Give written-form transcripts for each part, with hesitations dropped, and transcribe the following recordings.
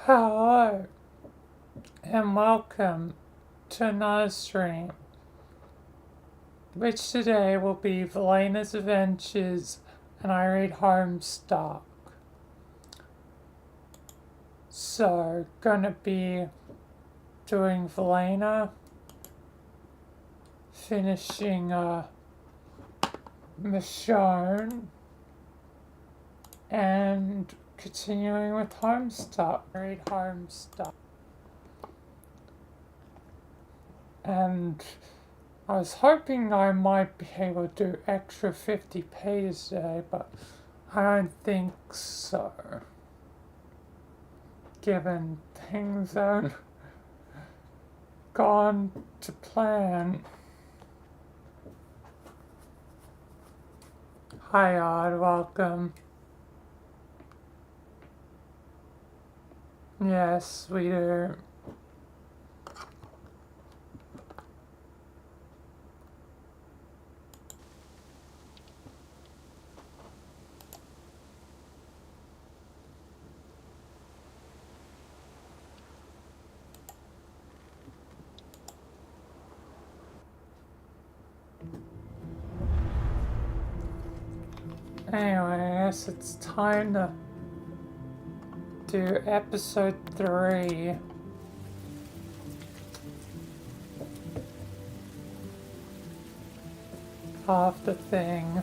Hello and welcome to another stream, which today will be Vilayna's Adventures and I read Homestuck. So, gonna be doing Vilayna, finishing Michonne, and continuing with Homestuck. Read Homestuck. And I was hoping I might be able to do extra 50 pages today, but I don't think so. Given things haven't gone to plan. Hi, Odd, welcome. Yes, we do. Anyway, I guess it's time to do episode 3. Of the thing.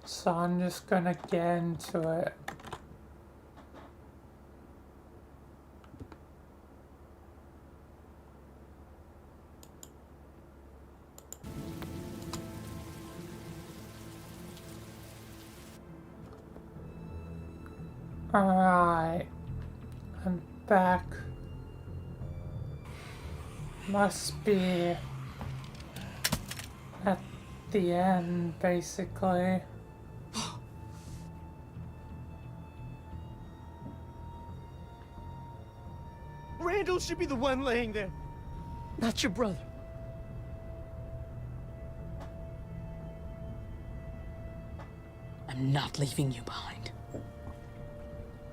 So I'm just gonna get into it. Alright. I'm back. Must be at the end, basically. Randall should be the one laying there, not your brother. I'm not leaving you behind.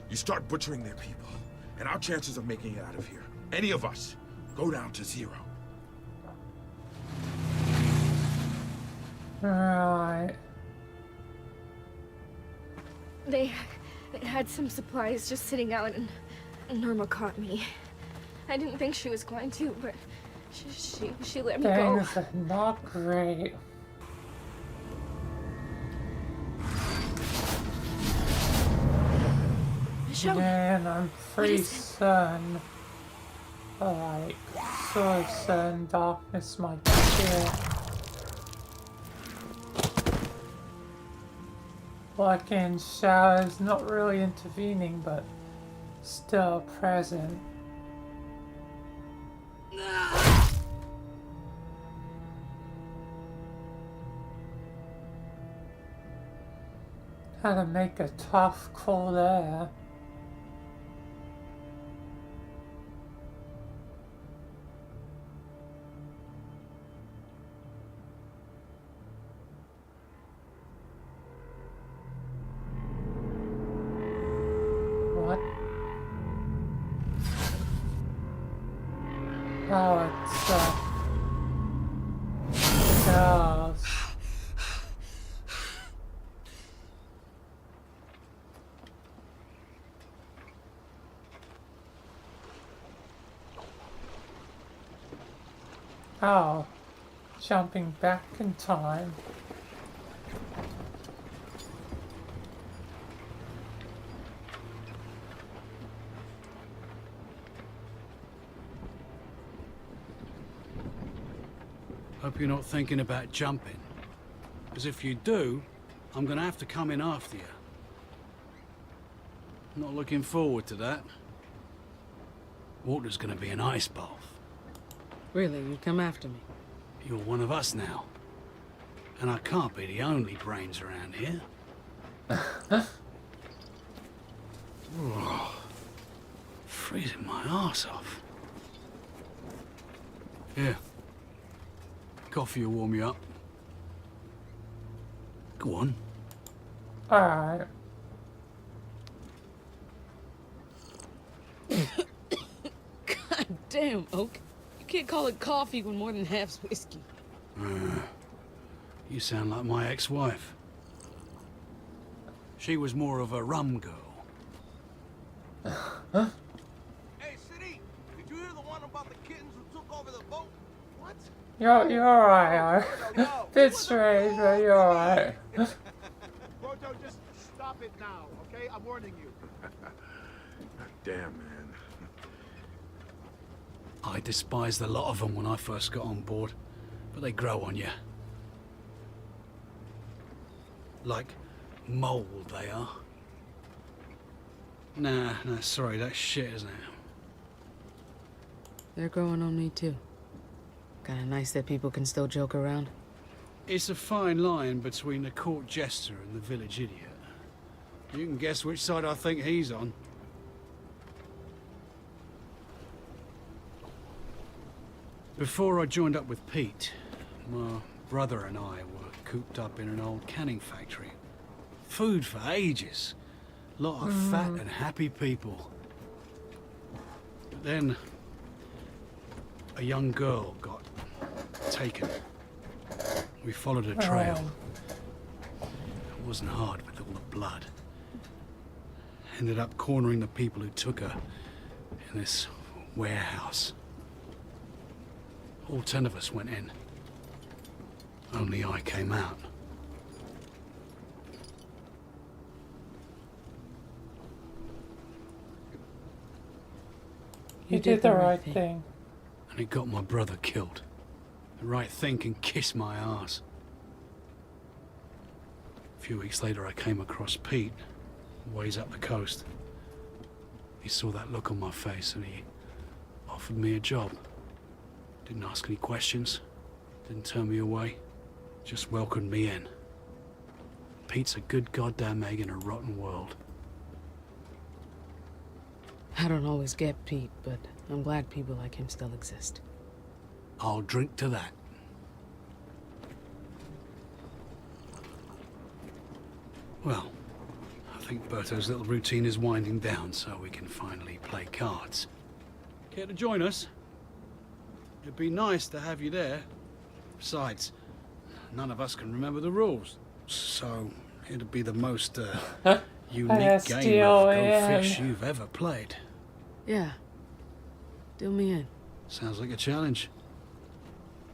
You start butchering their people, and our chances of making it out of here, any of us, go down to 0. Alright. They had some supplies just sitting out, and Norma caught me. I didn't think she was going to, but she let me go. Things are not great. Michonne, Man, I'm pretty certain, like, sort of certain darkness might be here. Like in shadows, not really intervening, but still present. Had to make a tough call there. What? Oh, it's girls. Oh, jumping back in time. Hope you're not thinking about jumping. Because if you do, I'm gonna have to come in after you. Not looking forward to that. Water's gonna be an ice bath. Really, you'd come after me? You're one of us now. And I can't be the only brains around here. Oh, freezing my arse off. Here. Coffee will warm you up. Go on. Alright. Damn, Oak. You can't call it coffee when more than half's whiskey. You sound like my ex-wife. She was more of a rum girl. Hey, City, did you hear the one about the kittens who took over the boat? What? You're alright. No. Bit strange, but you're alright. Roto, just stop it now, okay? I'm warning you. Damn, man. I despised the lot of them when I first got on board, but they grow on you. Like mold, they are. Nah, sorry, that's shit, isn't it? They're growing on me, too. Kinda nice that people can still joke around. It's a fine line between the court jester and the village idiot. You can guess which side I think he's on. Before I joined up with Pete, my brother and I were cooped up in an old canning factory. Food for ages. Lot of fat and happy people. But then, a young girl got taken. We followed a trail. It wasn't hard with all the blood. Ended up cornering the people who took her in this warehouse. All 10 of us went in. Only I came out. You did the right thing. And it got my brother killed. The right thing can kiss my ass. A few weeks later, I came across Pete, ways up the coast. He saw that look on my face and he offered me a job. Didn't ask any questions, didn't turn me away, just welcomed me in. Pete's a good goddamn egg in a rotten world. I don't always get Pete, but I'm glad people like him still exist. I'll drink to that. Well, I think Berto's little routine is winding down, so we can finally play cards. Care to join us? It'd be nice to have you there. Besides, none of us can remember the rules, so it'd be the most unique game of Go Fish you've ever played. Yeah. Deal me in. Sounds like a challenge.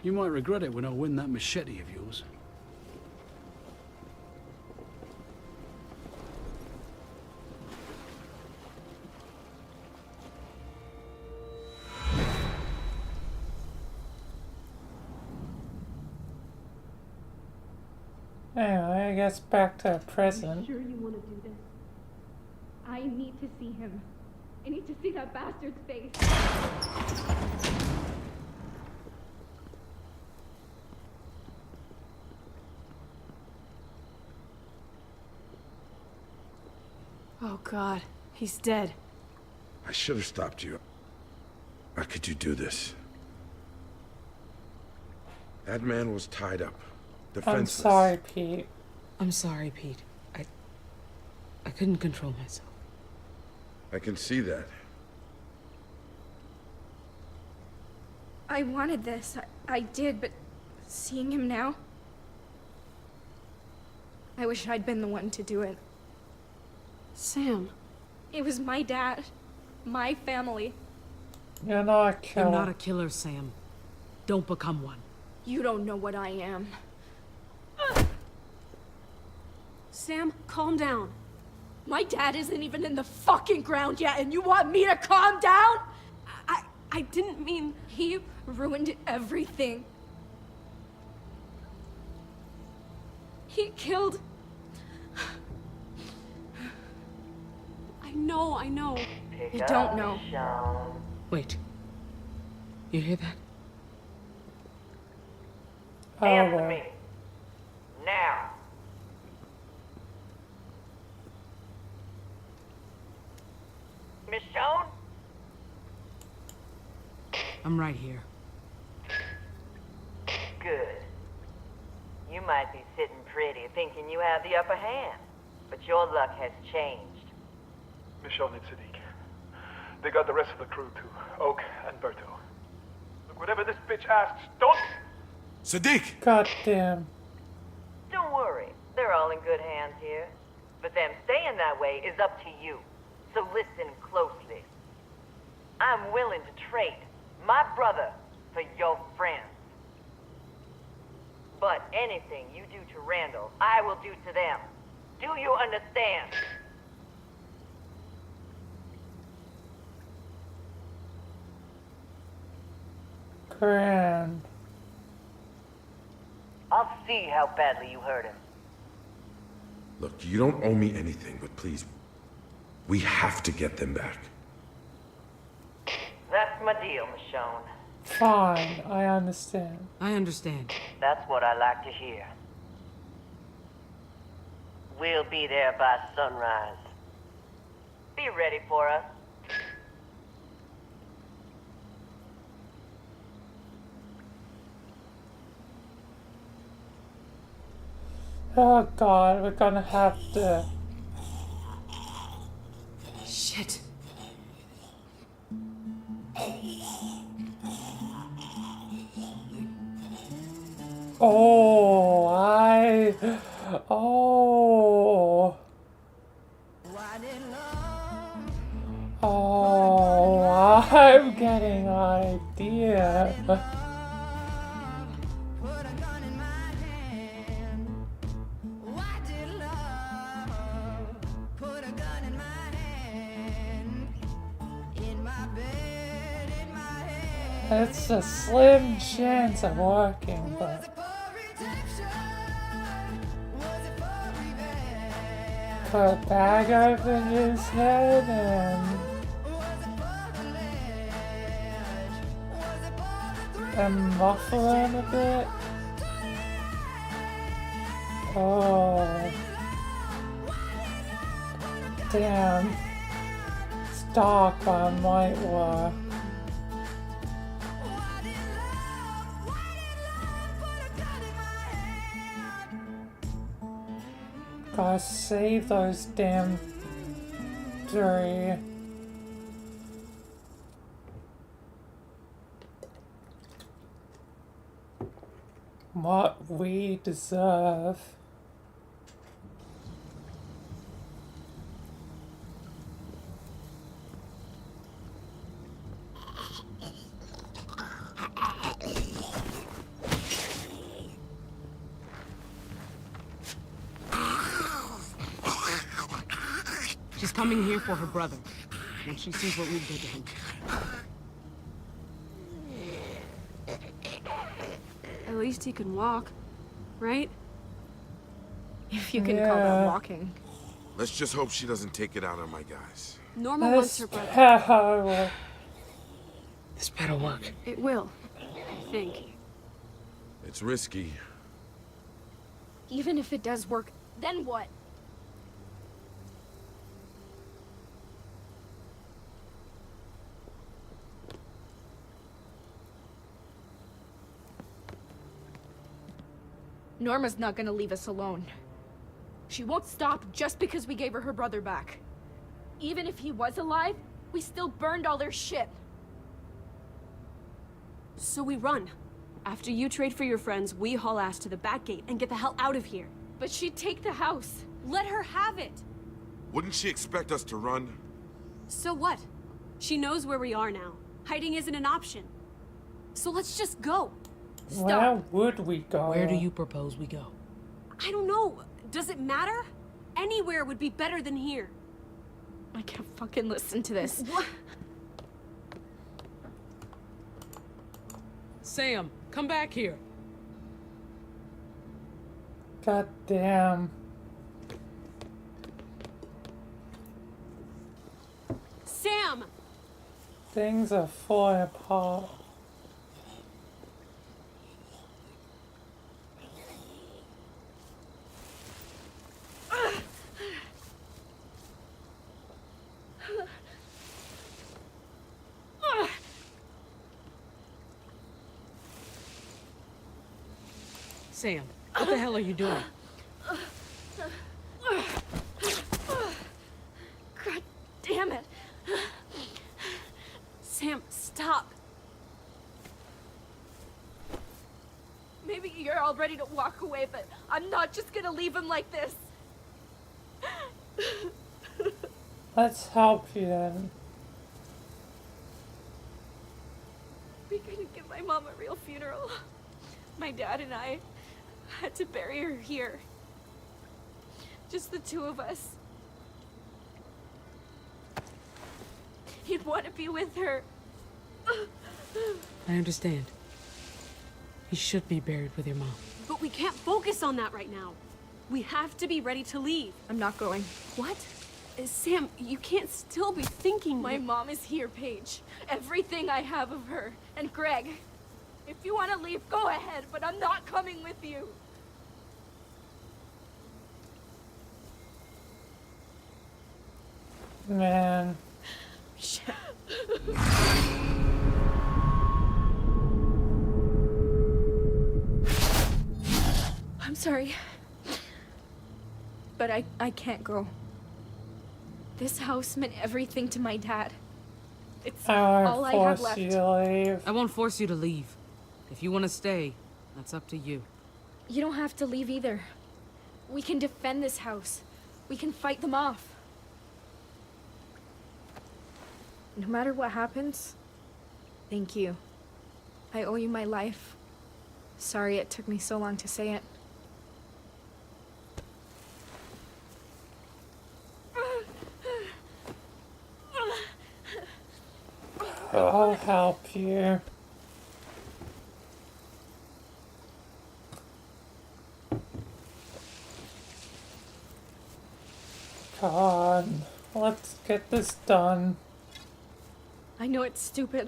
You might regret it when I win that machete of yours. Anyway, I guess back to present. Sure you want to do this? I need to see him. I need to see that bastard's face. Oh God, he's dead. I should have stopped you. How could you do this? That man was tied up, I'm defenseless. sorry, Pete. I'm sorry, Pete. I couldn't control myself. I can see that. I wanted this. I did, but seeing him now... I wish I'd been the one to do it. Sam, It was my dad. My family. You're not a killer. You're not a killer, Sam. Don't become one. You don't know what I am. Sam, calm down. My dad isn't even in the fucking ground yet, and you want me to calm down? I didn't mean... He ruined everything. He killed... I know. You don't know. Wait. You hear that? Oh, Answer well. me. Now. Michonne? I'm right here. Good. You might be sitting pretty thinking you have the upper hand, but your luck has changed. Michonne, it's Sadiq. They got the rest of the crew too. Oak and Berto. Look, whatever this bitch asks, don't... Sadiq! God damn. Don't worry, they're all in good hands here. But them staying that way is up to you. So listen closely. I'm willing to trade my brother for your friends. But anything you do to Randall, I will do to them. Do you understand? Grand. I'll see how badly you hurt him. Look, you don't owe me anything, but please, we have to get them back. That's my deal, Michonne. Fine, I understand. I understand. That's what I like to hear. We'll be there by sunrise. Be ready for us. Oh god, we're gonna have to... Shit. Oh, I'm getting an idea. It's a slim chance of working, but put a bag over his head and muffle him a bit. Oh, damn. It's dark, but it might work. Gotta save those damn three. What we deserve. She's coming here for her brother. When she sees what we did to him. At least he can walk, right? If you can call that walking. Let's just hope she doesn't take it out on my guys. Norma wants her brother. Power. This better work. It will, I think. It's risky. Even if it does work, then what? Norma's not gonna leave us alone. She won't stop just because we gave her her brother back. Even if he was alive, we still burned all their shit. So we run. After you trade for your friends, we haul ass to the back gate and get the hell out of here. But she'd take the house. Let her have it! Wouldn't she expect us to run? So what? She knows where we are now. Hiding isn't an option. So let's just go. Where would we go? Where do you propose we go? I don't know. Does it matter? Anywhere would be better than here. I can't fucking listen to this. What? Sam, come back here. God damn. Sam! Things are falling apart. Sam, what the hell are you doing? God damn it. stop. Maybe you're all ready to walk away, but I'm not just gonna leave him like this. Let's help you then. We couldn't give my mom a real funeral. My dad and I had to bury her here. Just the two of us. He'd want to be with her. I understand. You should be buried with your mom. But we can't focus on that right now. We have to be ready to leave. I'm not going. What? Sam, you can't still be thinking. My mom is here, Paige. Everything I have of her. And Greg. If you want to leave, go ahead, but I'm not coming with you. Man. Shit. I'm sorry. But I can't go. This house meant everything to my dad. It's all I have left. You to leave. I won't force you to leave. If you want to stay, that's up to you. You don't have to leave either. We can defend this house. We can fight them off. No matter what happens, thank you. I owe you my life. Sorry it took me so long to say it. I'll help you. Come on, let's get this done. I know it's stupid,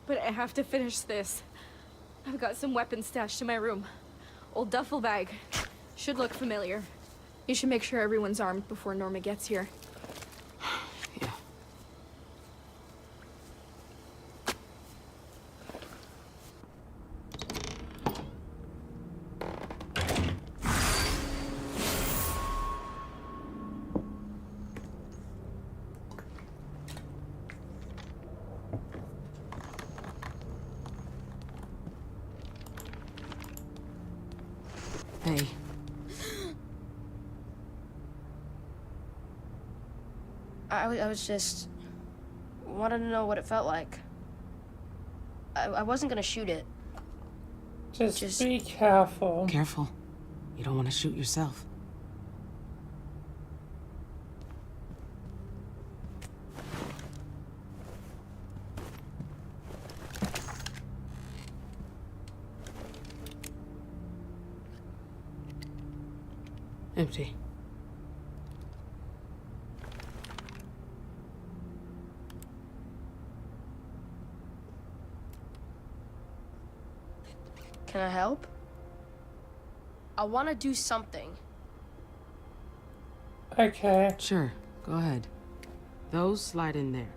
but I have to finish this. I've got some weapons stashed in my room. Old duffel bag. Should look familiar. You should make sure everyone's armed before Norma gets here. Yeah. Hey. I was just... wanted to know what it felt like. I wasn't gonna shoot it. Just be careful. Careful. You don't want to shoot yourself. Empty. Can I help? I want to do something. Okay. Sure, go ahead. Those slide in there.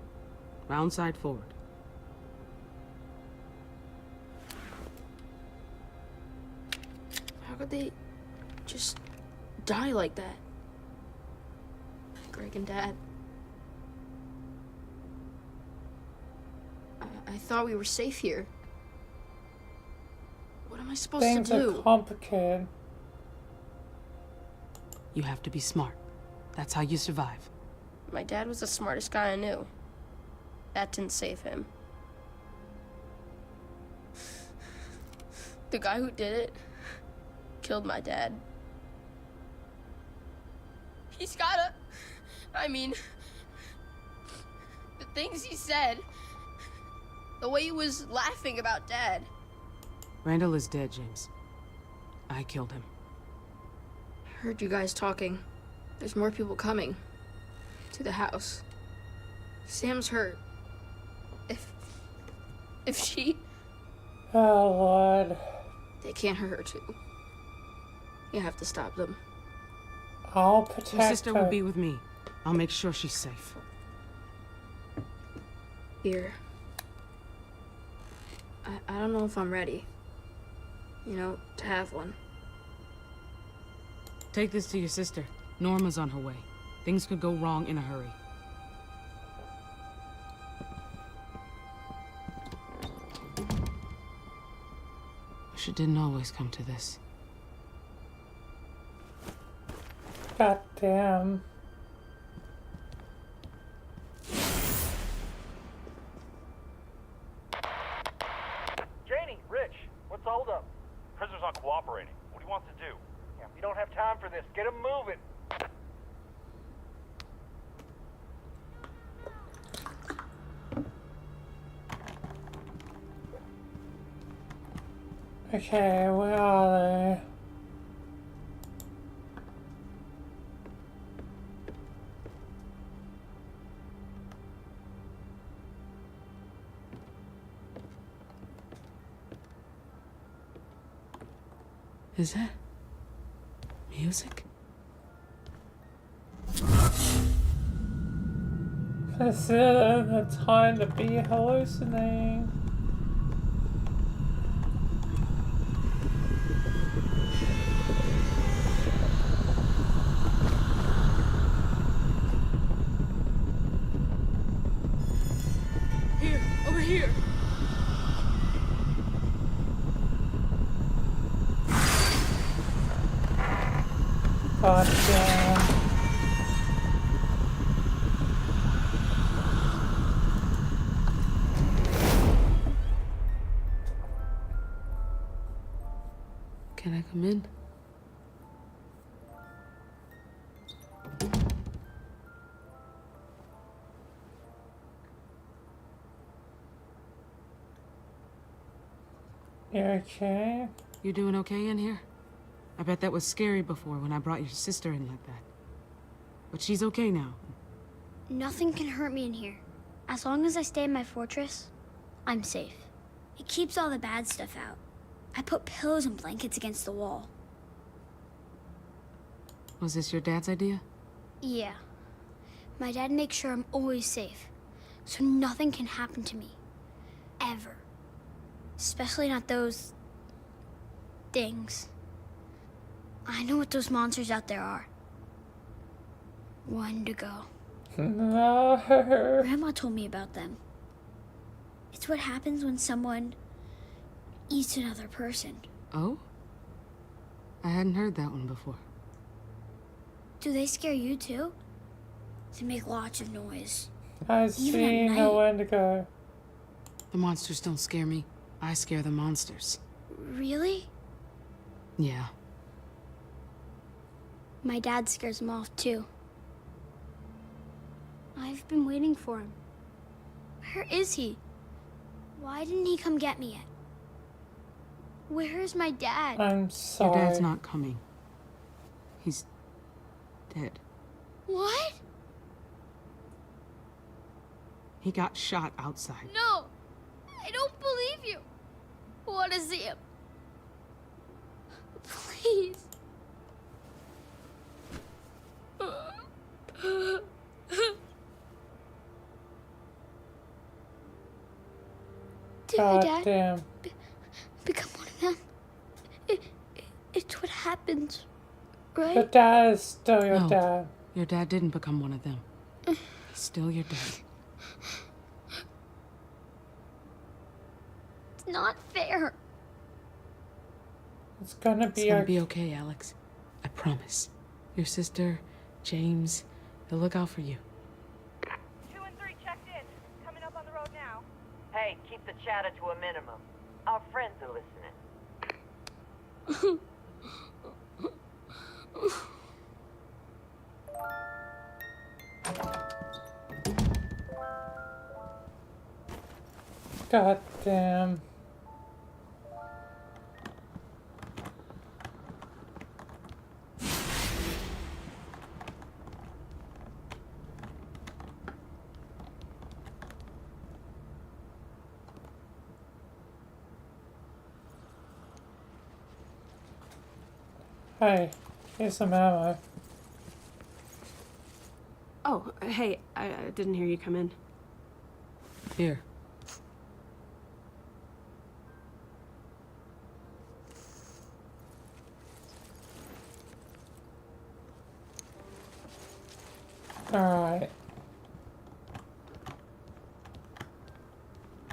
Round side forward. How could they just die like that? Greg and Dad. I thought we were safe here. What am I supposed Things to do? are complicated. You have to be smart. That's how you survive. My dad was the smartest guy I knew. That didn't save him. The guy who did it killed my dad. He's gotta... I mean... the things he said... the way he was laughing about Dad. Randall is dead, James. I killed him. I heard you guys talking. There's more people coming. To the house. Sam's hurt. If she... Oh, Lord. They can't hurt her too. You have to stop them. I'll protect Your sister her. will be with me. I'll make sure she's safe. Here. I don't know if I'm ready. You know, to have one. Take this to your sister. Norma's on her way. Things could go wrong in a hurry. it didn't always come to this. God damn. Janie, Rich, what's the hold up? Prisoner's not cooperating. What do you want to do? Yeah, we don't have time for this. Get him moving. Okay, where are they? Is that music? This is the time to be hallucinating. Here, over here. God damn. Can I come in? You okay? You doing okay in here? I bet that was scary before when I brought your sister in like that. But she's okay now. Nothing can hurt me in here. As long as I stay in my fortress, I'm safe. It keeps all the bad stuff out. I put pillows and blankets against the wall. Was this your dad's idea? Yeah. My dad makes sure I'm always safe, so nothing can happen to me. Ever. Especially not those... things. I know what those monsters out there are. One to go. No. Grandma told me about them. It's what happens when someone eats another person. Oh? I hadn't heard that one before. Do they scare you too? They make lots of noise. I Even see at no night. one to go. The monsters don't scare me. I scare the monsters. Really? Yeah. My dad scares them off too. I've been waiting for him. Where is he? Why didn't he come get me yet? Where is my dad? I'm sorry. Your dad's not coming. He's dead. What? He got shot outside. No! I don't believe you! I want to see him. Please. Did my God dad damn. become one of them? It's what happens, Your right? dad is still your No. dad. Your dad didn't become one of them. He's still your dad. It's not fair. It's gonna It's be gonna okay. be okay, Alex. I promise. Your sister, James, they'll look out for you. 2 and 3 checked in. Coming up on the road now. Hey, keep the chatter to a minimum. Our friends are listening. God damn. Hey, here's some ammo. Oh, hey, I didn't hear you come in. Here. Alright.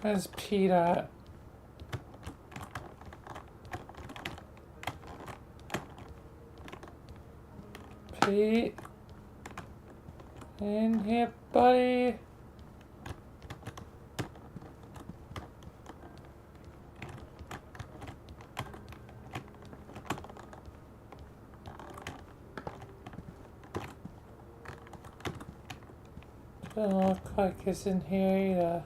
Where's Pete at? Pete. In here, buddy. Doesn't look like it's in here either.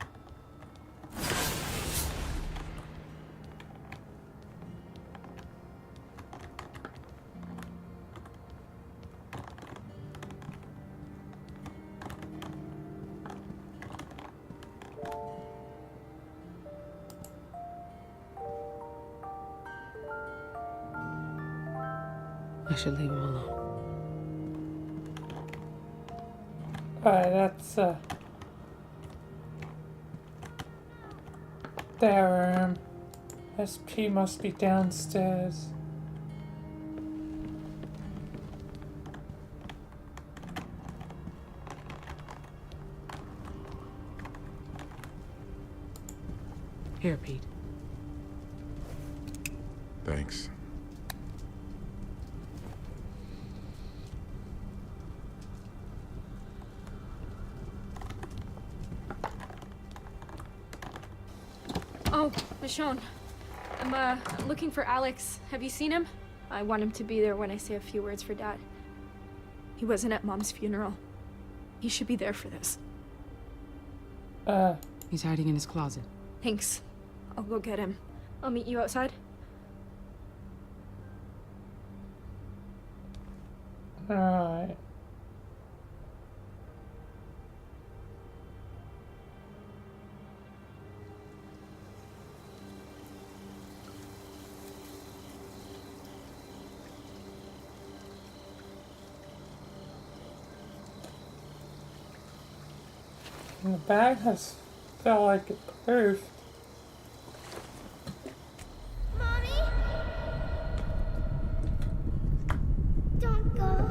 I should leave him alone. Alright, that's their room. SP must be downstairs. Here, Pete. Thanks. Oh, Michonne. I'm looking for Alex. Have you seen him? I want him to be there when I say a few words for Dad. He wasn't at Mom's funeral. He should be there for this. He's hiding in his closet. Thanks. I'll go get him. I'll meet you outside. Alright. And the bag has felt like it proof. Mommy? Don't go.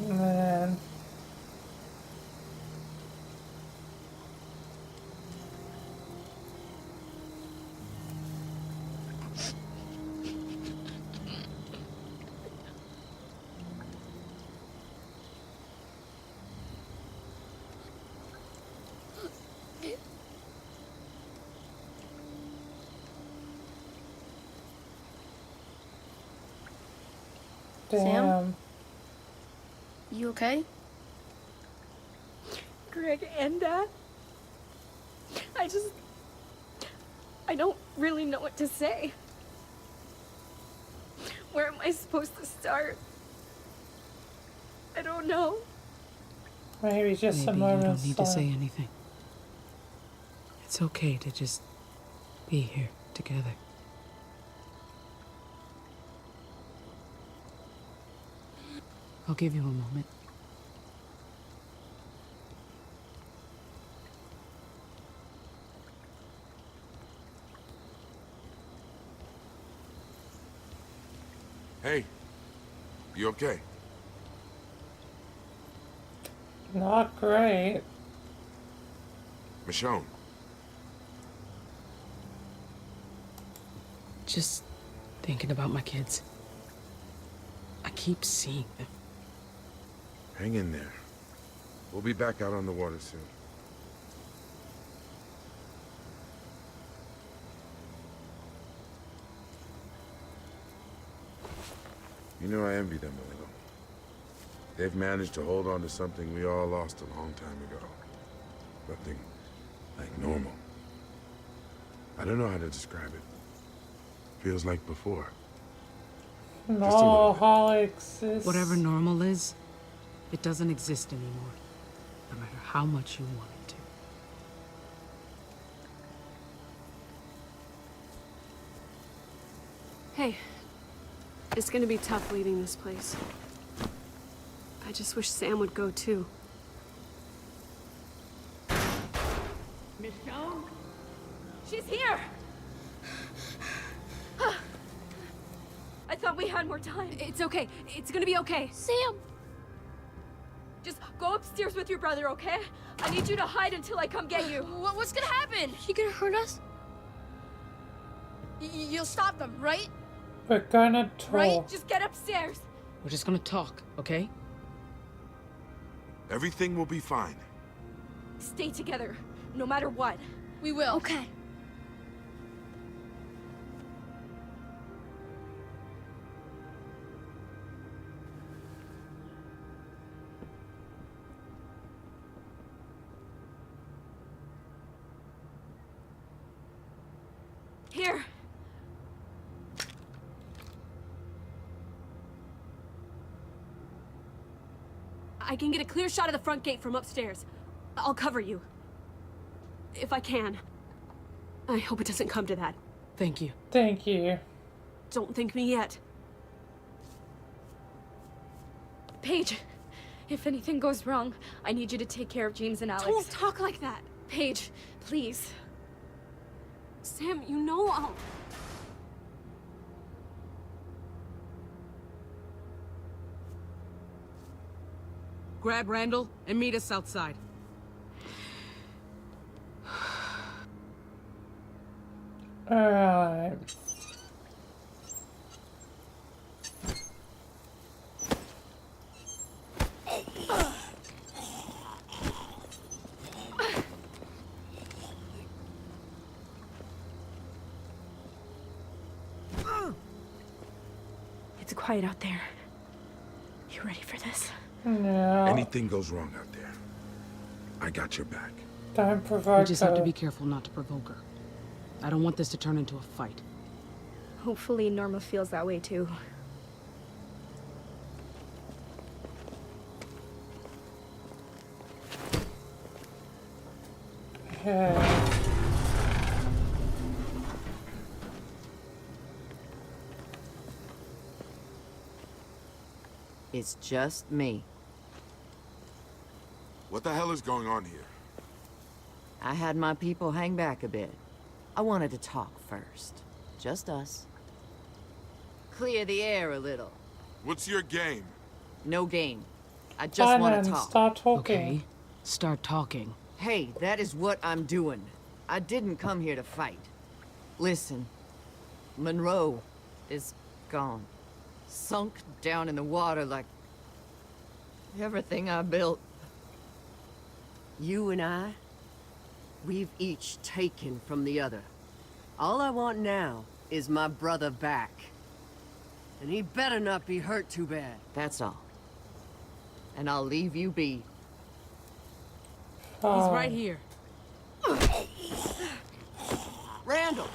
Man. Damn. You okay? Greg and Dad? I don't really know what to say. Where am I supposed to start? I don't know. Maybe just Maybe a you moment don't need to of say silence. anything. It's okay to just be here together. I'll give you a moment. Hey, you okay? Not great. Michonne, Just thinking about my kids. I keep seeing them. hang in there. We'll be back out on the water soon. You know, I envy them a little. They've managed to hold on to something we all lost a long time ago. Something like normal. I don't know how to describe it. Feels like before. No, how exists. Whatever normal is, it doesn't exist anymore. No matter how much you want it to. Hey, it's gonna be tough leaving this place. I just wish Sam would go too. Michonne? She's here! I thought we had more time. It's okay. It's gonna be okay. Sam! Just go upstairs with your brother, okay? I need you to hide until I come get you. What's gonna happen? She gonna hurt us? You'll stop them, right? We're gonna talk. Right? Just get upstairs. We're just gonna talk, okay? Everything will be fine. Stay together, no matter what. We will. Okay. Here. I can get a clear shot of the front gate from upstairs. I'll cover you. If I can. I hope it doesn't come to that. Thank you. Thank you. Don't thank me yet. Paige, if anything goes wrong, I need you to take care of James and Alex. Don't talk like that. Paige, please. Sam, you know I'll... Grab Randall and meet us outside. Alright. It's quiet out there. You ready for this? No. Anything goes wrong out there, I got your back. Don't provoke We just have to her. be careful not to provoke her. I don't want this to turn into a fight. Hopefully Norma feels that way too. Okay. It's just me. What the hell is going on here? I had my people hang back a bit. I wanted to talk first. Just us. Clear the air a little. What's your game? No game. I just want to Finance, talk. start talking. Okay? Start talking. Hey, that is what I'm doing. I didn't come here to fight. Listen, Monroe is gone. Sunk down in the water like everything I built. You and I, we've each taken from the other. All I want now is my brother back. And he better not be hurt too bad. That's all. And I'll leave you be. He's Fine. right here. Randall,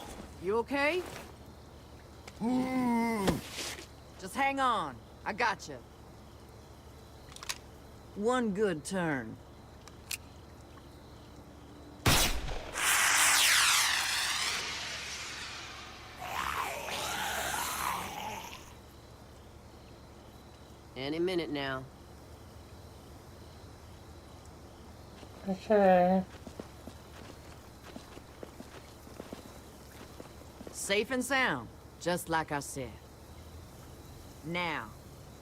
you okay? Just hang on. I gotcha. One good turn. Any minute now. Okay. Safe and sound, just like I said. Now,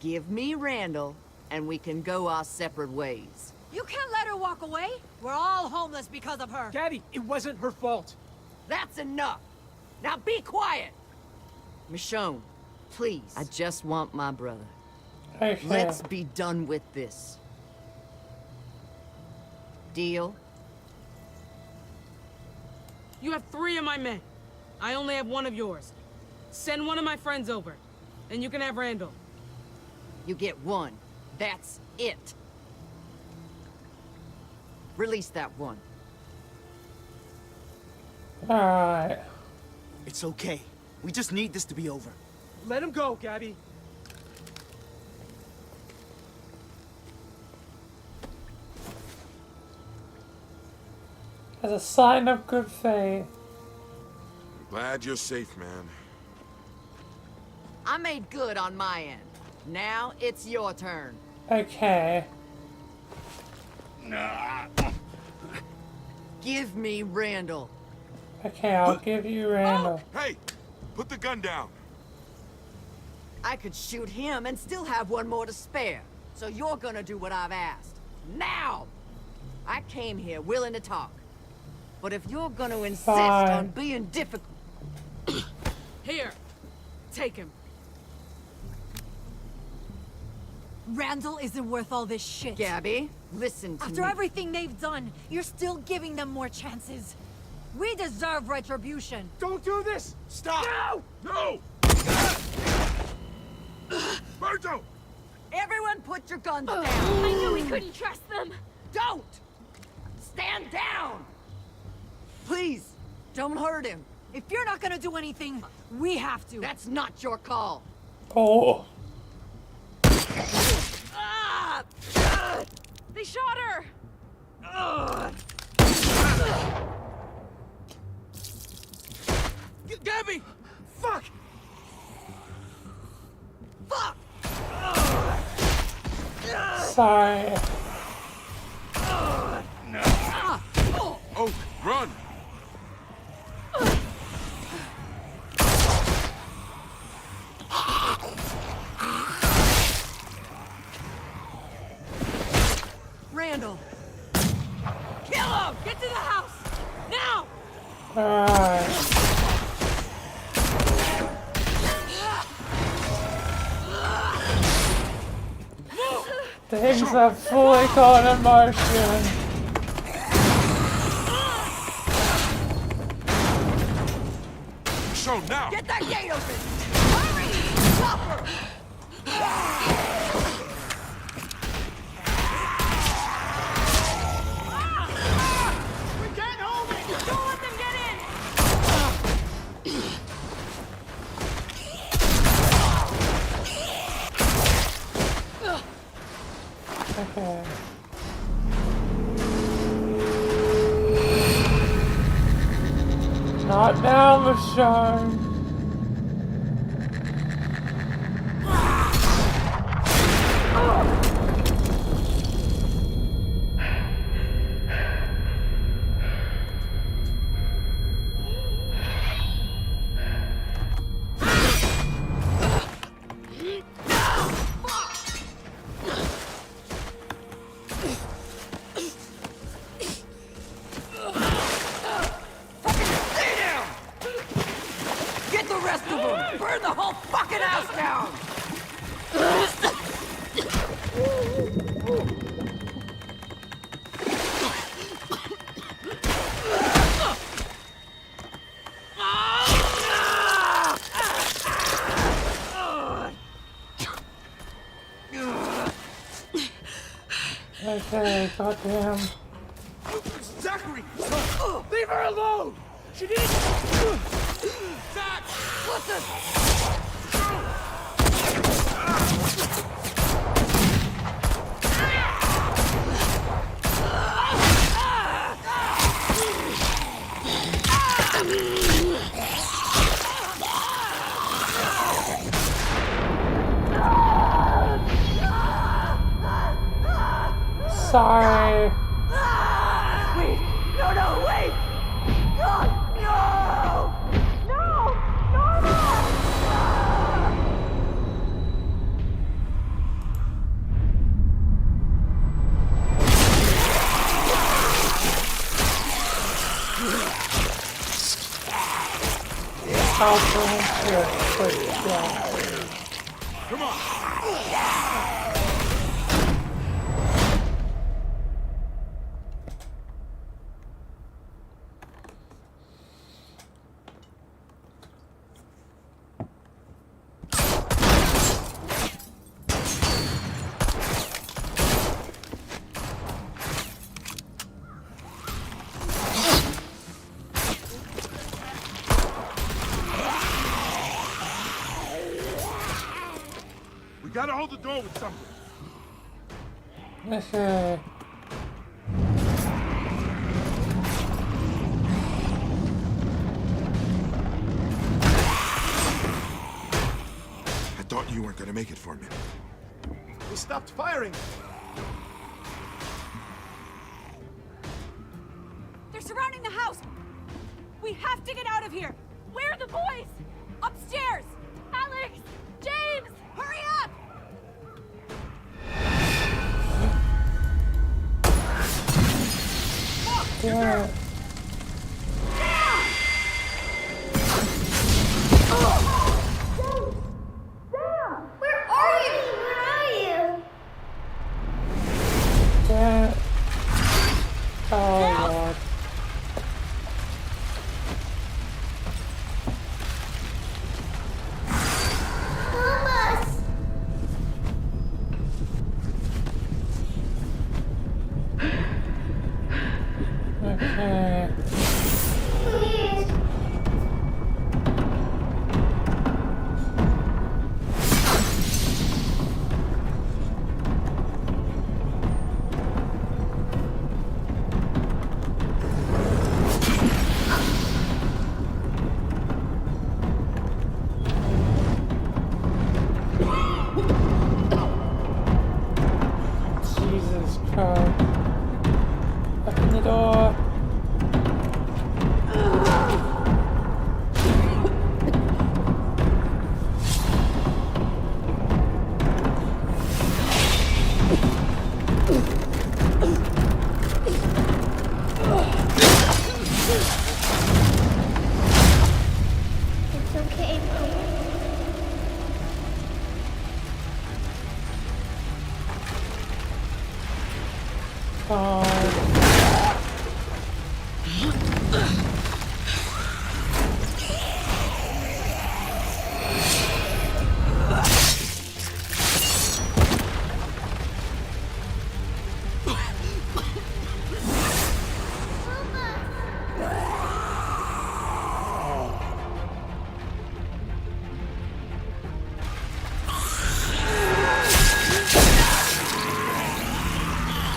give me Randall, and we can go our separate ways. You can't let her walk away. We're all homeless because of her. Daddy, it wasn't her fault. That's enough. Now be quiet. Michonne, please. I just want my brother. Okay. Let's be done with this. Deal? You have 3 of my men. I only have 1 of yours. Send 1 of my friends over, and you can have Randall. You get 1. That's it. Release that 1. Alright. It's okay. We just need this to be over. Let him go, Gabby. As a sign of good faith. Glad you're safe, man. I made good on my end. Now it's your turn. Okay. Give me Randall. Okay, I'll give you Randall. Hey, put the gun down. I could shoot him and still have one more to spare. So you're gonna do what I've asked. Now! I came here willing to talk. But if you're gonna insist Fine. on being difficult... Here, take him. Randall isn't worth all this shit. Gabby, listen to After me. everything they've done, you're still giving them more chances. We deserve retribution. Don't do this! Stop! No! Virgil! Everyone put your guns down! I knew we couldn't trust them. Don't! Stand down! Please, don't hurt him. If you're not gonna do anything, we have to. That's not your call. Oh. Ah! They shot her. Gabby! Fuck! Fuck! Sorry. Oh, run! Randall! Kill him! Get to the house! Now! Alright. Things have fully gone in motion. Show now! Get that gate open! Hurry! Stop her! We can't hold it! Don't let them get in. Okay. Not now, Michonne. Get the rest of them! Burn the whole fucking house down! Okay, goddamn. Zachary! Leave her alone! She needs... Zach! What the... Sorry. Wait! No, wait! God, no! No! I'll bring him to a quick death. Come on! We gotta hold the door with something. Okay. I thought you weren't gonna make it for me. They stopped firing. They're surrounding the house. We We have to get out of here! Where are the boys? Upstairs! Alex! James! Hurry up! Yeah. Where are you? Where are you? Yeah. Oh Lord. Help us! Okay. Please. Jesus Christ. Open the door. It's okay, Mom.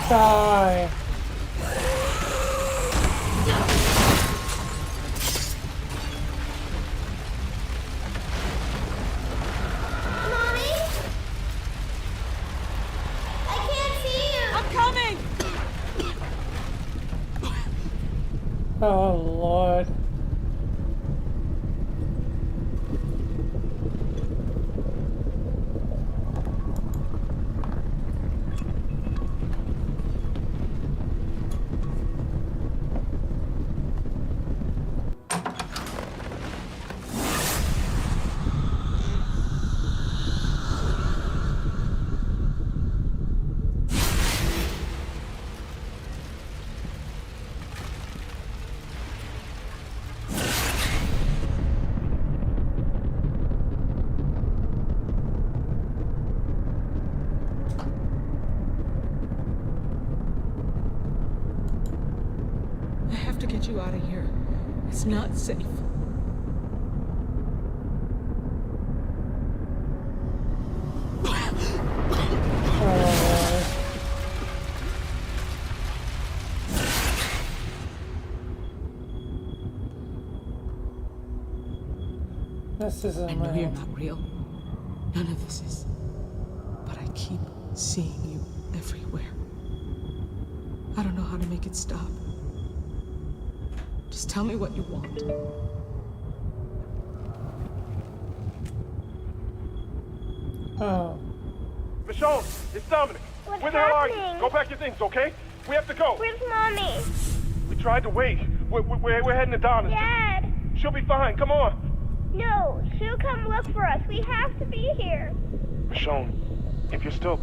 Die. Mommy? I can't see you. I'm coming! Oh Lord. I have to get you out of here. It's not safe. This isn't I know you're real. not real. None of this is. But I keep seeing you everywhere. I don't know how to make it stop. Just tell me what you want. Oh. Michonne, it's Dominic. What's Where the hell are happening? you? Go pack your things, okay? We have to go. Where's Mommy? We tried to wait. We're heading to Donna's. Dad! She'll be fine. Come on. No, she'll come look for us. We have to be here. Michonne, if you're still...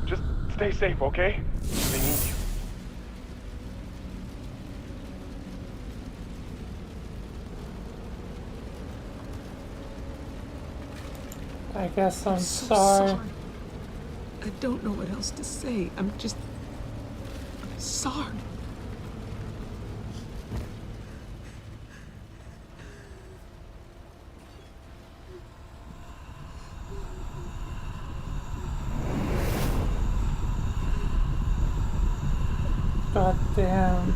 Just stay safe, okay? They need you. I guess I'm so sorry. I don't know what else to say. I'm sorry. God damn.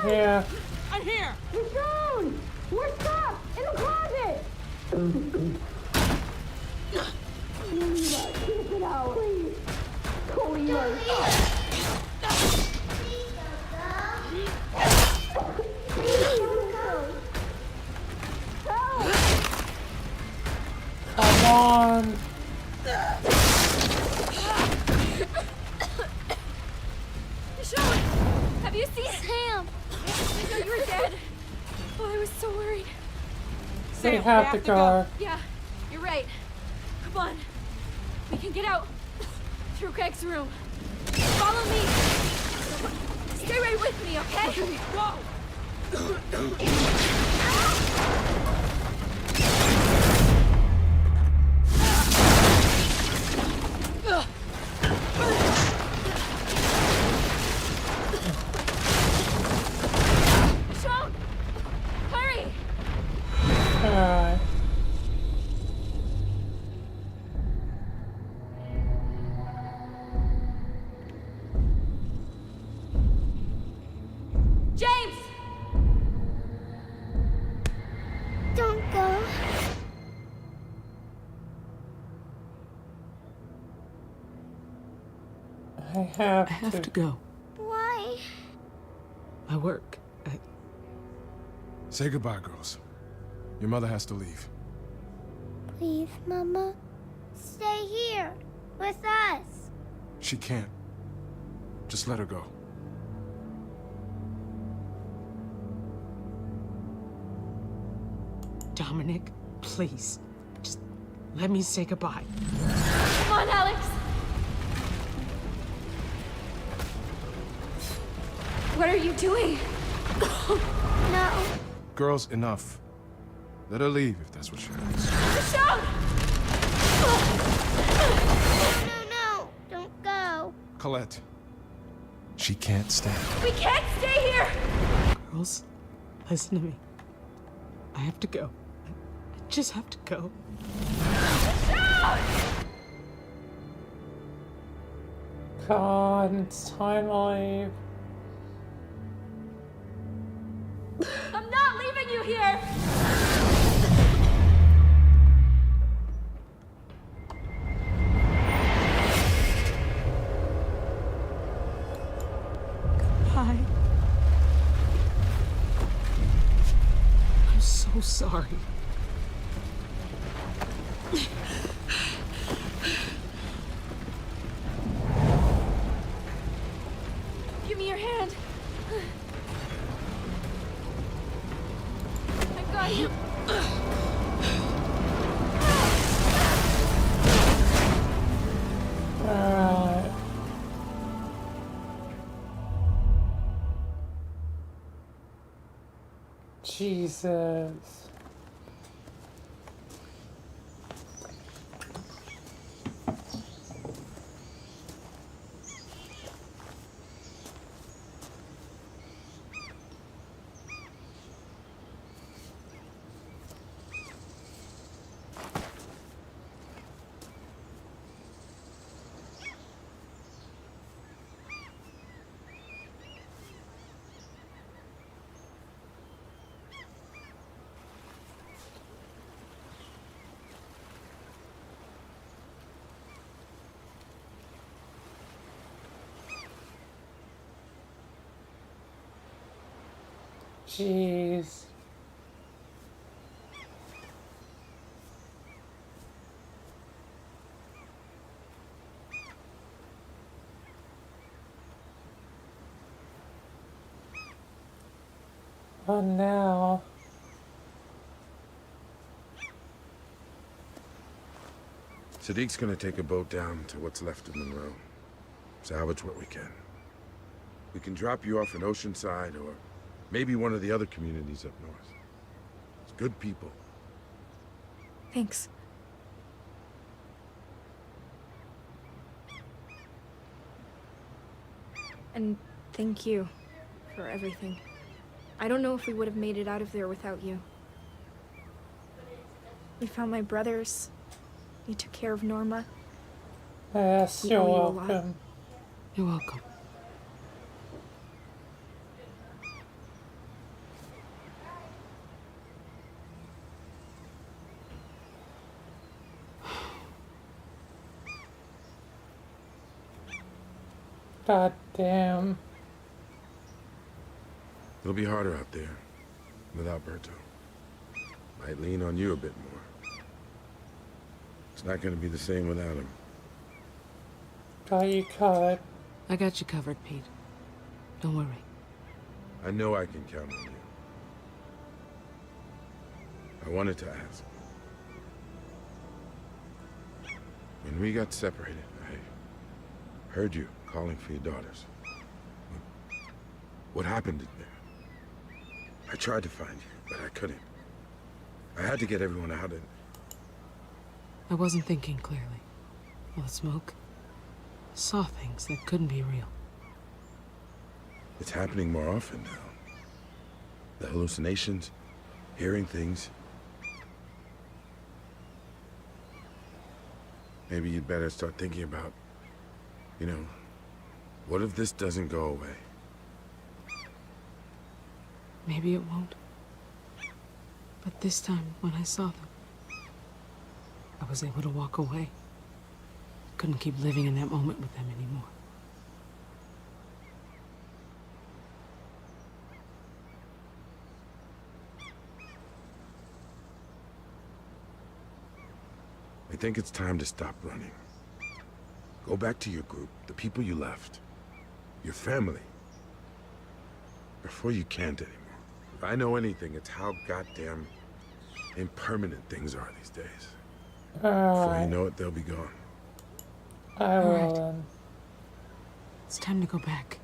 here. I'm here! Michonne! We're stuck in the closet! Get it out, please. Come on. Michonne! Have you seen Sam? I thought you were dead. Oh, I was so worried. They Sam, have we to to go. Yeah, you're right. Come on. We can get out through Craig's room. Follow me. Stay right with me, okay? Go! Michonne! Hurry! Alright. James! Don't go. I have I have to go. Why? I work. Say goodbye, girls. Your mother has to leave. Please, Mama. Stay here with us. She can't. Just let her go. Dominic, please. Just let me say goodbye. Come on, Alex! What are you doing? No. Girls, enough. Let her leave if that's what she wants. Michonne! No. Don't go. Colette. She can't stay. We can't stay here! Girls, listen to me. I have to go. I just have to go. God, it's time to leave. I'm not leaving you here! Hi. I'm so sorry. Give me your hand. I got you. Alright. Jesus. Jeez. Oh, now. Sadiq's gonna take a boat down to what's left of Monroe. Salvage what we can. We can drop you off in Oceanside or maybe one of the other communities up north. It's good people. Thanks. And thank you for everything. I don't know if we would have made it out of there without you. We found my brothers. You took care of Norma. Yes, We you're owe you a lot. welcome. You're welcome. God damn. It'll be harder out there without Berto. Might lean on you a bit more. It's not gonna be the same without him. Got you covered. I got you covered, Pete. Don't worry. I know I can count on you. I wanted to ask. When we got separated, I heard you calling for your daughters. What happened in there? I tried to find you, but I couldn't. I had to get everyone out and... I wasn't thinking clearly. All the smoke. Saw things that couldn't be real. It's happening more often now. The hallucinations, hearing things. Maybe you'd better start thinking about, you know, what if this doesn't go away? Maybe it won't. But this time, when I saw them, I was able to walk away. Couldn't keep living in that moment with them anymore. I think it's time to stop running. Go back to your group, the people you left, your family. Before you can't anymore. If I know anything, it's how goddamn impermanent things are these days. Before you know it, they'll be gone. All right. Alright. It's time to go back.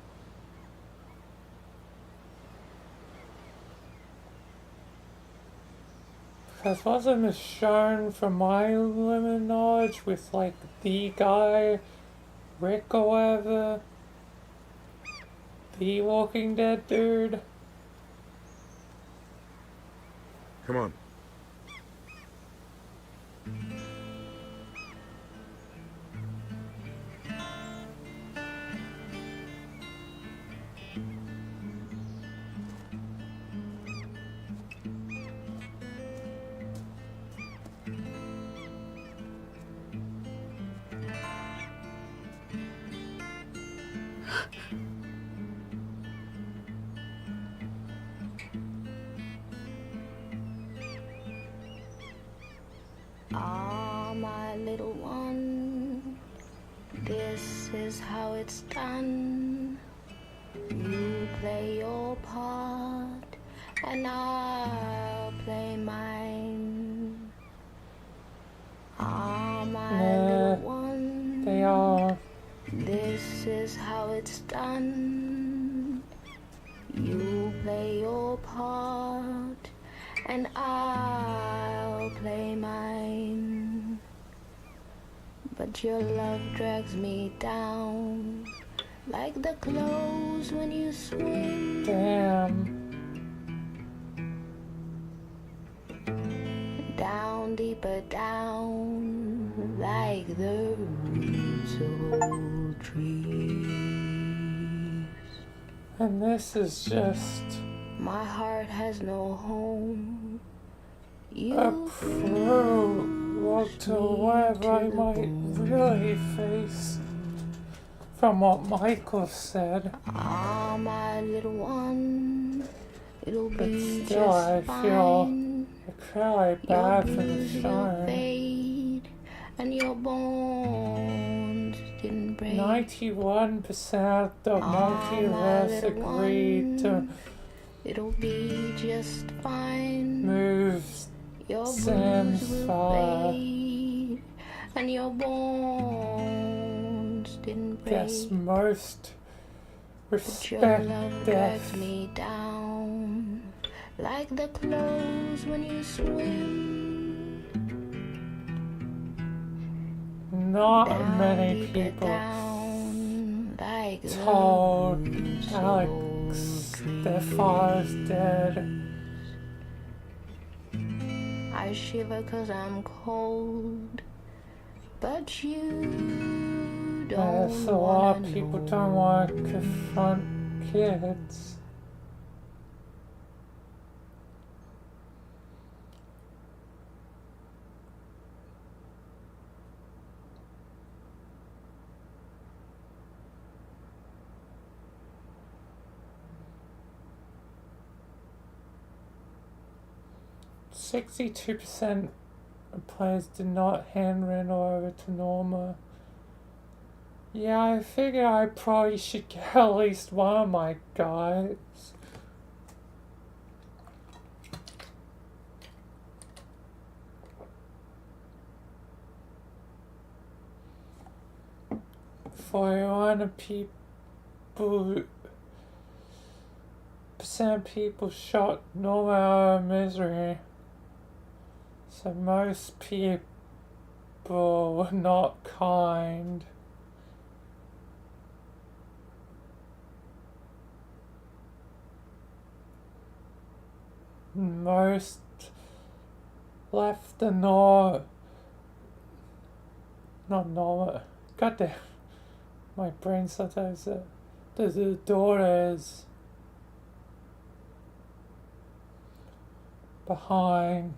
Because wasn't it shown from my limited knowledge with like the guy, Rick or whatever? The Walking Dead dude? Come on. Ah, my little one, this is how it's done. You play your part, and I'll play mine. Ah, my little one, They are. this is how it's done. You play your part, and I'll play mine. But your love drags me down, like the clothes when you swim. Damn. Down, deeper down, like the roots of old trees. And this is just My heart has no home. a prologue to whatever I might really face. From what Michael said. Ah, my little one, it'll But be still, I just feel fine. really bad for the Your will show. fade, and your bones didn't break. 91% of the multiverse agreed to It'll be just fine. move Your Sam's blues will father. fade, and your bones didn't break. Guess most But your respect love death. drags me down, like the clothes when you swim. Not Down, many deeper people down, like the told roots of Alex old their father's dead. I shiver 'cause I'm cold, but you don't Yes, a lot of wanna people know. don't want to confront kids. 62% of players did not hand Randall over to Norma. Yeah, I figure I probably should get at least one of my guys. For one of people, percent of people shot Norma out of misery. So most people were not kind. Most left the not Norma. Goddamn. My brain sometimes the daughters behind.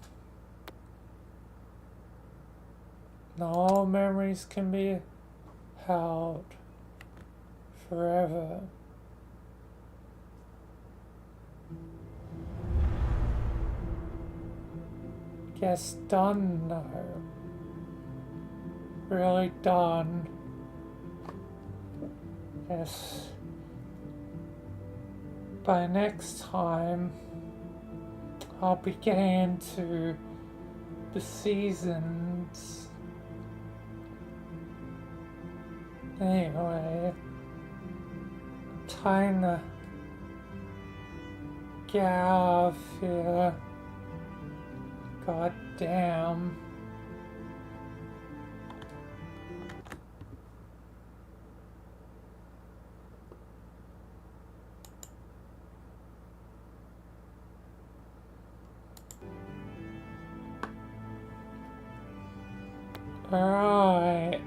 Not all memories can be held forever. Guess done now. Really done. Yes. By next time, I'll be getting into the seasons. Anyway, time to get out of here. God damn. Alright.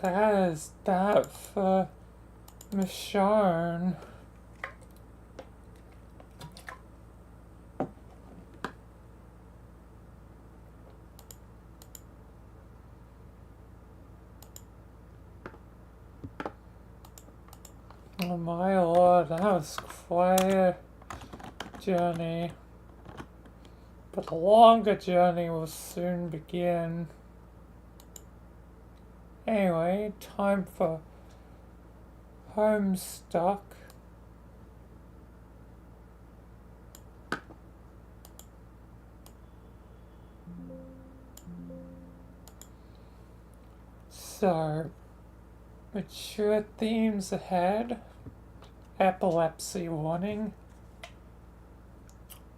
That is that for Michonne. Oh my lord, that was quite a journey. But the longer journey will soon begin. Anyway, time for Homestuck. So, mature themes ahead. Epilepsy warning.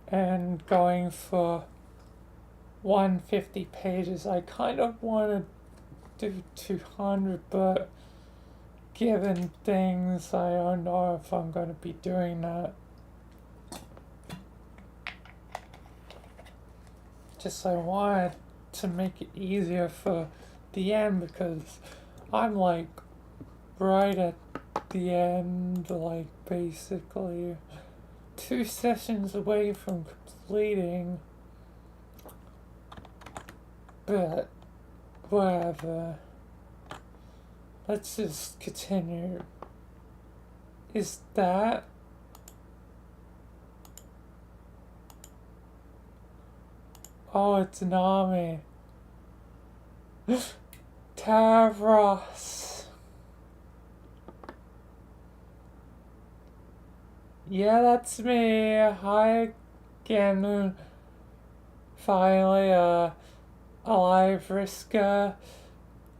And going for 150 pages. I kind of want to do 200, but given things, I don't know if I'm going to be doing that. Just I wanted to make it easier for the end because I'm like right at the end, like basically 2 sessions away from completing. But whatever. Let's just continue. Is that? Oh, it's an army. Tavros. Yeah, that's me. Hi again. Finally, alive Riska.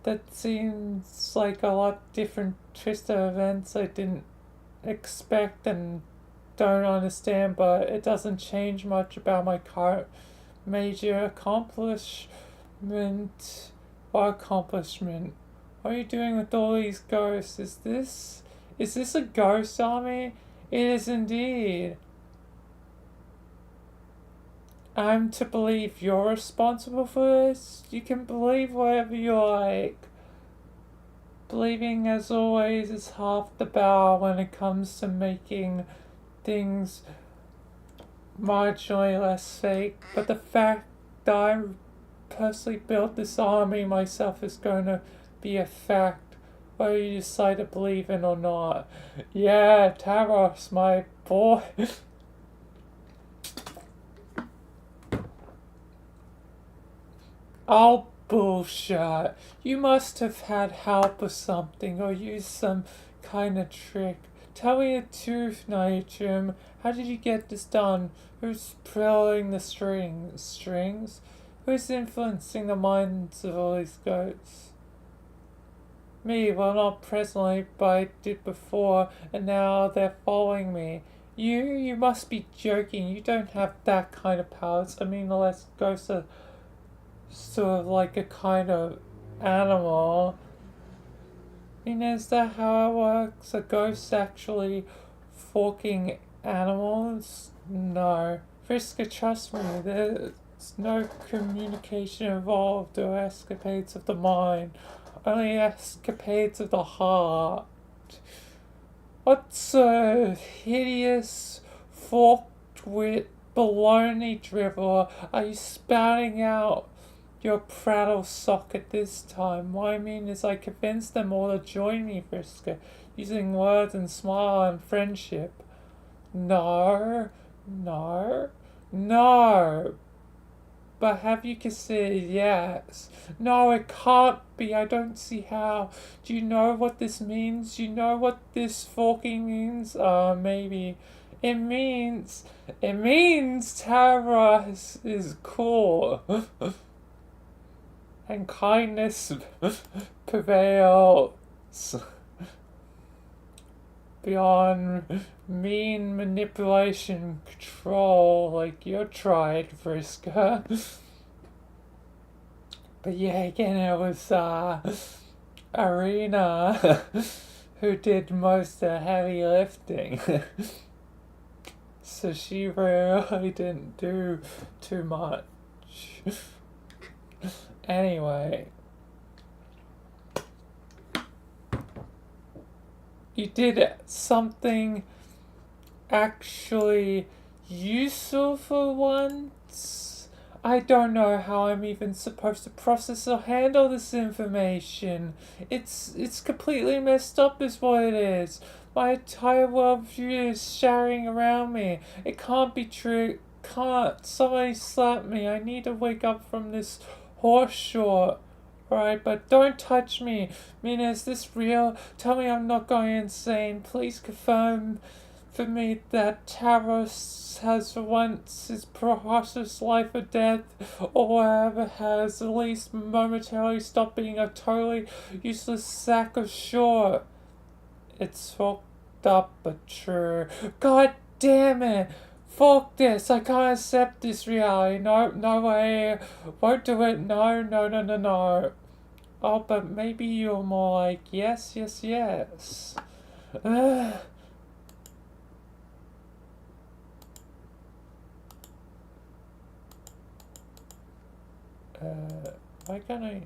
That seems like a lot different twist of events I didn't expect and don't understand, but it doesn't change much about my current major accomplishment. What accomplishment? What are you doing with all these ghosts? Is this a ghost army? It is indeed. I'm to believe you're responsible for this? You can believe whatever you like. Believing, as always, is half the battle when it comes to making things marginally less fake. But the fact that I personally built this army myself is going to be a fact, whether you decide to believe in or not. Yeah, Taros, my boy. Oh, bullshit. You must have had help or something, or used some kind of trick. Tell me the truth, Jim. How did you get this done? Who's pulling the strings? Who's influencing the minds of all these goats? Me, well, not presently, but I did before, and now they're following me. You must be joking. You don't have that kind of powers. I mean, unless ghosts are sort of like a kind of animal. I mean, is that how it works? Are ghosts actually forking animals? No. Friska, trust me, there's no communication involved or escapades of the mind. Only escapades of the heart. What sort of hideous, forked wit, baloney drivel are you spouting out your prattle socket this time? What I mean is I convinced them all to join me, Friska, using words and smile and friendship. No. But have you considered yes? No, it can't be. I don't see how. Do you know what this means? Do you know what this forking means? Maybe. It means Tara is cool. And kindness prevails beyond mean manipulation control like you tried, Friska. But yeah, again, it was Arena who did most of the heavy lifting. So she really didn't do too much. Anyway, you did something actually useful for once. I don't know how I'm even supposed to process or handle this information. It's completely messed up is what it is. My entire worldview is shattering around me. It can't be true. Can't. Somebody slap me. I need to wake up from this horse short. Alright, but don't touch me. Mina, is this real? Tell me I'm not going insane. Please confirm for me that Taros has for once his process life or death, or whatever has at least momentarily stopped being a totally useless sack of short. It's fucked up but true. God damn it! Fuck this! I can't accept this reality. No way. Won't do it. No. Oh, but maybe you're more like yes. Why can't I?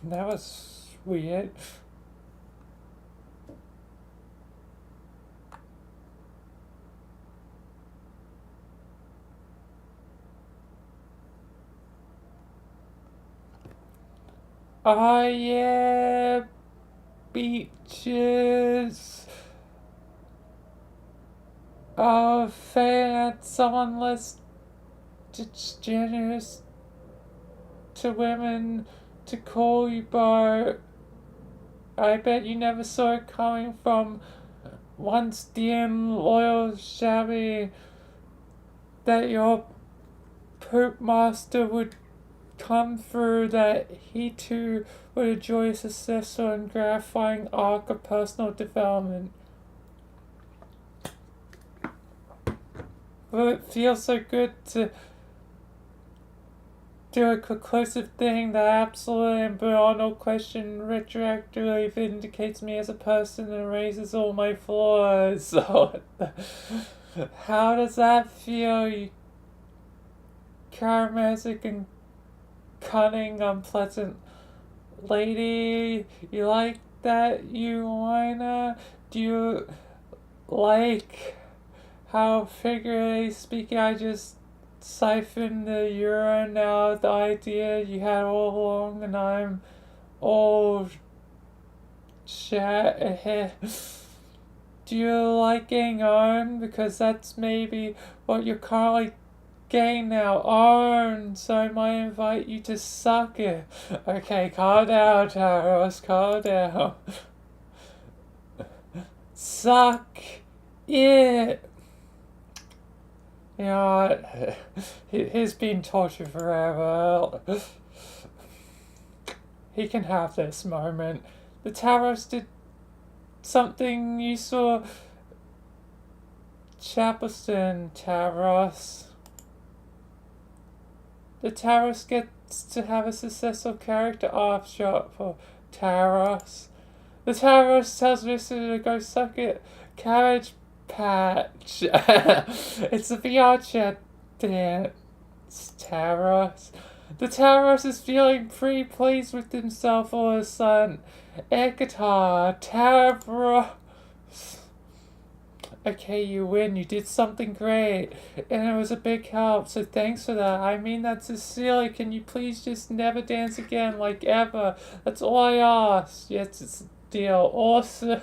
That was weird. Oh yeah, beaches. Oh, fair someone less generous to women to call you Bo. I bet you never saw it coming from once dim, loyal, shabby, that your poop master would come through, that he too would enjoy a successful and gratifying arc of personal development. Will it feel so good to do a conclusive thing that absolutely and beyond all question retroactively vindicates me as a person and erases all my flaws? How does that feel, you charismatic and cunning, unpleasant lady? You like that, you whiner? Do you like how, figuratively speaking, I just siphoned the urine out of the idea you had all along, and I'm all shit. Do you like getting owned? Because that's maybe what you're currently getting now, owned, so I might invite you to suck it. Okay, calm down, Taros, calm down. Suck it! You know what? He's been tortured forever. He can have this moment. The Taros did something you saw. Chapleston, Taros. The Taros gets to have a successful character arc shot for Taros. The Taros tells visitor to go suck it. Cabbage Patch. It's a VR chat dance, Taros. The Taros is feeling pretty pleased with himself all of a sudden. Air guitar, Taros. Okay, you win. You did something great. And it was a big help, so thanks for that. I mean that sincerely. Can you please just never dance again, like ever? That's all I ask. Yes, it's a deal. Awesome.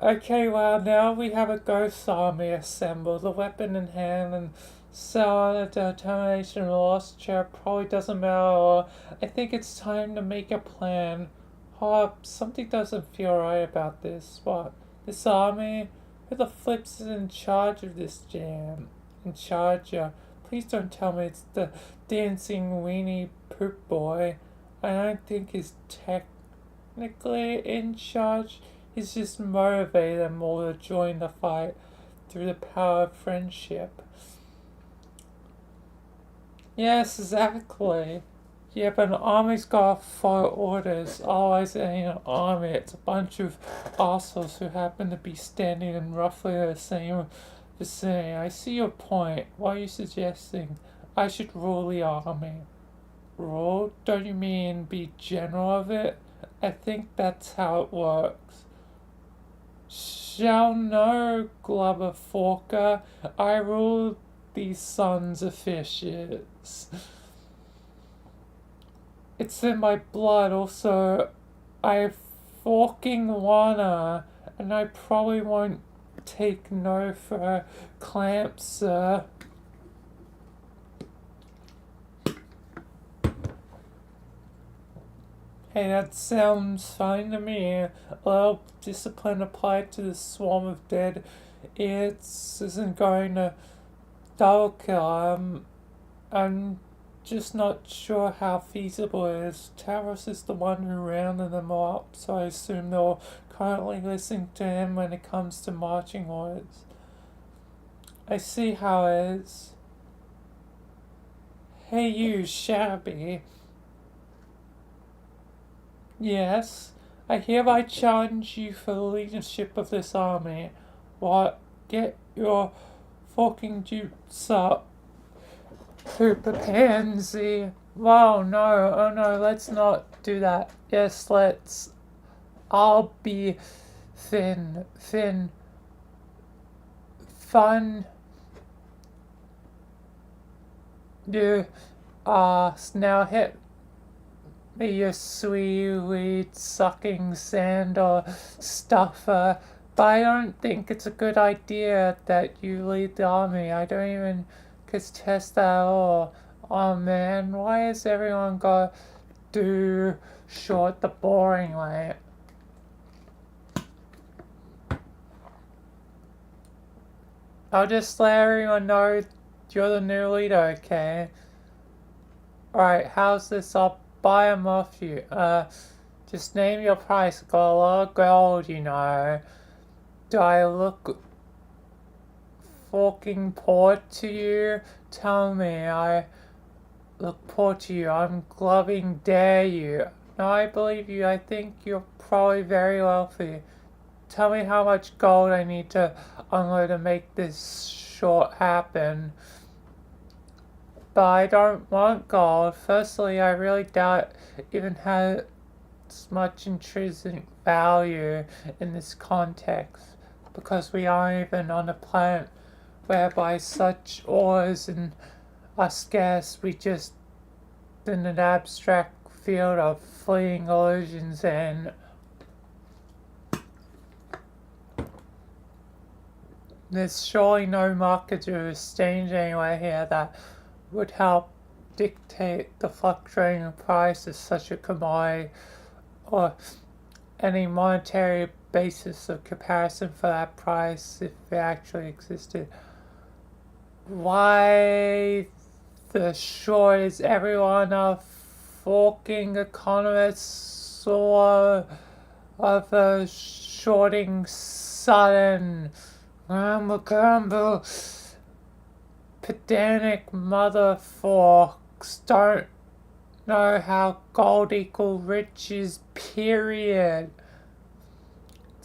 Okay, well, now we have a ghost army assembled, a weapon in hand, and so the determination of the lost chair probably doesn't matter. I think it's time to make a plan. Oh, something doesn't feel right about this. What? This army? Who the flips is in charge of this jam? In charge, please don't tell me it's the dancing weenie poop boy. I don't think he's technically in charge. He's just motivated them all to join the fight through the power of friendship. Yes, exactly. Yeah, but an army's got to follow orders. Otherwise, it ain't an army. It's a bunch of assholes who happen to be standing in roughly the same vicinity. I see your point. What are you suggesting? I should rule the army. Rule? Don't you mean be general of it? I think that's how it works. Shall no, Glover Forker. I rule these sons of fishes. It's in my blood. Also, I forking wanna, and I probably won't take no for clamps, sir. Hey, that sounds fine to me. A little discipline applied to the swarm of dead idiots isn't going to double kill. I'm just not sure how feasible it is. Taros is the one who rounded them all up, so I assume they're currently listening to him when it comes to marching orders. I see how it is. Hey you, Shabby. Yes, I hereby challenge you for the leadership of this army. What? Get your fucking dukes up. Pooper pansy. Wow, no, oh no, let's not do that. Yes, let's. I'll be Finn. Fun. You now hit me, you sweet sucking sand or stuffer. But I don't think it's a good idea that you lead the army. I don't even contest that at all. Oh man, why is everyone got do short the boring way? I'll just let everyone know you're the new leader, okay? Alright, how's this? I'll buy them off you. Just name your price. Got a lot of gold, you know. Do I look fucking poor to you? Tell me I look poor to you. I'm gloving dare you. No, I believe you. I think you're probably very wealthy. Tell me how much gold I need to unload to make this short happen. but I don't want gold. Firstly, I really doubt it even has much intrinsic value in this context, because we aren't even on a planet whereby such ores are scarce. We just in an abstract field of fleeting illusions, and there's surely no market or exchange anywhere here that would help dictate the fluctuating price of such a commodity, or any monetary basis of comparison for that price if it actually existed. Why the short is everyone a forking economist or of a shorting sudden grumble pedantic mother forks don't know how gold equal riches, period.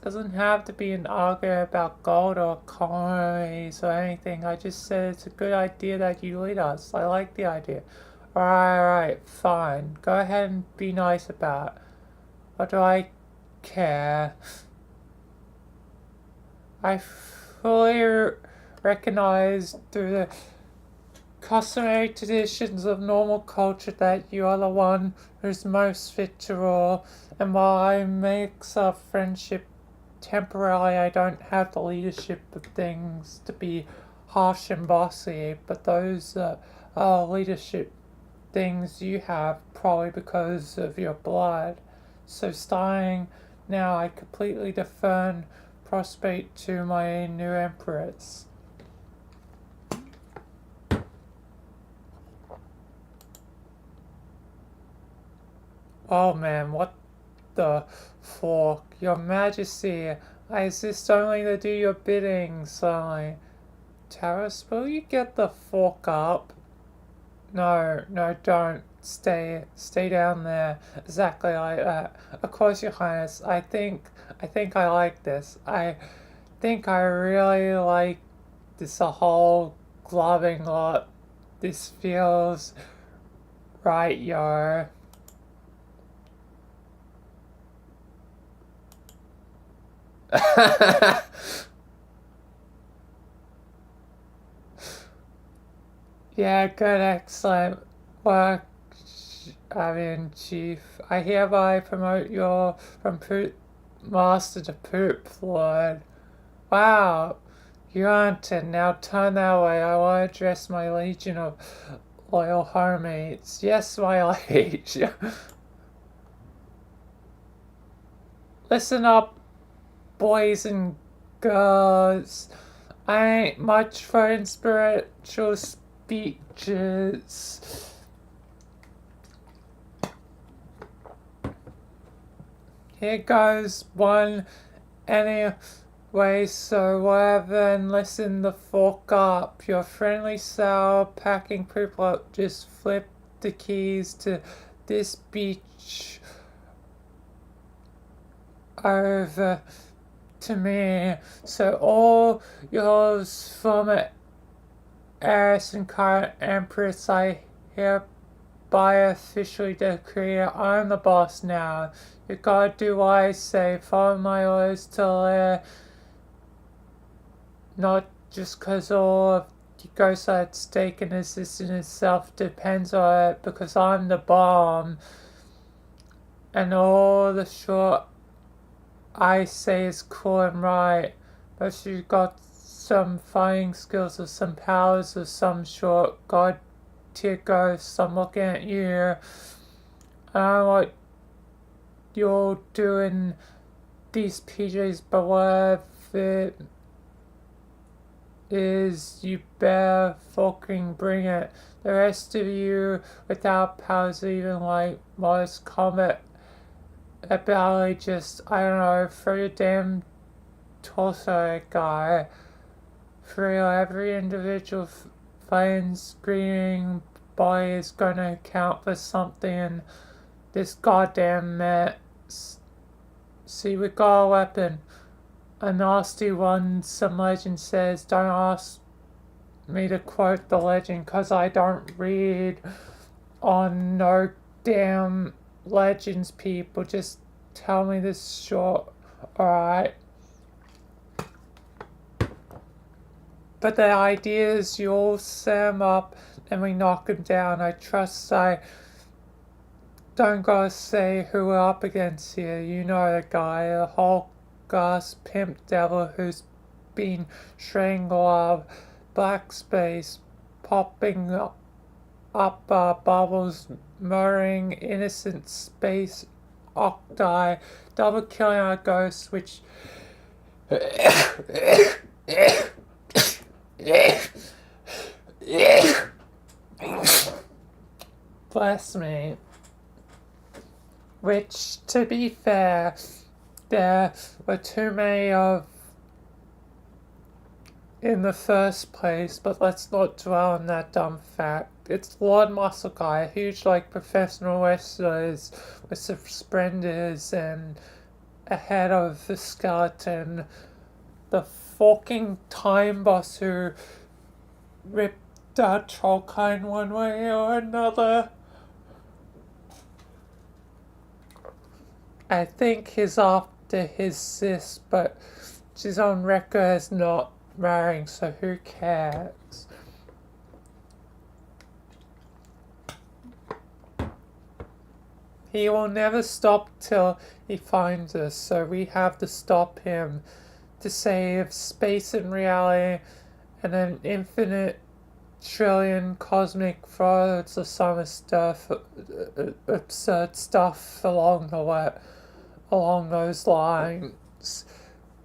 Doesn't have to be an argument about gold or economies or anything. I just said it's a good idea that you lead us. I like the idea. Alright, fine. Go ahead and be nice about it. What do I care? I fully recognize through the customary traditions of normal culture that you are the one who's most fit to rule, and while I makes our friendship temporarily, I don't have the leadership of things to be harsh and bossy, but those are leadership things you have, probably because of your blood. So starting now, I completely defer and prostrate to my new empress. Oh man, what the fork? Your Majesty, I exist only to do your bidding, sorry. Taras, will you get the fork up? No, don't. Stay down there. Exactly like that. Of course, Your Highness. I think I like this. I think I really like this whole gloving lot. This feels right, yo. Yeah, good, excellent work, Chief. I hereby promote you from Poop Master to Poop Lord. Wow, you aren't it. Now turn that way. I want to address my legion of loyal homies. Yes, my liege. Listen up, boys and girls. I ain't much for inspirational speeches. Here goes one anyway, so whatever, and listen the fork up. Your friendly sour packing people just flip the keys to this beach over to me, so all yours from heiress and current empress, I hereby officially decree I'm the boss now. You gotta do what I say, follow my orders till there, not just cause all of the ghosts at stake and existence itself depends on it, because I'm the bomb, and all the short I say is cool and right, but you got some fighting skills or some powers of some sort. God tier ghosts, I'm looking at you. I don't know what you're doing these PJs, but whatever it is, you better fucking bring it. The rest of you without powers, even like modest combat ability, just, I don't know, throw your damn torso guy. For real, every individual fighting screaming body is gonna count for something in this goddamn mess. See, we got a weapon. A nasty one, some legend says. Don't ask me to quote the legend because I don't read on no damn legends, people. Just tell me this short, alright? But the idea is you all set him up and we knock him down. I trust I don't gotta say who we're up against here. You know the guy, the Hulk ass pimp devil who's been strangled out of black space, popping up bubbles, murdering innocent space octi, double killing our ghosts, which bless me. Which, to be fair, there were too many of in the first place, but let's not dwell on that dumb fact. It's Lord Muscle Guy, a huge, professional wrestlers with suspenders and a head of the skeleton. The fucking time boss who ripped out Trollkind one way or another. I think he's after his sis, but she's on record as not marrying, so who cares? He will never stop till he finds us, so we have to stop him to save space and reality and an infinite trillion cosmic frauds of some stuff, absurd stuff along those lines.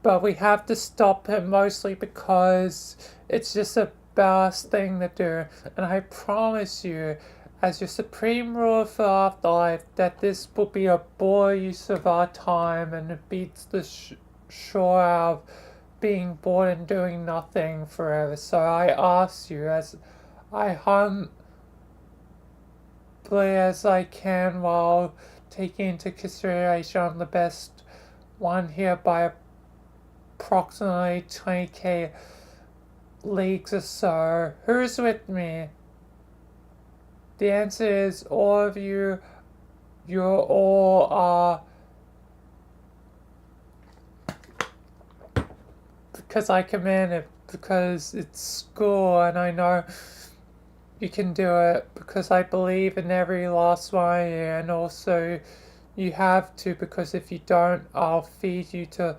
But we have to stop him mostly because it's just a badass thing to do. And I promise you, as your supreme ruler for Afterlife, that this will be a poor use of our time and it beats the shore out of being bored and doing nothing forever. So I ask you, as I humbly as I can, while taking into consideration I'm the best one here by approximately 20k leagues or so. Who's with me? The answer is all of you. You all are. Because I command it. Because it's school and I know you can do it. Because I believe in every last one of you. And also you have to, because if you don't, I'll feed you to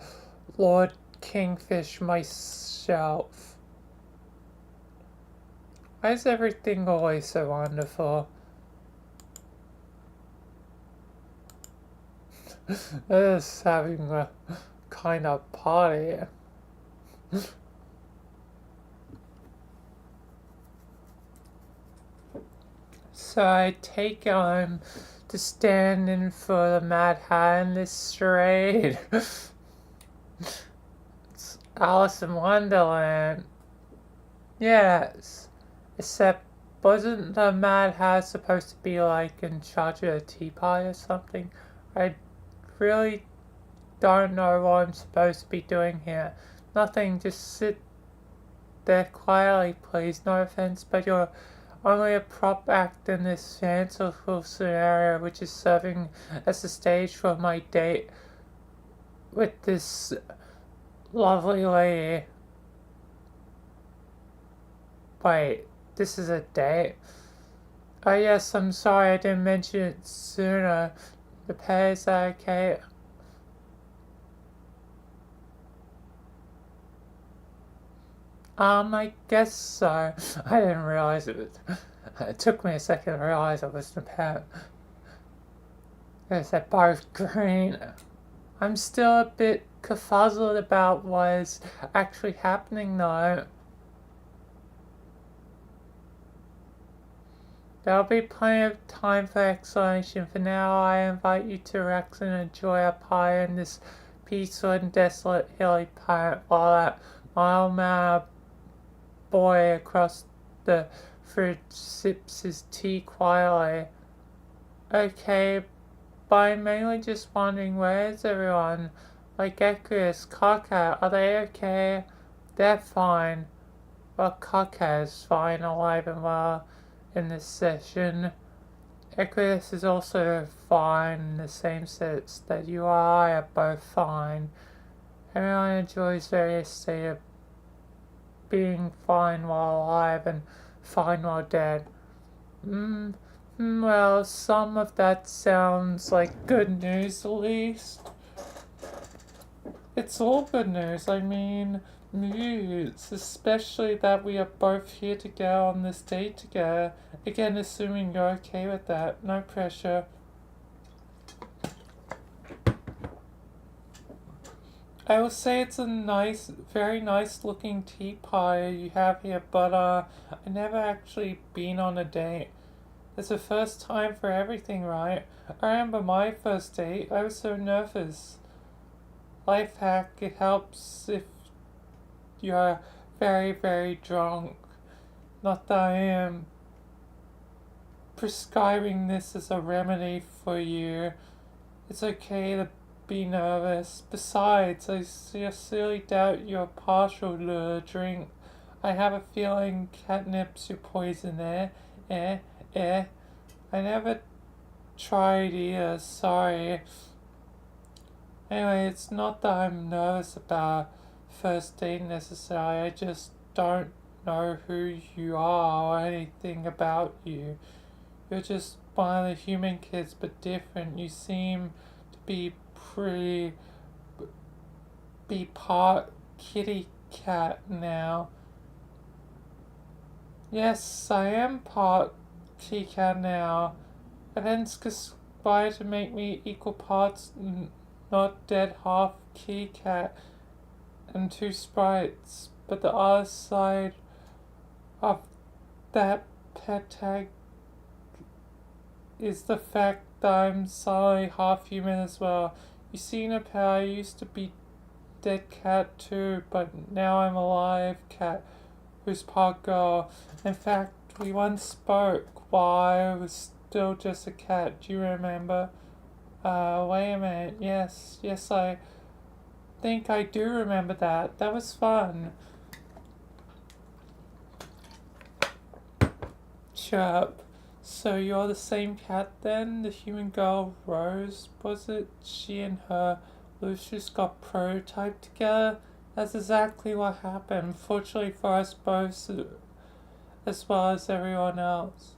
Lord Kingfish myself. Why is everything always so wonderful? This is having a kind of party. So I take on to stand in for the Mad Hat in this charade. It's Alice in Wonderland. Yes. Except, wasn't the Mad Hat supposed to be in charge of a teapot or something? I really don't know what I'm supposed to be doing here. Nothing, just sit there quietly, please. No offense, but you're only a prop act in this fanciful scenario, which is serving as the stage for my date with this lovely lady. Wait. This is a date? Oh yes, I'm sorry I didn't mention it sooner. The pay, is that okay? I guess so. I didn't realize it was... It took me a second to realize it was the pet. They're both green. I'm still a bit confuzzled about what is actually happening though. There'll be plenty of time for explanation. For now, I invite you to relax and enjoy a pie in this peaceful and desolate hilly planet while that mild-mannered boy across the fridge sips his tea quietly. Okay, but I'm mainly just wondering, where is everyone? Like Echoes, Carcat, are they okay? They're fine. Well, Kaka is fine, alive and well in this session. Aquarius is also fine in the same sense that you are both fine. Everyone enjoys various state of being fine while alive and fine while dead. Well, some of that sounds like good news at least. It's all good news, I mean, news, especially that we are both here together on this date together. Again, assuming you're okay with that, no pressure. I will say it's a nice, very nice looking teapot you have here, but I never actually been on a date. It's the first time for everything, right? I remember my first date, I was so nervous. Life hack, it helps if you're very, very drunk. Not that I am prescribing this as a remedy for you. It's okay to be nervous. Besides, I sincerely doubt you're partial to the drink. I have a feeling catnip's your poison there. I never tried either, sorry. Anyway, it's not that I'm nervous about first date necessarily, I just don't know who you are or anything about you. You're just one of the human kids, but different. You seem to be part kitty cat now. Yes, I am part kitty cat now. Events conspire to make me equal parts not dead half kitty cat and two sprites, but the other side of that pet tag is the fact that I'm solely half human as well. You see, Nepal, I used to be dead cat too, but now I'm alive cat who's part girl. In fact, we once spoke while I was still just a cat. Do you remember? Wait a minute. Yes, I think I do remember that. That was fun. Shut up. So you're the same cat then? The human girl Rose, was it? She and her Lucius got prototyped together? That's exactly what happened. Fortunately for us both, as well as everyone else.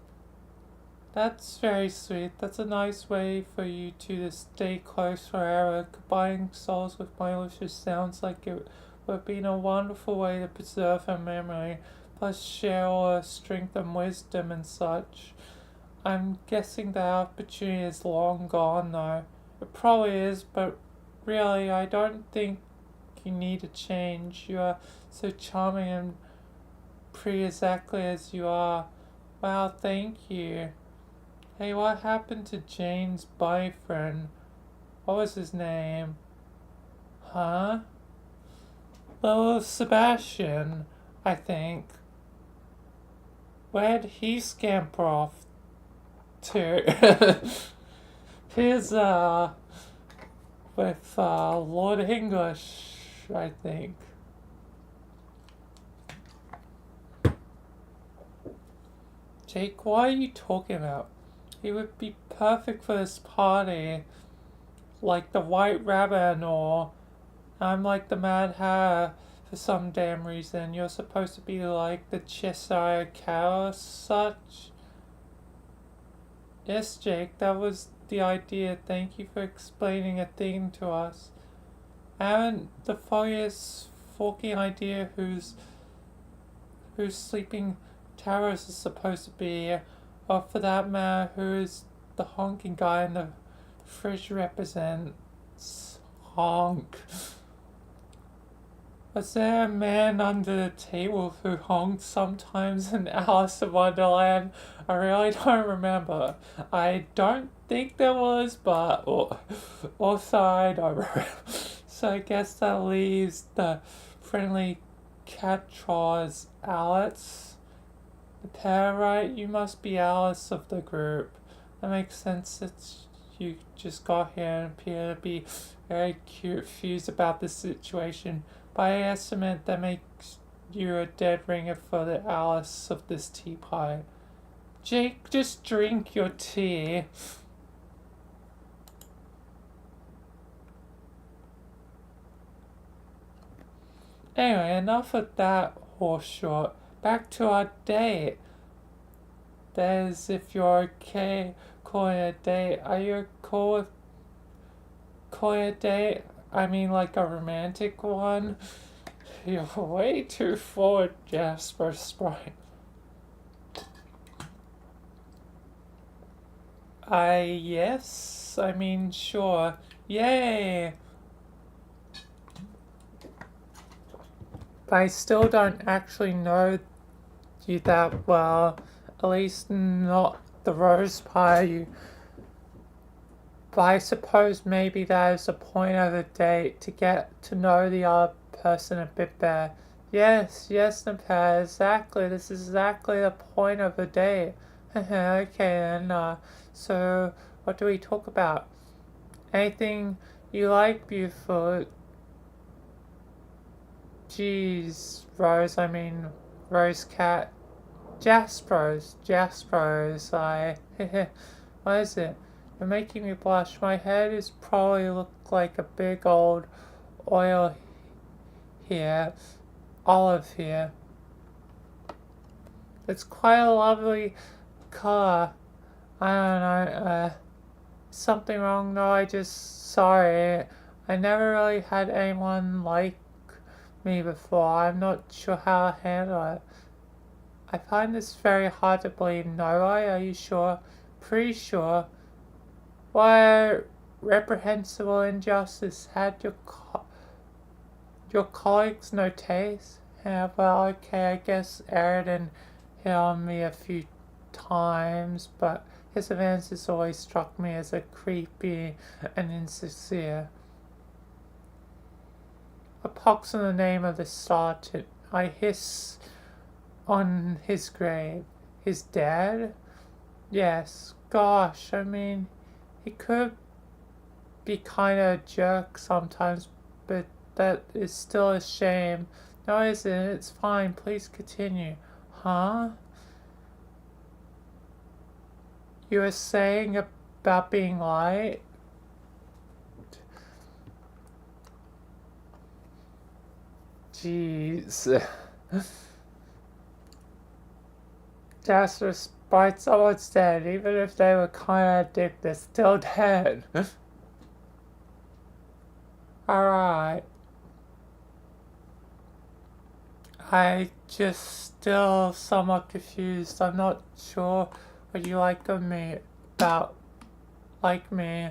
That's very sweet. That's a nice way for you two to stay close forever. Combining souls with my Lucius sounds like it would have been a wonderful way to preserve her memory, plus share all her strength and wisdom and such. I'm guessing the opportunity is long gone though. It probably is, but really I don't think you need a change. You are so charming and pretty exactly as you are. Wow, thank you. Hey, what happened to Jane's boyfriend? What was his name? Huh? Little Sebastian, I think. Where'd he scamper off to? He's, with, Lord English, I think. Jake, what are you talking about? He would be perfect for this party. Like the White Rabbit and all. I'm like the Mad Hatter for some damn reason. You're supposed to be like the Cheshire Cat or such. Yes, Jake, that was the idea. Thank you for explaining a thing to us. I haven't the foggiest fucking idea whose sleeping towers is supposed to be, or for that matter, who is the honking guy in the fridge represents. Honk. Was there a man under the table who honked sometimes in Alice in Wonderland? I really don't remember. I don't think there was, but also I don't remember. So I guess that leaves the friendly cat troll as Alice. The pair, right? You must be Alice of the group. That makes sense that you just got here and appear to be very confused about the situation. By estimate, that makes you a dead ringer for the Alice of this teapot. Jake, just drink your tea. Anyway, enough of that horse short. Back to our date. That is, if you're okay calling it a date. Are you cool with calling it a date? I mean, like a romantic one? You're way too forward, Jasper Sprite. Yes. I mean, sure. Yay! But I still don't actually know you that well. At least not the rose pie you. But I suppose maybe that is the point of a date, to get to know the other person a bit better. Yes, Nepal, exactly. This is exactly the point of a date. Okay, then, so what do we talk about? Anything you like, beautiful? Jeez, Rose Cat. Jaspers, what is it? You're making me blush. My head is probably look like a big old oil here, olive here. It's quite a lovely color. I don't know, something wrong? No, sorry. I never really had anyone like me before. I'm not sure how to handle it. I find this very hard to believe. No, are you sure? Pretty sure. Why, reprehensible injustice. Had your colleagues no taste? Yeah, well, okay, I guess Eridan hit on me a few times, but his advances always struck me as a creepy and insincere. A pox in the name of the sergeant. I hiss on his grave. His dad? Yes. Gosh, I mean, he could be kind of a jerk sometimes, but that is still a shame. No, it isn't. It's fine. Please continue. Huh? You were saying about being light? Jeez. Jasper Spite, someone's dead. Even if they were kind of a dick, they're still dead. Alright. I just still somewhat confused. I'm not sure what you like of me like me.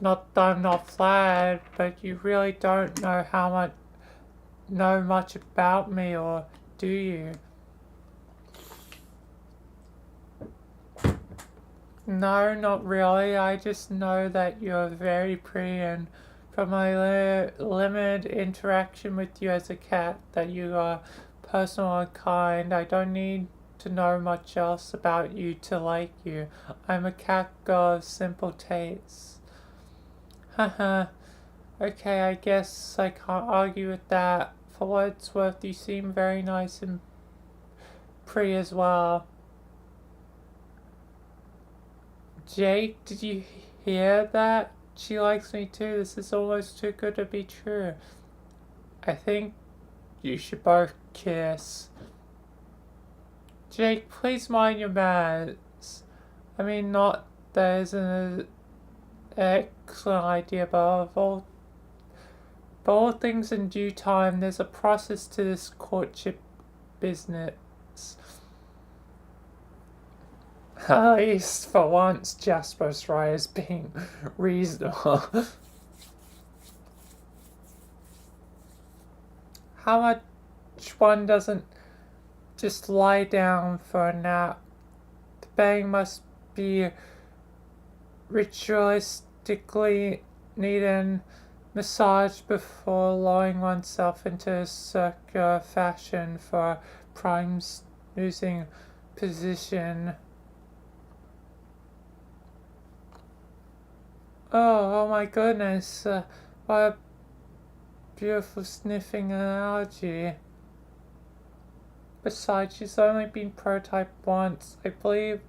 Not that I'm not flattered, but you really don't know much about me, or do you? No, not really. I just know that you're very pretty, and from my limited interaction with you as a cat, that you are personal and kind. I don't need to know much else about you to like you. I'm a cat girl of simple tastes. Haha. Okay, I guess I can't argue with that. For what it's worth, you seem very nice and pretty as well. Jake, did you hear that? She likes me too. This is almost too good to be true. I think you should both kiss. Jake, please mind your manners. I mean, not that isn't an excellent idea, but all things in due time, there's a process to this courtship business. At least for once, Jasper's right is being reasonable. How much one doesn't just lie down for a nap? The bang must be ritualistically neat and massaged before lowering oneself into a circular fashion for a prime snoozing position. Oh my goodness, what beautiful sniffing analogy. Besides, she's only been prototyped once. I believe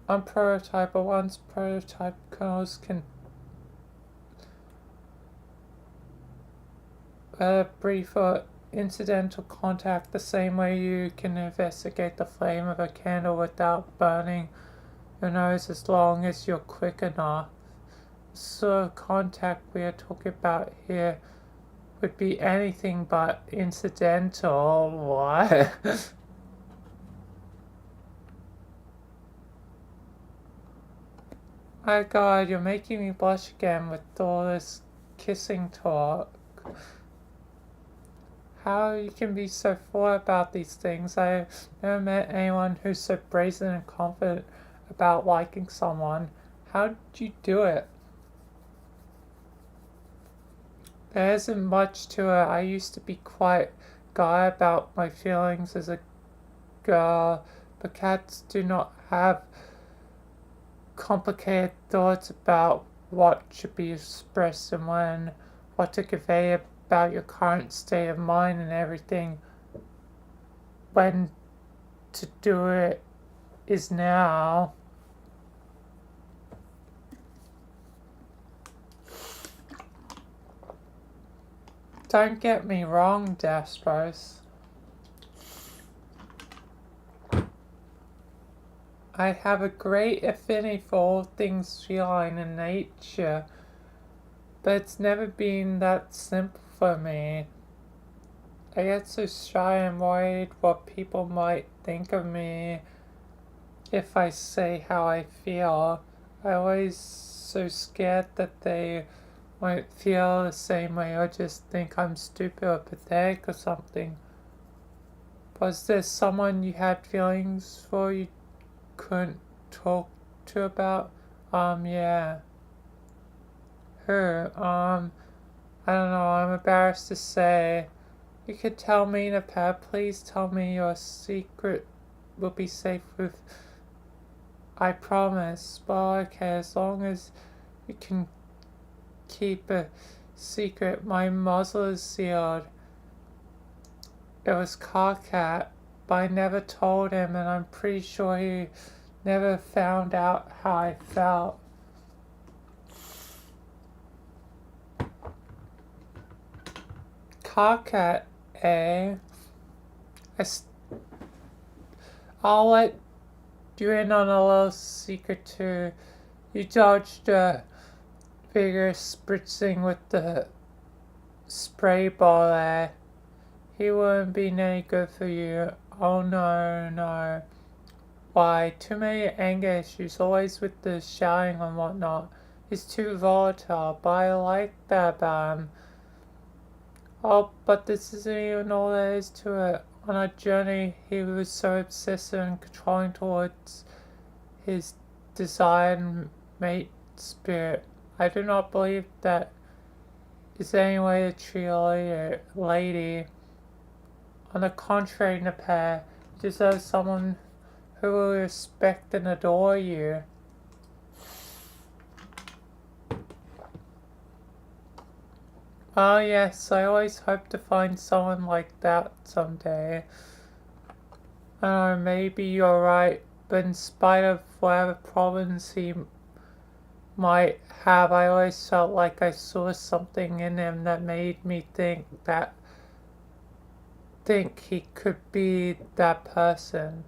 on prototype, or once prototype kernels can brief or incidental contact the same way you can investigate the flame of a candle without burning your nose as long as you're quick enough. The sort of contact we are talking about here would be anything but incidental. What? My God, you're making me blush again with all this kissing talk. How you can be so full about these things. I've never met anyone who's so brazen and confident about liking someone. How did you do it? There isn't much to it. I used to be quite guy about my feelings as a girl, but cats do not have complicated thoughts about what should be expressed and when, what to convey about your current state of mind and everything. When to do it is now. Don't get me wrong, Dastros. I have a great affinity for all things feline in nature, but it's never been that simple for me. I get so shy and worried what people might think of me if I say how I feel. I'm always so scared that they won't feel the same way or just think I'm stupid or pathetic or something. Was there someone you had feelings for you couldn't talk to about? Yeah. Who? I don't know, I'm embarrassed to say. You could tell me in a pet, please tell me your secret will be safe with... I promise. Well, okay, as long as you can keep a secret. My muzzle is sealed. It was Carcat, but I never told him, and I'm pretty sure he never found out how I felt. Carcat, eh? I'll let you in on a little secret too. You dodged a vigorous spritzing with the spray ball there. He wouldn't be any good for you. Oh no, no. Why, too many anger issues, always with the shouting and whatnot. He's too volatile, but I like that about him. Oh, but this isn't even all there is to it. On our journey, he was so obsessive and controlling towards his desired mate spirit. I do not believe that is any way to treat a lady. On the contrary, Napair, you deserve someone who will respect and adore you. Oh yes, I always hope to find someone like that someday. Maybe you're right, but in spite of whatever problems he might have, I always felt like I saw something in him that made me think he could be that person.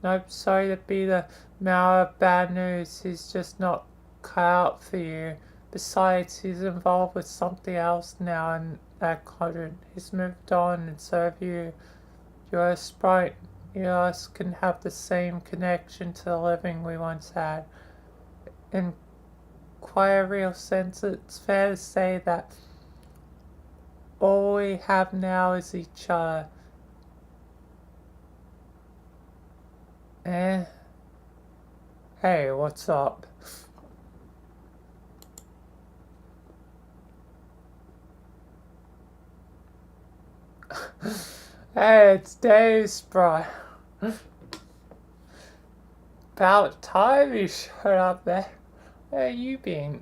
Nope, sorry to be the bearer of bad news, he's just not cut out for you. Besides, he's involved with something else now in that quadrant. He's moved on, and so have you. You're a sprite. You us can have the same connection to the living we once had. In quite a real sense, it's fair to say that all we have now is each other. Eh? Hey, what's up? Hey, it's Dave Spry. About time you showed up there. Where you been?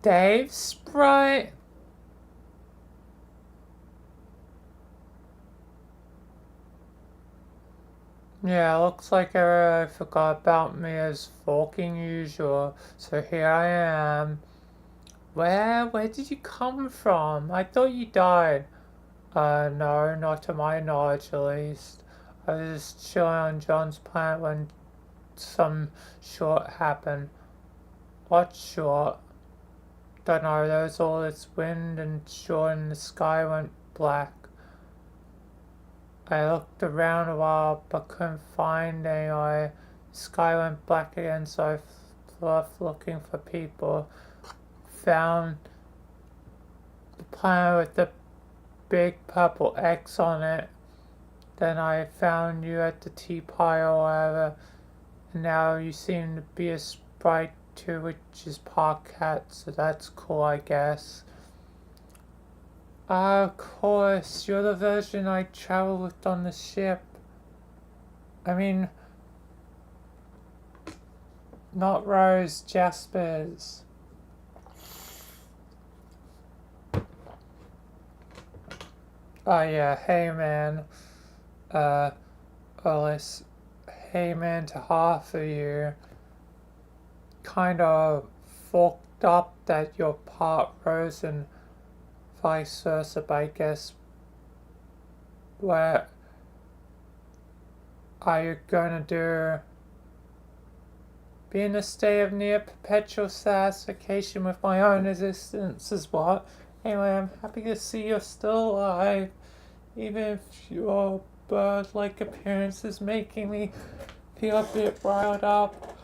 Dave Sprite? Yeah, looks like I forgot about me as fucking usual. So here I am. Where did you come from? I thought you died. No, not to my knowledge at least. I was just chilling on John's planet when some short happened. What short? Don't know, there was all this wind and short and the sky went black. I looked around a while but couldn't find any. The sky went black again, so I flew off looking for people. Found the planet with the big purple X on it. Then I found you at the teapot or whatever. And now you seem to be a sprite too, which is Park Cat, so that's cool, I guess. Of course, you're the version I traveled with on the ship. I mean, not Rose, Jasper's. Oh yeah, hey man. Alice, hey man to half of you. Kind of fucked up that you're part Rose and vice versa, but I guess what are you gonna do? Be in a state of near perpetual satisfaction with my own existence is what? Anyway, I'm happy to see you're still alive, even if your bird-like appearance is making me feel a bit riled up.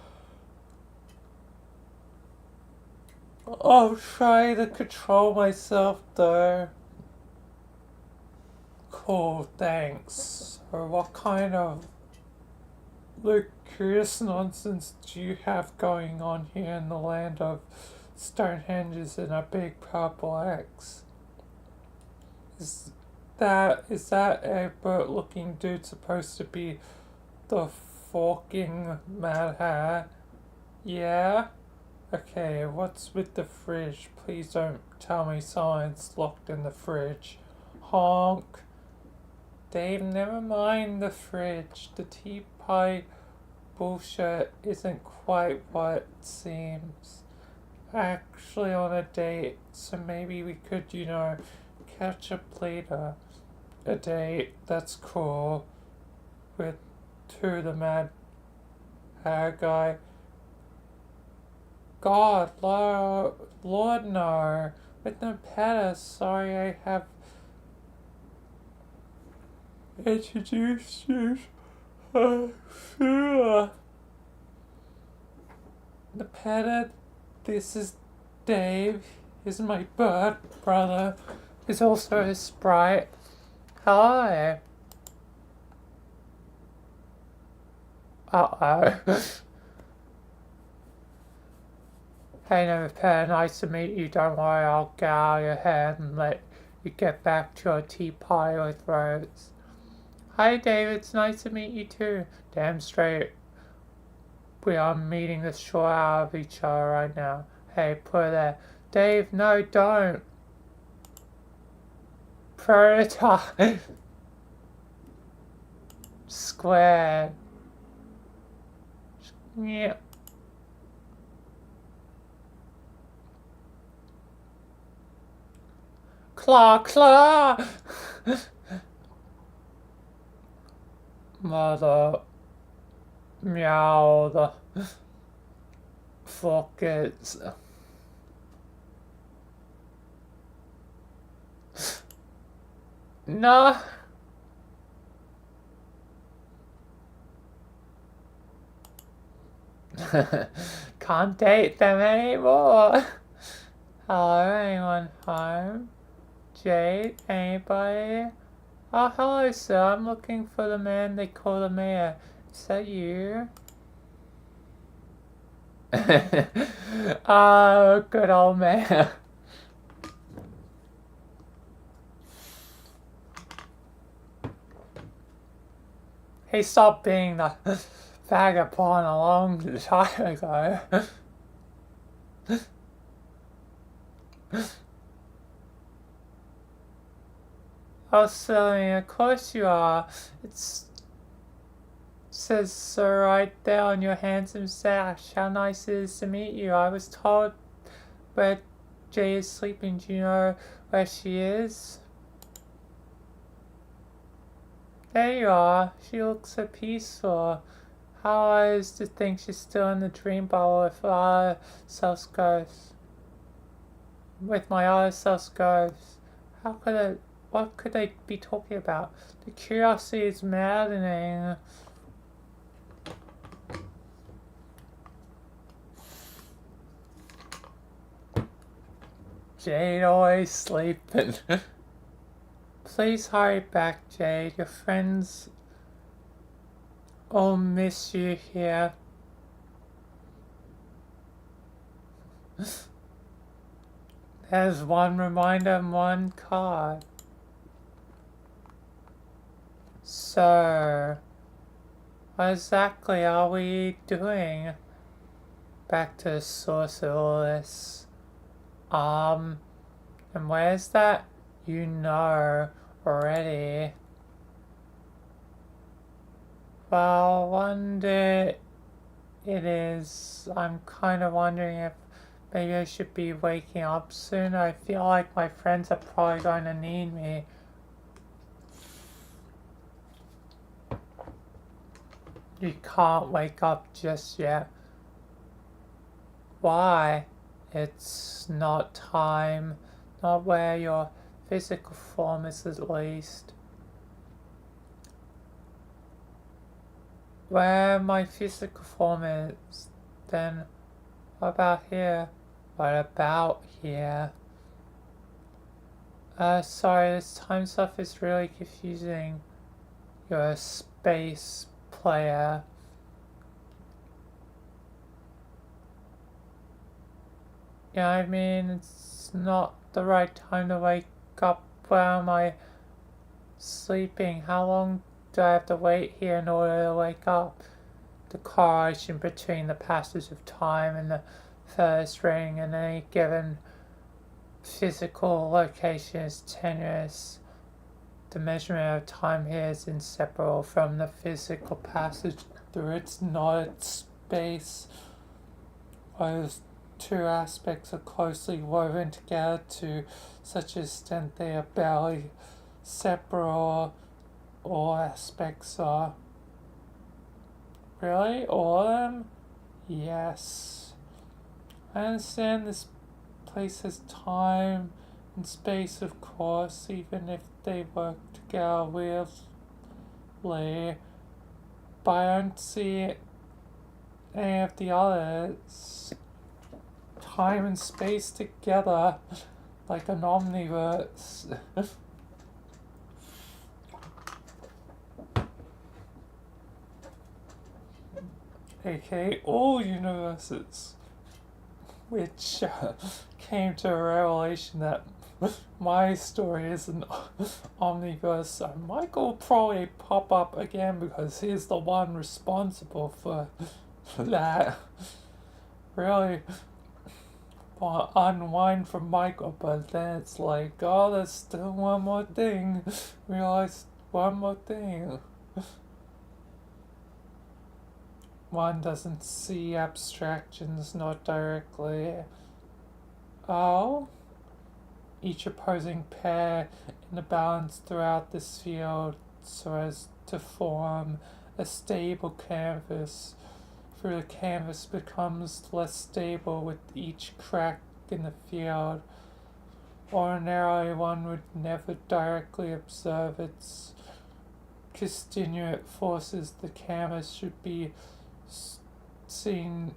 I'll try to control myself though. Cool, thanks. So what kind of ludicrous nonsense do you have going on here in the land of Stonehenges and a big purple X? Is that a bird looking dude supposed to be the fucking Mad Hat? Yeah? Okay, what's with the fridge? Please don't tell me someone's locked in the fridge. Honk. Dave, never mind the fridge. The tea pie bullshit isn't quite what it seems. Actually on a date, so maybe we could, catch up later. A date, that's cool. With the Mad Hat guy. God, Lord, no. With no pets, sorry I have introduced you. The pet, this is Dave. He's my bird brother. He's also a sprite. Hi. Uh-oh. Hey, never pet, nice to meet you. Don't worry, I'll get out of your head and let you get back to your tea pie with Rose. Hi, Dave, it's nice to meet you too. Damn straight. We are meeting the short out of each other right now. Hey, put it there. Dave, no, don't. Prototype. Square. Yeah. Claw. Mother. Meow. The fuck it. No. Can't date them anymore. Hello, anyone home? Jade, anybody? Oh, hello, sir. I'm looking for the man they call the mayor. Is that you? Oh, good old mayor. He stopped being the vagabond a long time ago. Oh, silly, of course you are. It says so right there on your handsome sash. How nice it is to meet you. I was told where Jay is sleeping. Do you know where she is? There you are. She looks so peaceful. How I used to think she's still in the dream bubble with our self ghosts. With my other self ghosts. How could it? What could they be talking about? The curiosity is maddening. Jade always sleeping. Please hurry back, Jade. Your friends all miss you here. There's one reminder and one card. So, what exactly are we doing? Back to the source of all this. And where's that? You know already. Well, wonder it is. I'm kind of wondering if maybe I should be waking up soon. I feel like my friends are probably going to need me. You can't wake up just yet. Why? It's not time. Not where your physical form is, at least. Where my physical form is, then what about here? What about here? Sorry, this time stuff is really confusing. You're a space player. Yeah, I mean, it's not the right time to wake up. Where am I sleeping? How long do I have to wait here in order to wake up? The correlation between the passage of time and the first ring in any given physical location is tenuous. The measurement of time here is inseparable from the physical passage through its knotted space. Those two aspects are closely woven together to such an extent they are barely separable. All aspects are. Really? All of them? Yes. I understand this place has time and space, of course, even if they work together weirdly. But I don't see any of the others. Time and space together like an omniverse. aka all universes, which came to a revelation that my story is an omniverse, so Michael will probably pop up again because he's the one responsible for that. Really want to unwind from Michael, but then it's like, oh, there's still one more thing. Realize one more thing. One doesn't see abstractions, not directly. Oh? Each opposing pair in a balance throughout this field so as to form a stable canvas. For the canvas becomes less stable with each crack in the field. Ordinarily, one would never directly observe its constituent forces. The canvas should be seem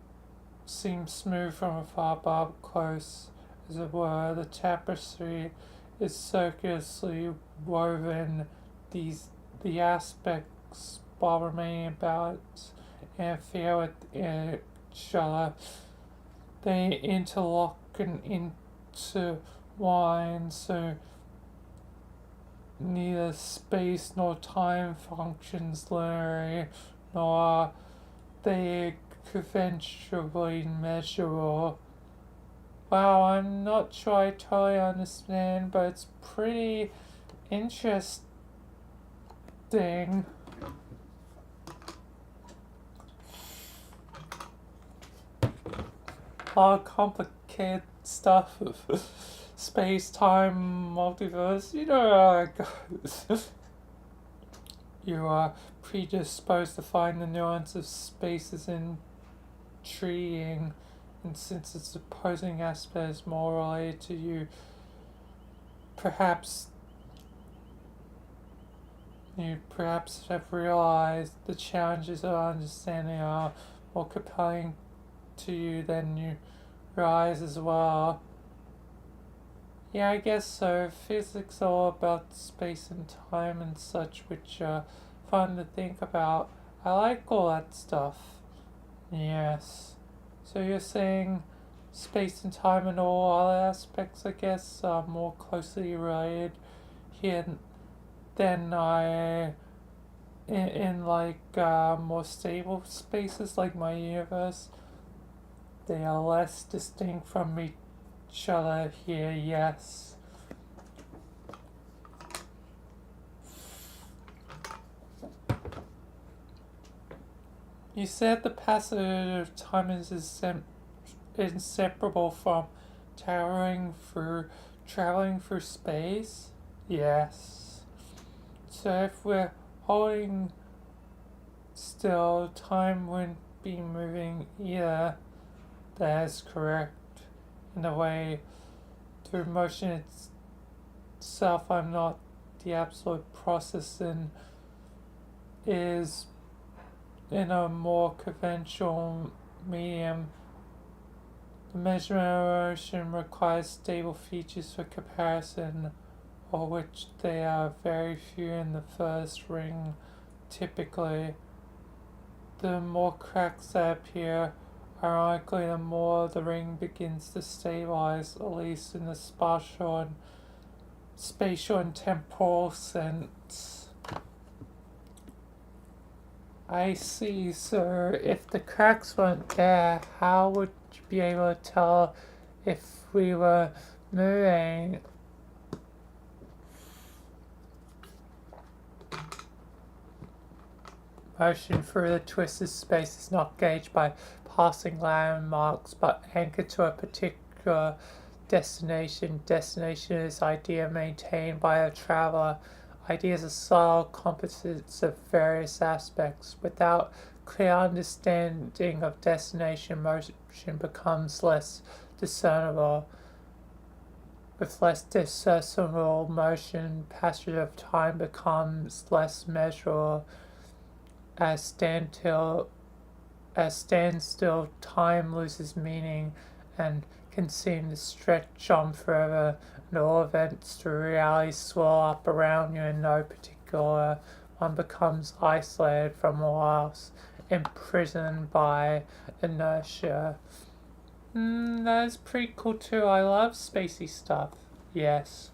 smooth from afar, but up close, as it were. The tapestry is circuitously woven. The aspects while remaining balanced and interfere with each other. They interlock and intertwine, so neither space nor time functions linearly, nor are they conventionally measurable. Wow, I'm not sure I totally understand, but it's pretty Interesting. All complicated stuff of space-time, multiverse, you know how it goes. You are predisposed to find the nuance of spaces intriguing, and since its opposing aspect is more related to you, perhaps have realized the challenges of understanding are more compelling to you than you realize as well. Yeah, I guess so. Physics all about space and time and such, which are fun to think about. I like all that stuff. Yes. So you're saying space and time and all other aspects, I guess, are more closely related here than in like more stable spaces like my universe. They are less distinct from each other here, yes. You said the passage of time is inseparable from traveling through space? Yes. So if we're holding still, time wouldn't be moving either. That is correct. In a way, through motion itself, I'm not the absolute process and is in a more conventional medium. The measurement of motion requires stable features for comparison, of which there are very few in the first ring. Typically, the more cracks that appear, ironically, the more the ring begins to stabilize, at least in the spatial and temporal sense. I see, so if the cracks weren't there, how would you be able to tell if we were moving? Motion through the twisted space is not gauged by passing landmarks, but anchored to a particular destination. Destination is idea maintained by a traveler. Idea is a subtle composites of various aspects. Without clear understanding of destination, motion becomes less discernible. With less discernible motion, passage of time becomes less measurable. As standstill, time loses meaning and can seem to stretch on forever, and all events to reality swirl up around you in no particular. One becomes isolated from all else, imprisoned by inertia. That is pretty cool too. I love spacey stuff. Yes.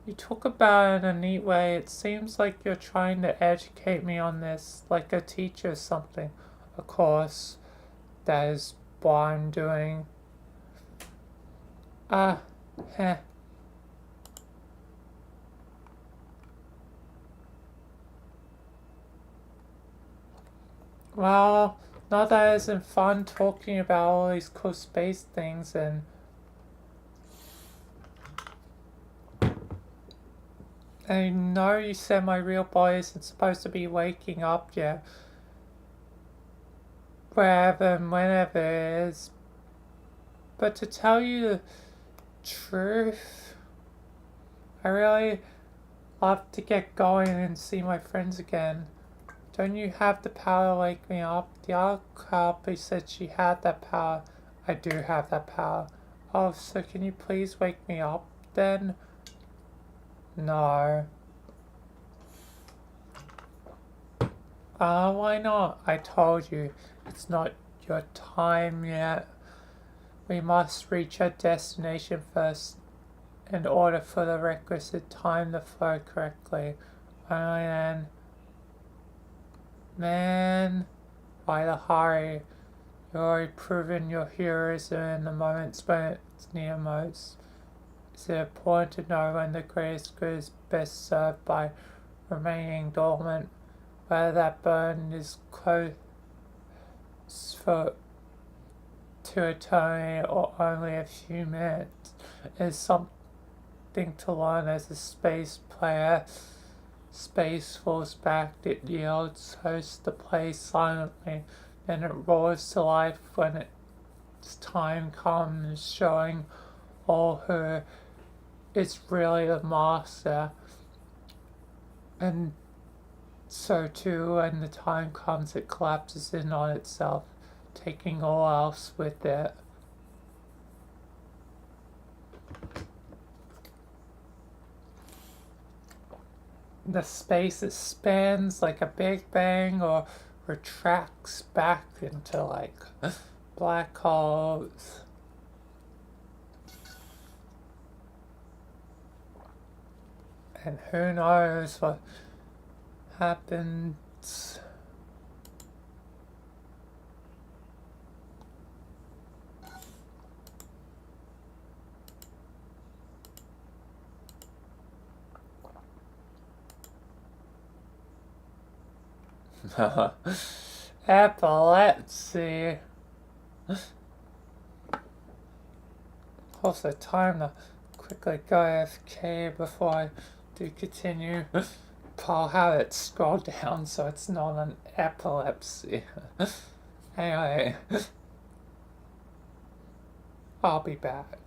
You talk about it in a neat way. It seems like you're trying to educate me on this, like a teacher or something. Of course, that is what I'm doing. Heh. Well, not that it isn't fun talking about all these cool space things and I know you said my real body isn't supposed to be waking up yet. Wherever and whenever it is. But to tell you the truth, I really love to get going and see my friends again. Don't you have the power to wake me up? The other copy said she had that power. I do have that power. Oh, so can you please wake me up then? No. Why not? I told you, it's not your time yet. We must reach our destination first in order for the requisite time to flow correctly. Only then. Man, why the hurry? You've already proven your heroism in the moments when it's near most. It's important to know when the greatest good is best served by remaining dormant, whether that burden is close for to eternity or only a few minutes, is something to learn as a space player. Space falls back, it yields, hosts the play silently, then it roars to life when its time comes, showing all who is really the master. And so too, when the time comes, it collapses in on itself, taking all else with it. The space expands like a big bang or retracts back into like black holes. And who knows what happens. Epilepsy. Also, time to quickly go AFK before I do continue. I'll have it scroll down so it's not an epilepsy. Anyway, I'll be back.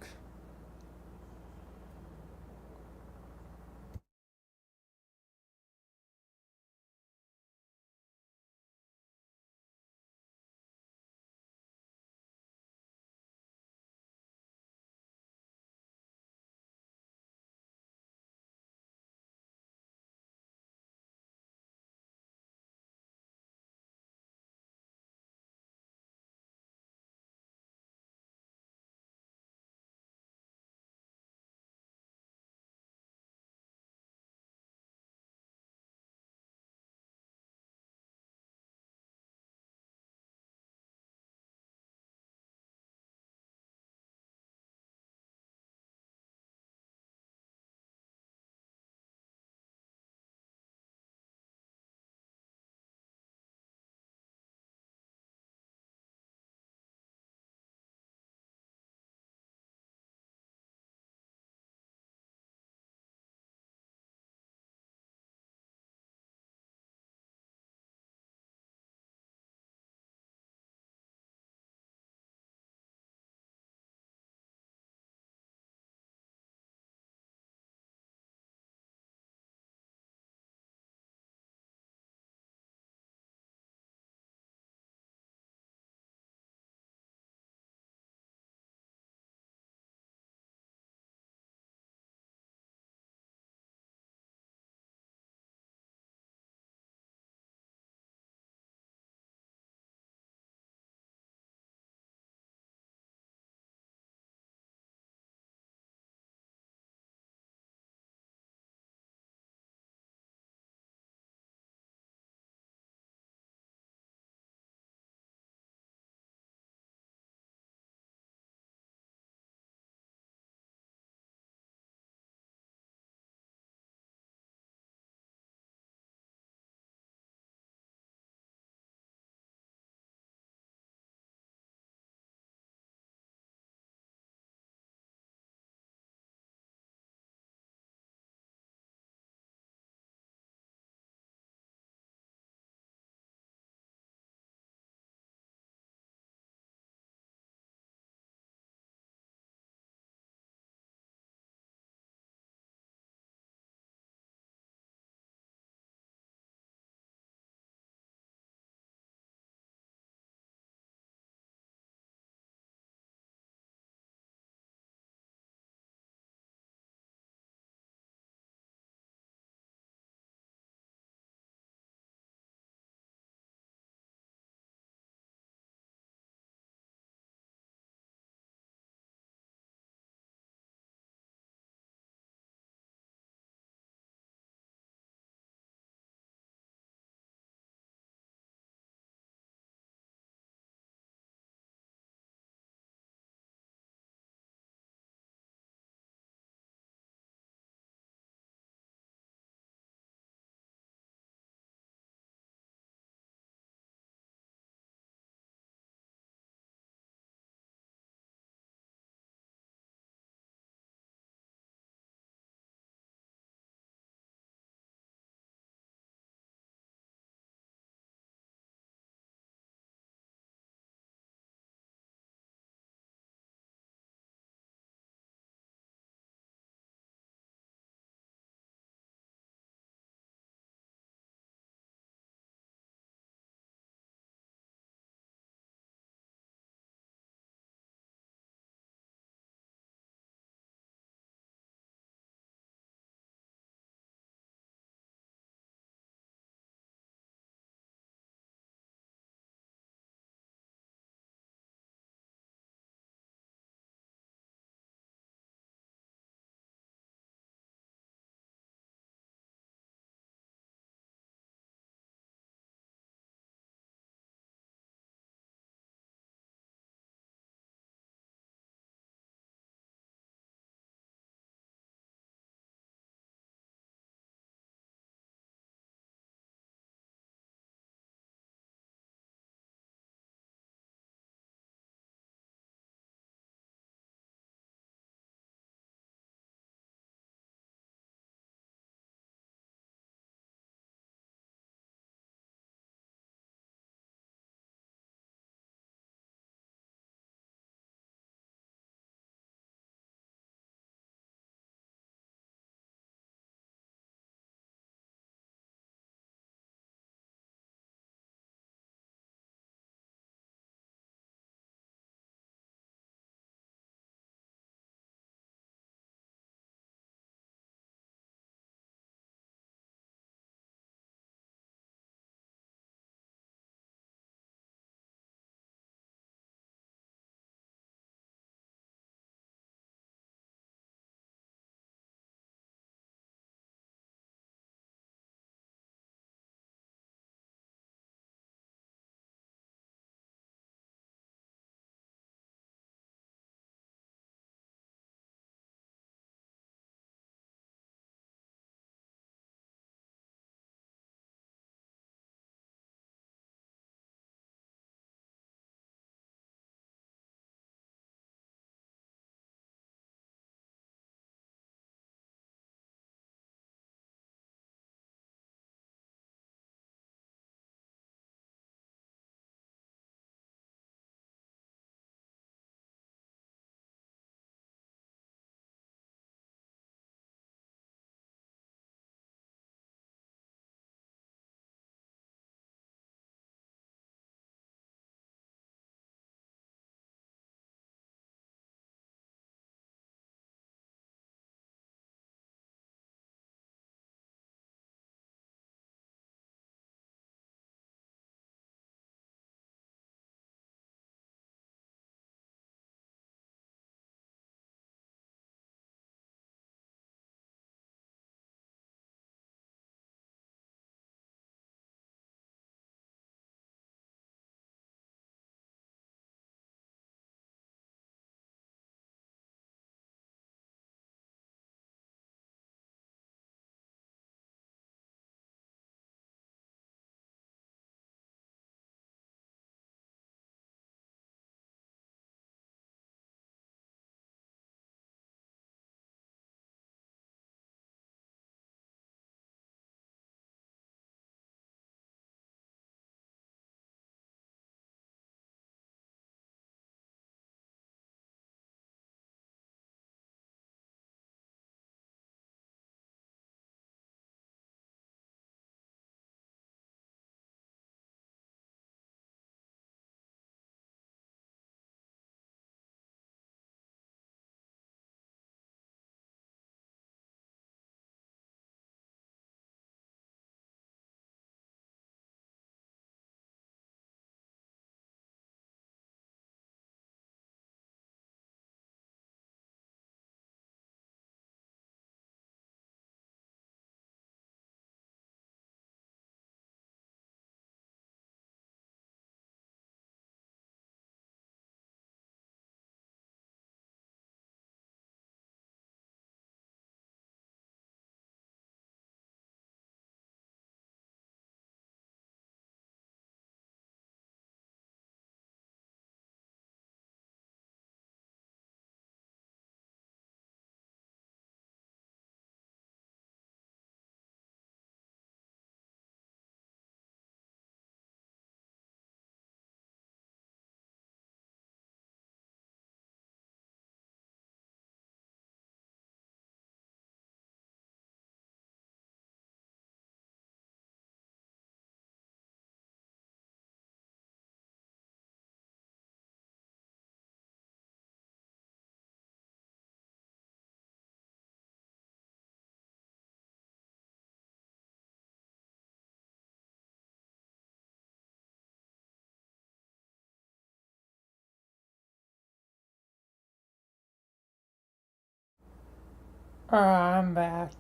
I'm back.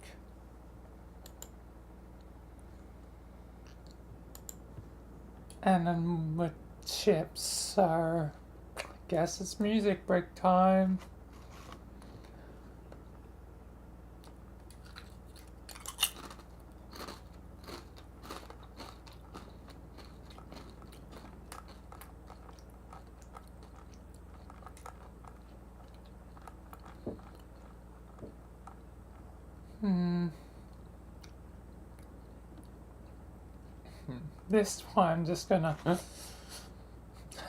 And I'm with Chips, so I guess it's music break time. This one I'm just gonna,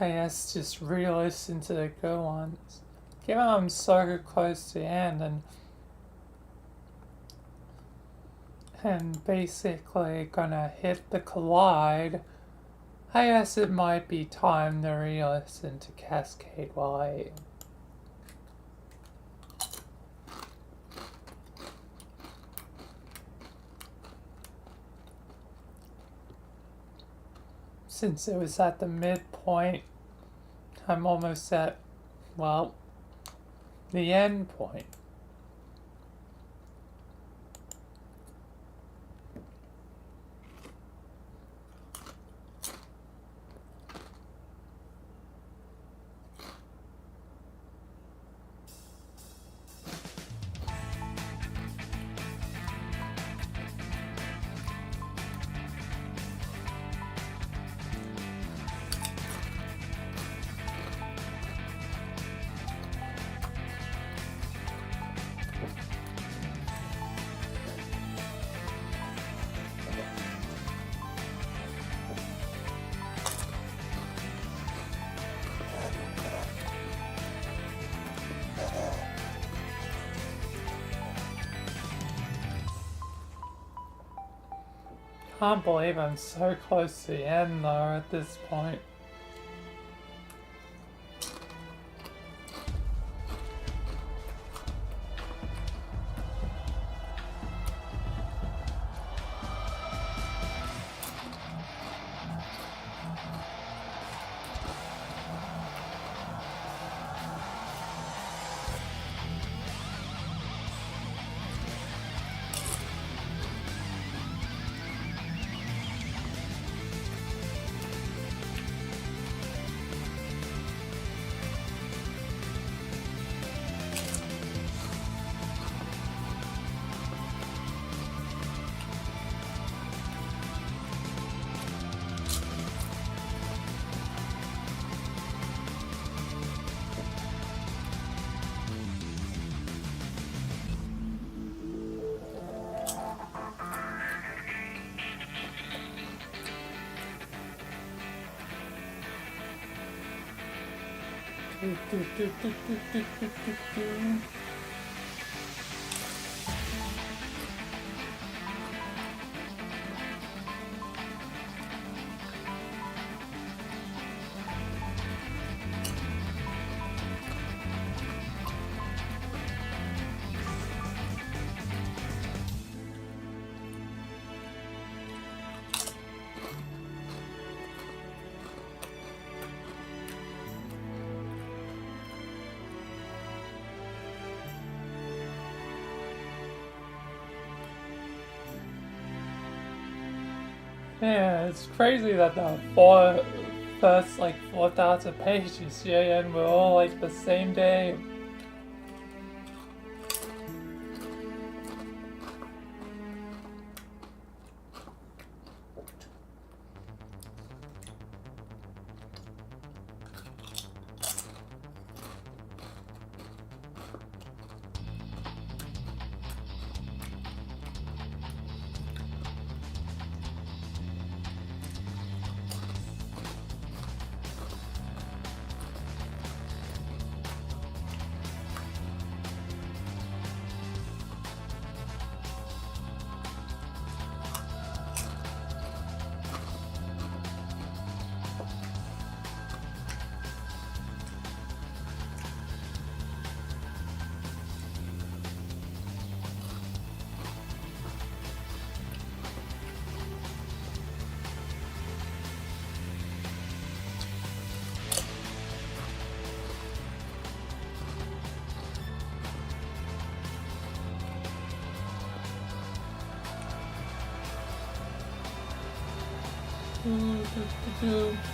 I guess, just re-listen to the good ones. Given I'm so close to the end and basically gonna hit the collide, I guess it might be time to re-listen to Cascade while I eat. Since it was at the midpoint, I'm almost at, well, the end point. Can't believe I'm so close to the end though at this point. Yeah, it's crazy that the first like 4,000 pages here and we're all like the same day. do, do, do, do.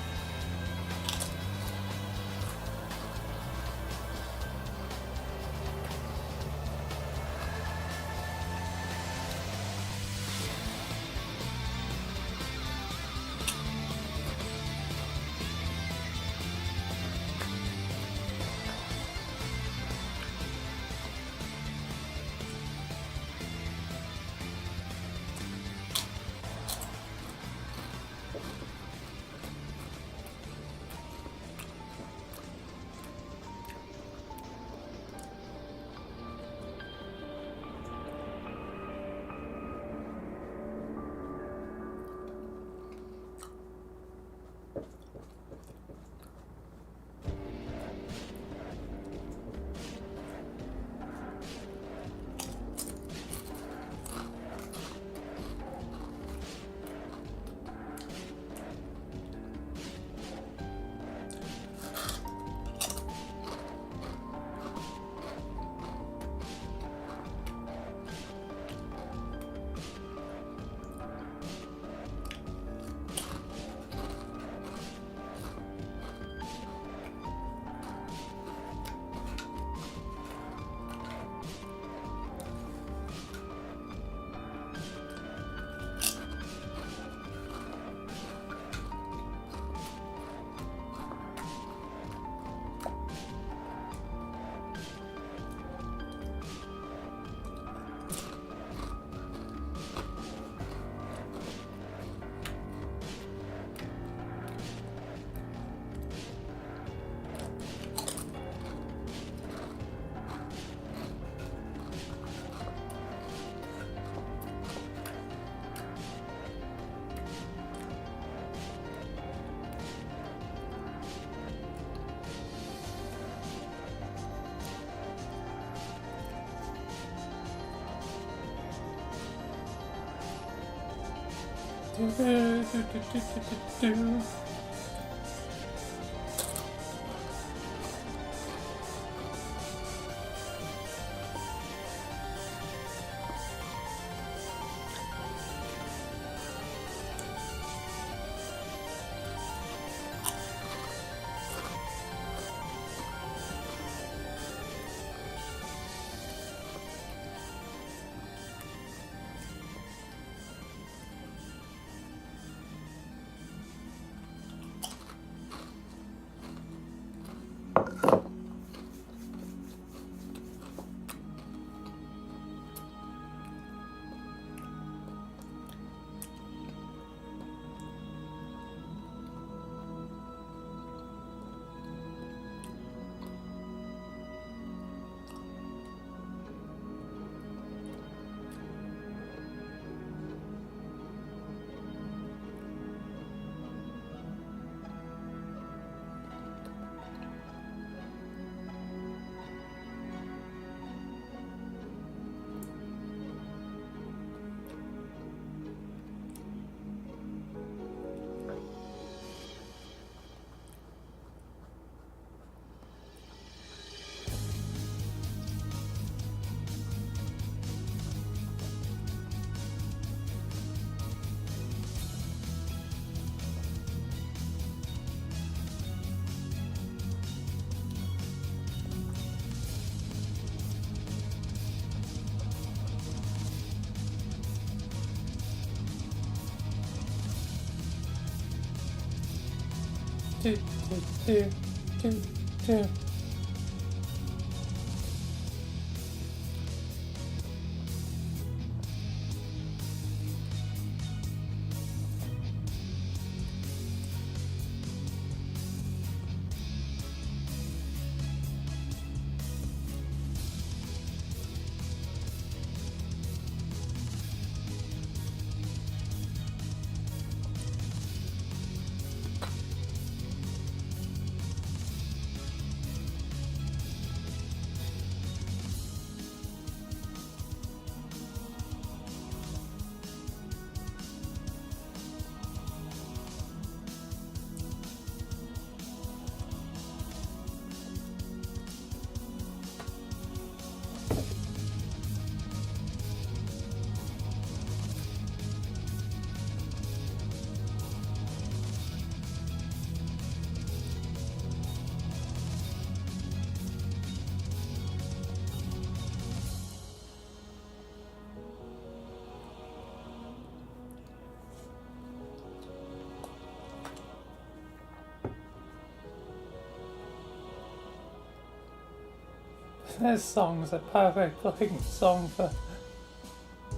This song's a perfect looking song for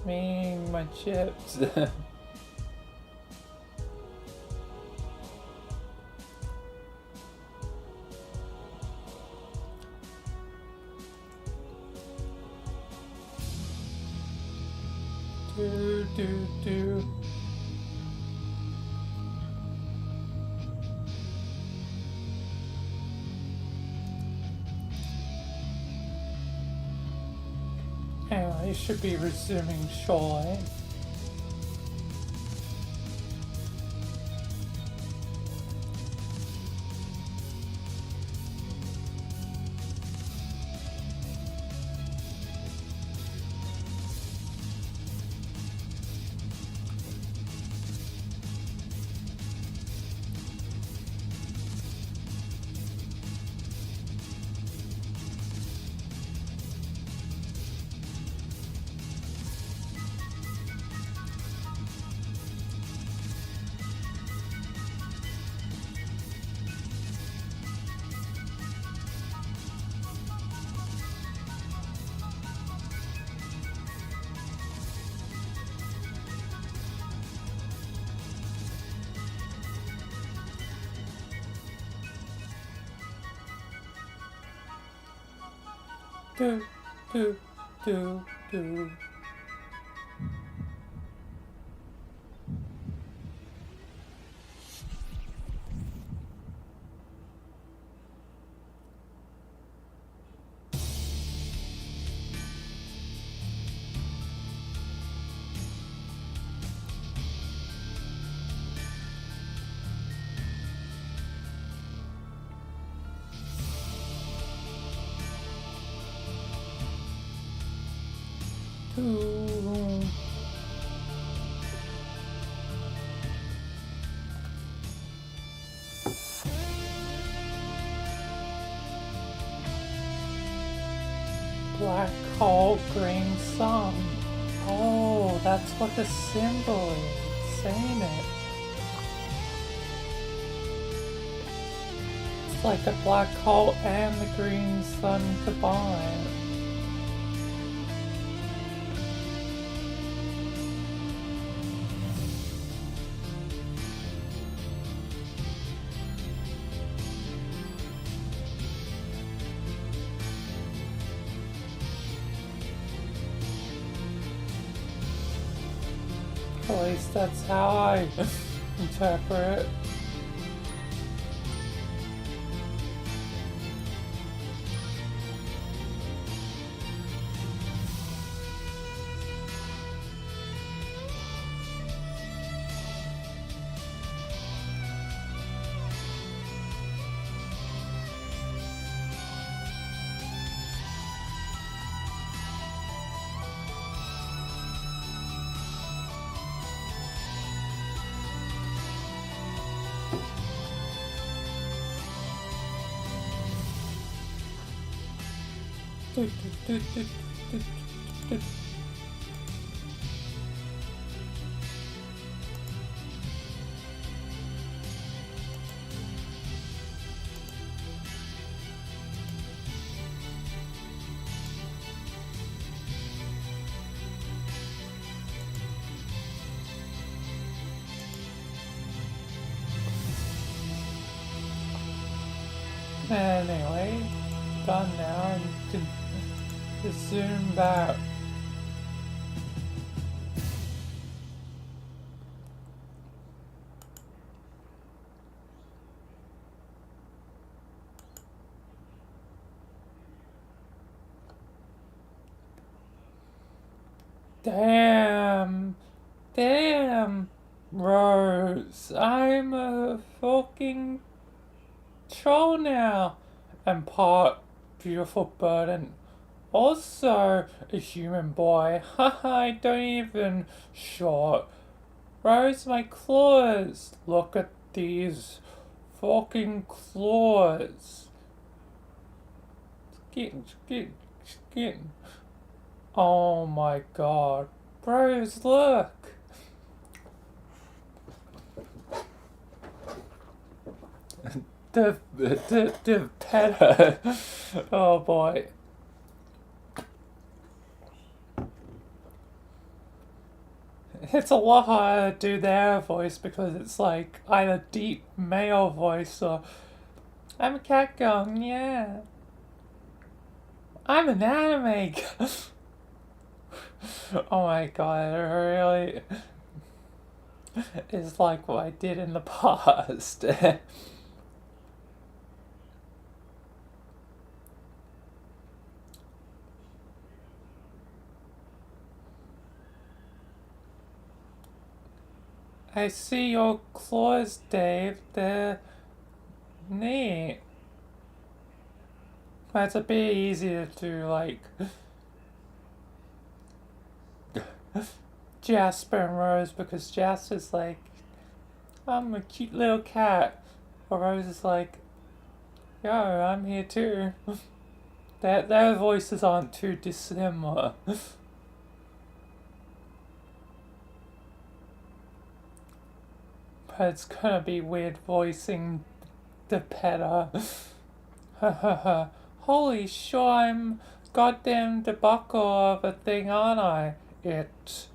me and my chips. Do do do. Anyway, you should be resuming shortly. Do, do, do, do. Do. Black hole, green sun. Oh, that's what the symbol is, saying it. It's like a black hole and the green sun combined. At least that's how I interpret it. Do, do, do, do, do, do. Anyway, done now, and you can just zoom back. Damn, Rose, I'm a fucking troll now, and part beautiful bird and also a human boy. Haha, I don't even short. Rose, my claws. Look at these fucking claws. Skin. Oh my god. Rose, look. The pet. Oh boy. It's a lot harder to do their voice because it's like either deep male voice or I'm a cat girl, yeah. I'm an anime girl. Oh my god, it really is like what I did in the past. I see your claws, Dave. They're neat. That's a bit easier to like Jasper and Rose because Jasper's like, I'm a cute little cat. Or Rose is like, yo, I'm here too. Their voices aren't too dissimilar. But it's gonna be weird voicing the peta. Holy sure, I'm goddamn debacle of a thing, aren't I? It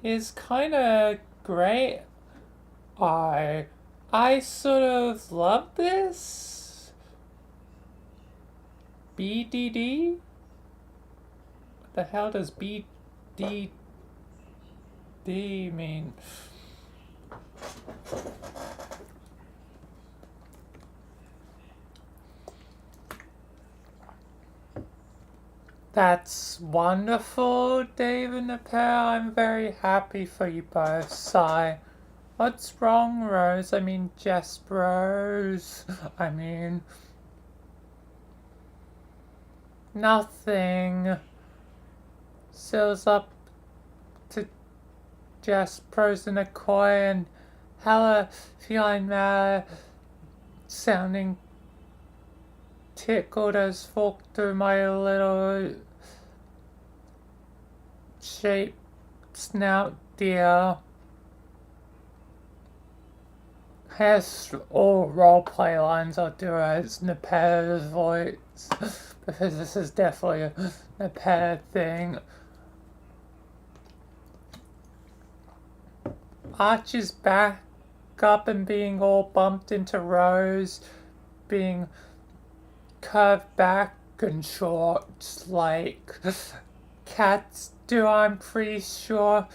is kinda great. I sort of love this. BDD? What the hell does BDD mean? That's wonderful, Dave and the pair. I'm very happy for you both. Sigh. What's wrong, Rose? I mean, Jess Rose. I mean, nothing. Seals up to Jess Pros and a koi and hella feline matter sounding tickled as fork through my little shaped snout dear. Has all roleplay lines I'll do as Nepeta's voice because this is definitely a Nepeta thing. Archie's back up and being all bumped into Rose, being curved back and short like cats do, I'm pretty sure.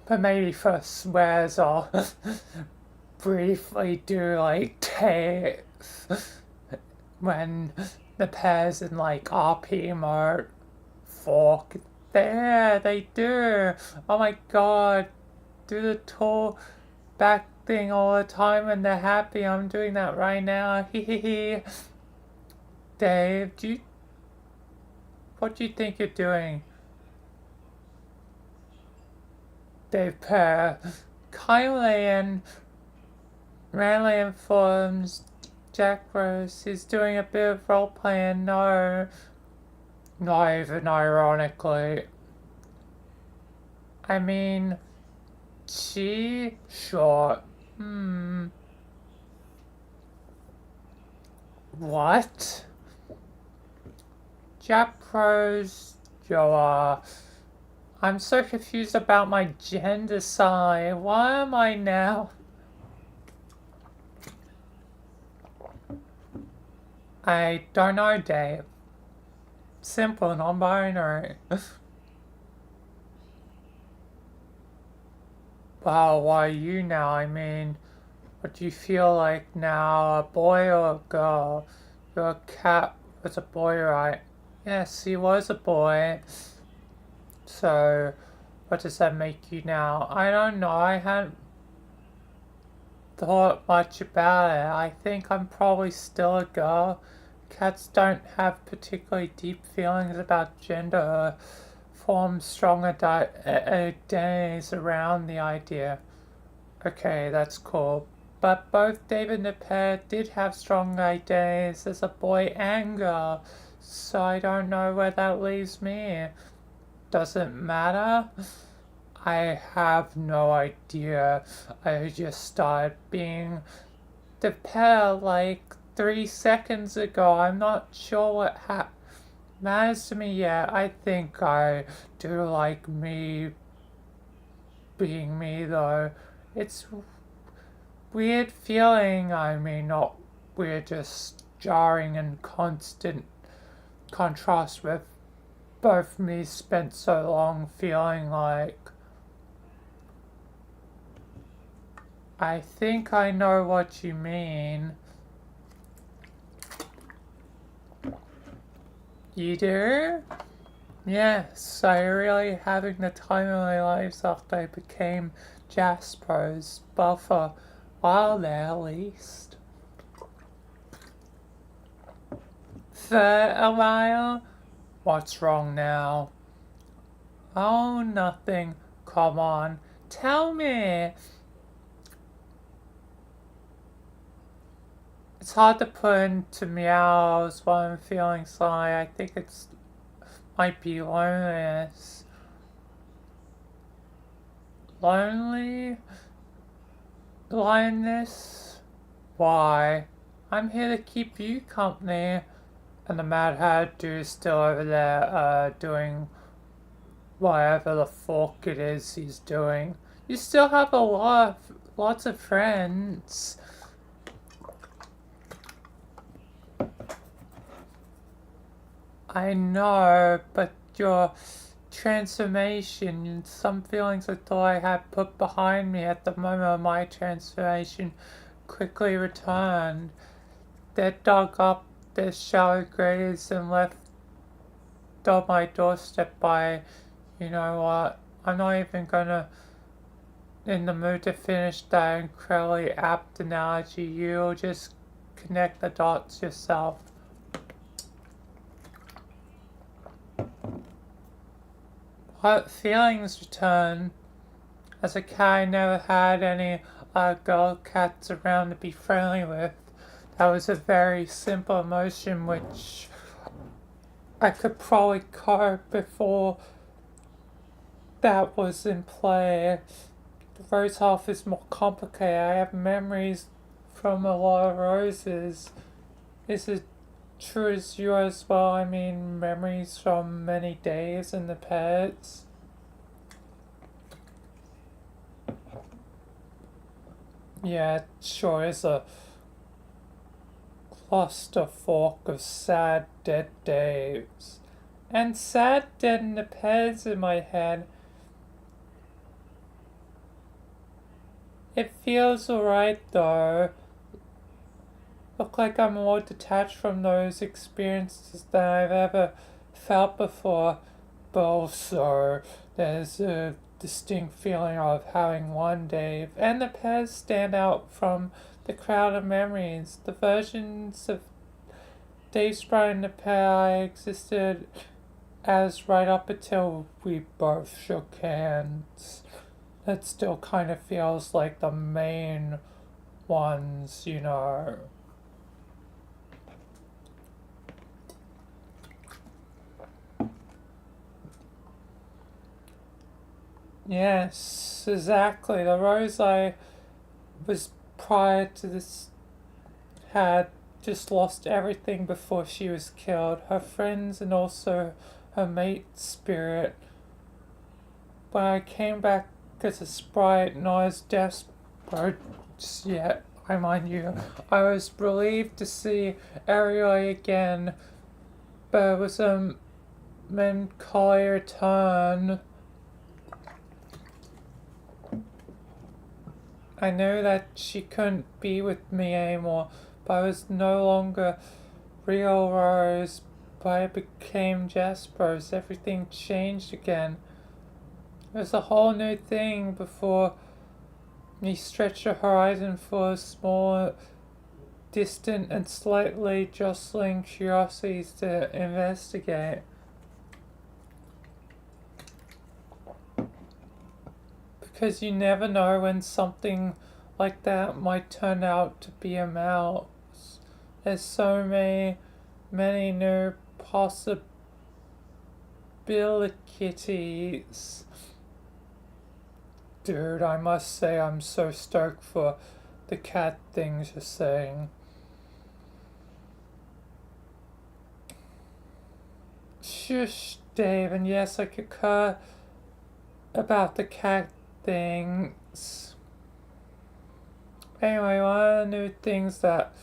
But maybe for swears I'll briefly do like Dave when the pair's in like RP mode. Fork. There, they do. Oh my god. Do the tall back thing all the time when they're happy. I'm doing that right now. Hehehe. Dave, what do you think you're doing? Dave Pear kindly and randomly informs Jack Rose he's doing a bit of roleplay and no, not even ironically. I mean, sure. What? Jack Rose, I'm so confused about my gender side. Why am I now? I don't know, Dave. Simple, non-binary. Well, why are you now? I mean, what do you feel like now? A boy or a girl? Your cat was a boy, right? Yes, he was a boy. So, what does that make you now? I don't know, I hadn't thought much about it. I think I'm probably still a girl. Cats don't have particularly deep feelings about gender or form strong identities around the idea. Okay, that's cool. But both David and the pair did have strong identities as a boy and girl, so I don't know where that leaves me. Doesn't matter. I have no idea. I just started being the pair like 3 seconds ago. I'm not sure what matters to me yet. I think I do like me being me though. It's weird feeling, I mean, not weird, just jarring and constant contrast with both me spent so long feeling like I think I know what you mean. You do? Yes, I really having the time of my life after I became Jasper's, but for a while there at least. For a while? What's wrong now? Oh, nothing. Come on, tell me. It's hard to put into meows what I'm feeling, Sly. I think it's might be loneliness. Lonely? Blindness? Why? I'm here to keep you company. And the Mad Hatter dude is still over there, doing whatever the fuck it is he's doing. You still have lots of friends. I know, but your transformation, some feelings I thought I had put behind me at the moment of my transformation quickly returned. They dug up their shallow graves and left on my doorstep by, you know what, I'm not even gonna in the mood to finish that incredibly apt analogy. You'll just connect the dots yourself. What feelings return? As a cat, I never had any girl cats around to be friendly with. That was a very simple emotion which I could probably cope before that was in play. The rose half is more complicated. I have memories from a lot of roses. Is it true as you as well? I mean, memories from many days and the pets. Yeah, it sure is a clusterfuck of sad dead days. And sad dead in the pets in my head. It feels alright though. Look like I'm more detached from those experiences than I've ever felt before. But also, there's a distinct feeling of having one day, and the pairs stand out from the crowd of memories. The versions of Dave Sprite and the pair I existed as right up until we both shook hands. That still kind of feels like the main ones, you know. Yes, exactly. The Rose I was prior to this had just lost everything before she was killed. Her friends and also her mate's spirit. When I came back as a sprite, not as desperate yet, I mind you, I was relieved to see Ariel again, but it was a melancholy return. I knew that she couldn't be with me anymore, but I was no longer real Rose, but I became Jasper's. Everything changed again. It was a whole new thing before me stretched the horizon for small, distant and slightly jostling curiosities to investigate. Because you never know when something like that might turn out to be a mouse. There's so many new possibilities. Dude, I must say I'm so stoked for the cat things you're saying. Shush, Dave, and yes, I concur about the cat things. Anyway, one of the new things that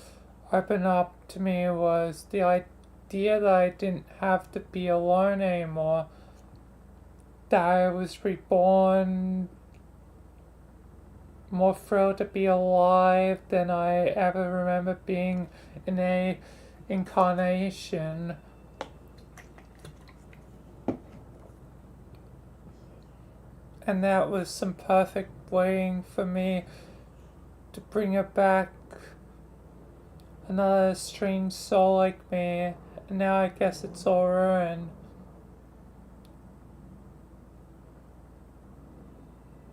opened up to me was the idea that I didn't have to be alone anymore. That I was reborn, more thrilled to be alive than I ever remember being in a incarnation. And that was some perfect waiting for me to bring it back. Another strange soul like me. And now I guess it's all ruined.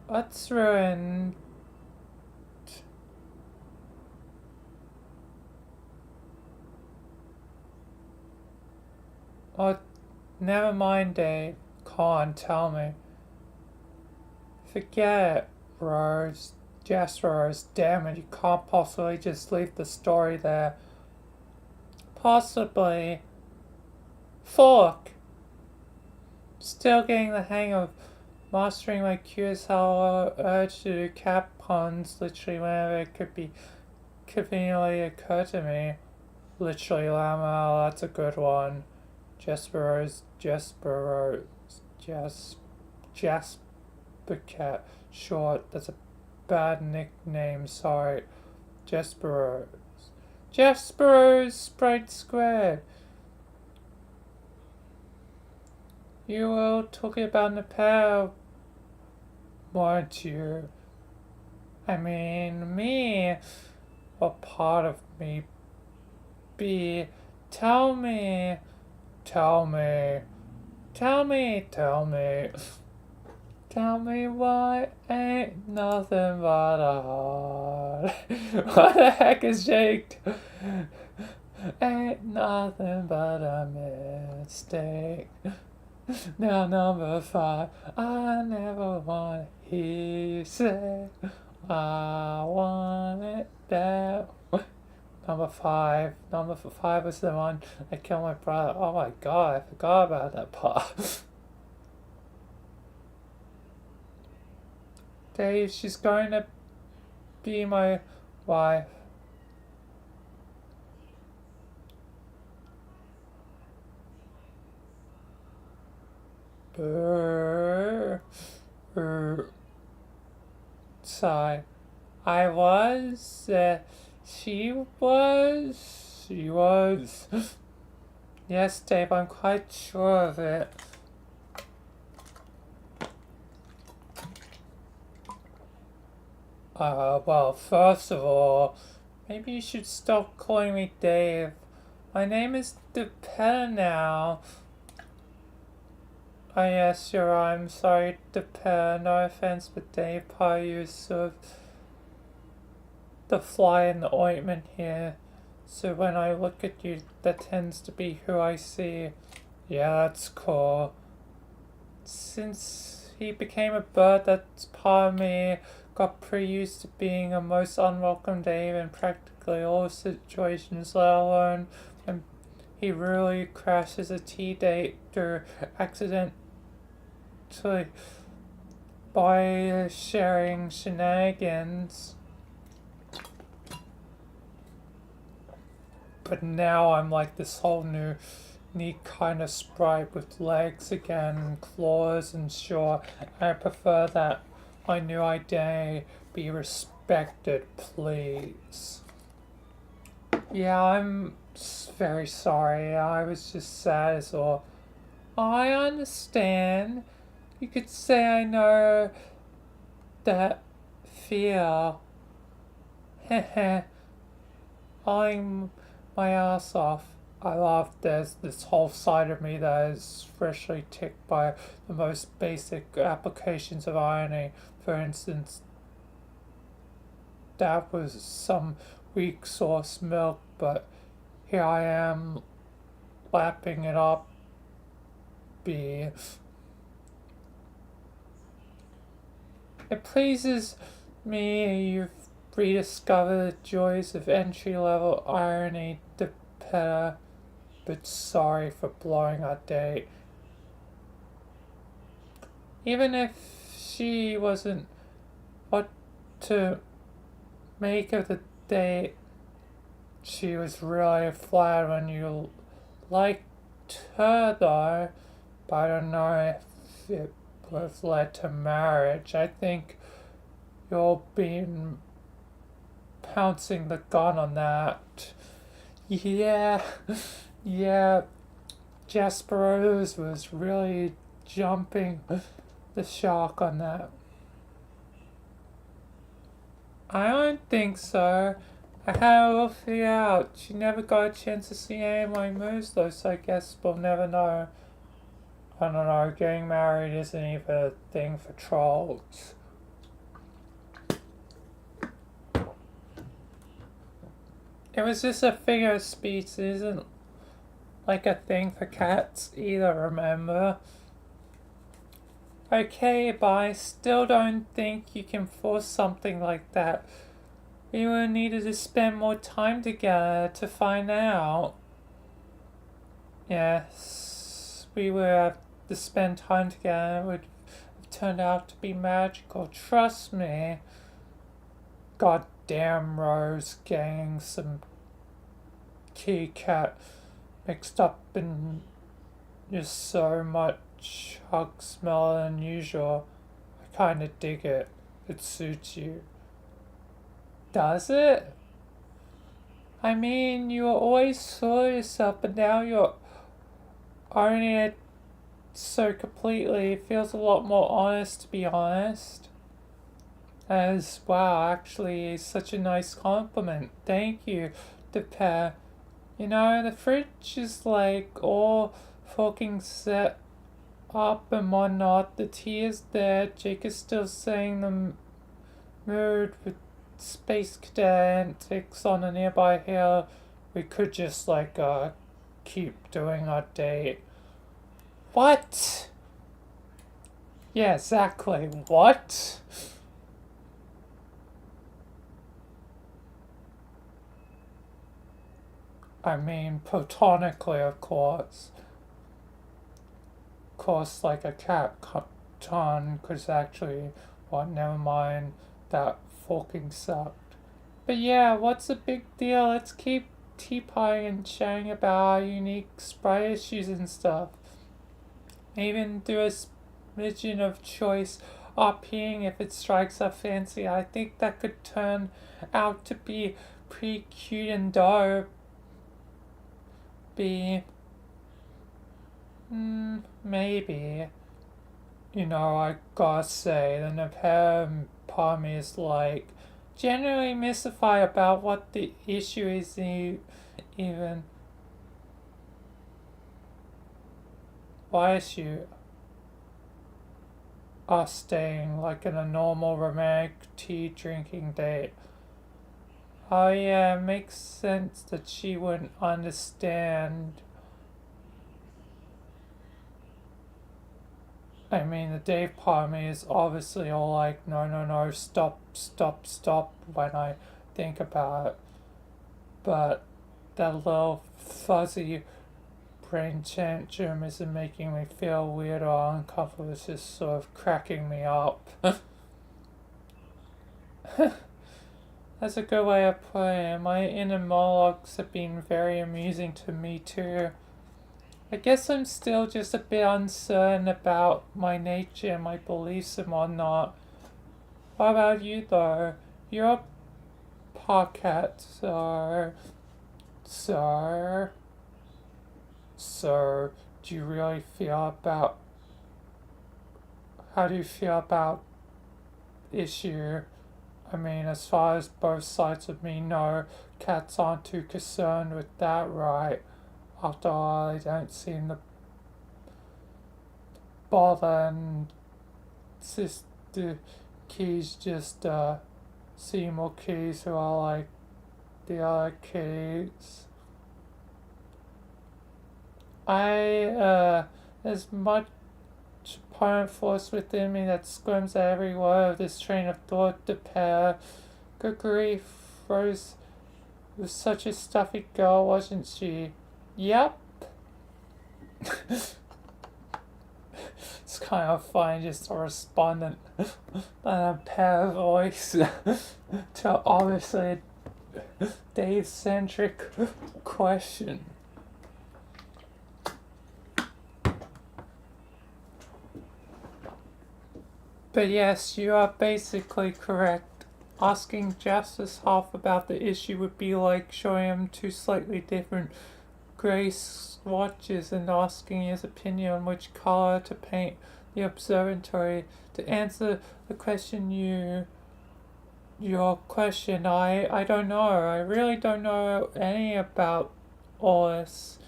What's ruined? Oh, never mind, Dave. Come on, tell me. Forget it, Rose. Yes, Rose. Damn it, you can't possibly just leave the story there. Possibly. Fork! Still getting the hang of mastering my cues, how urge to do cat puns literally whenever it could be conveniently occur to me. Literally, Lama, that's a good one. Jasper Cat. Short, that's a bad nickname, sorry. Jaspero's Sprite Squared. You were talking about Nepal, weren't you? I mean, me. What part of me? Be. Tell me. Tell me. Tell me. Tell me. Tell me why ain't nothing but a heart. What the heck is Jake? Ain't nothing but a mistake. Now number 5, I never want to hear you say I want it that way. Number 5 was the one I killed my brother. Oh my god, I forgot about that part. Dave, she's going to be my wife. Sigh. I was, she was. Yes, Dave, I'm quite sure of it. Well, first of all, maybe you should stop calling me Dave. My name is Dependa now. Oh yes, you're right, I'm sorry, Dependa, no offense, but Dave probably is sort of the fly in the ointment here. So when I look at you, that tends to be who I see. Yeah, that's cool. Since he became a bird, that's part of me got pretty used to being a most unwelcome Dave in practically all situations, let alone when he really crashes a tea date or accidentally by sharing shenanigans. But now I'm like this whole new neat kind of sprite with legs again and claws, and sure, I prefer that my new identity be respected, please. Yeah, I'm very sorry. I was just sad as all. I understand. You could say I know that fear. Heh. I'm my ass off. I love there's this whole side of me that is freshly ticked by the most basic applications of irony. For instance, that was some weak sauce milk, but here I am lapping it up. It pleases me you've rediscovered the joys of entry-level irony, Dependa, but sorry for blowing our date. Even if she wasn't what to make of the date. She was really flat when you liked her though, but I don't know if it was led to marriage. I think you're being pouncing the gun on that. Yeah, yeah, Jasper Rose was really jumping the shark on that. I don't think so. I had it all figured out. She never got a chance to see any of my moves though, so I guess we'll never know. I don't know, getting married isn't even a thing for trolls. It was just a figure of speech, it isn't like a thing for cats either, remember? Okay, but I still don't think you can force something like that. We would have needed to spend more time together to find out. Yes, we would have to spend time together. It would have turned out to be magical, trust me. God damn Rose getting some kitty cat mixed up in just so much hug smell than usual. I kinda dig it. It suits you. Does it? I mean, you were always full of yourself, but now you're owning it so completely. It feels a lot more honest, to be honest. As, wow, actually, such a nice compliment. Thank you, the pair. You know, the fridge is like all fucking set up and whatnot. The tea is there. Jake is still saying the mood with Space Cadet antics on a nearby hill. We could just like keep doing our date. What? Yeah, exactly. What? I mean, platonically, of course. Of course, like a cat ton, because actually, what, never mind, that fucking sucked. But yeah, what's the big deal? Let's keep teapotting and chatting about our unique sprite issues and stuff. Even do a smidgen of choice RPing if it strikes our fancy. I think that could turn out to be pretty cute and dope. Maybe. You know, I gotta say, the Nepal part of me is like generally mystified about what the issue is even. Why is you us staying like in a normal romantic tea drinking date? Oh yeah, it makes sense that she wouldn't understand. I mean, the Dave part of me is obviously all like, no, no, no, stop, stop, stop when I think about it. But that little fuzzy brain tantrum isn't making me feel weird or uncomfortable, it's just sort of cracking me up. That's a good way of putting it. My inner monologues have been very amusing to me too. I guess I'm still just a bit uncertain about my nature and my beliefs and whatnot. What about you though? You're a pocket, so do you really feel about, how do you feel about issue? I mean, as far as both sides of me know, cats aren't too concerned with that, right? After all, they don't seem to bother, and Sister Keys just Seymour Keys, who are like the other kitties. There's much opponent force within me that squirms at every word of this train of thought to pair. Good grief, Rose was such a stuffy girl, wasn't she? Yep. It's kind of funny, just a respondent and a pair voice to obviously Dave-centric question. But yes, you are basically correct. Asking Justice Hoff about the issue would be like showing him two slightly different grey swatches and asking his opinion on which color to paint the observatory. To answer the question your question, I don't know. I really don't know any about all this.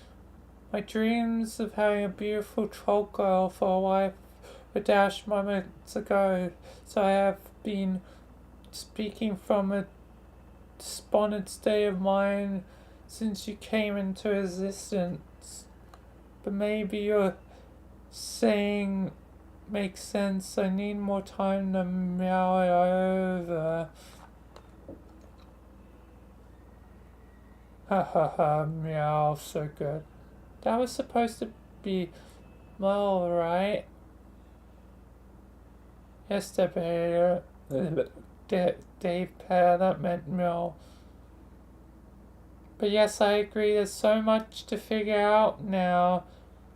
My dreams of having a beautiful troll girl for a wife were dashed moments ago, so I have been speaking from a despondent state of mind since you came into existence. But maybe your saying makes sense. I need more time to meow it over. Ha ha ha, meow, so good. That was supposed to be well, right? Yes, Dave Pear, that meant meow. But yes, I agree, there's so much to figure out now.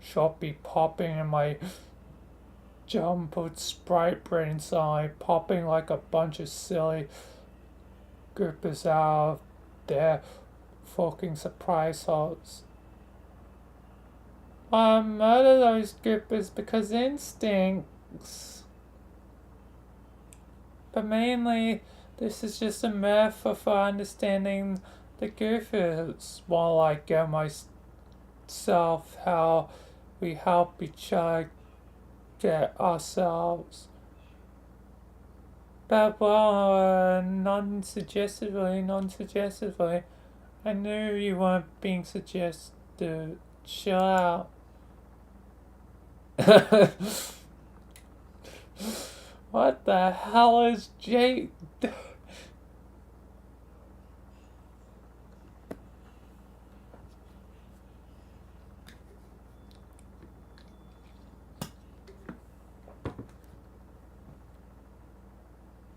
Should be popping in my jumbled sprite brain side, popping like a bunch of silly goopers out of their fucking surprise holes. Murder those goopers because instincts. But mainly, this is just a metaphor for understanding the goofers while I get myself how we help each other get ourselves. But well, non-suggestively, I knew you weren't being suggestive. Chill out. What the hell is Jake?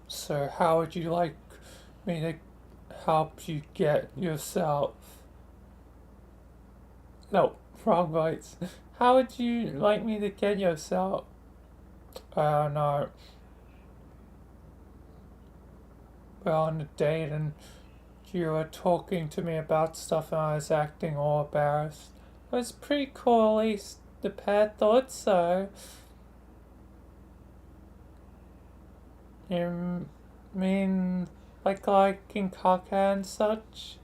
So how would you like me to help you get yourself? No, wrong words. How would you like me to get yourself? I don't know. We're on a date and you were talking to me about stuff and I was acting all embarrassed. It was pretty cool, at least the pair thought so. You mean like in Kaka and such?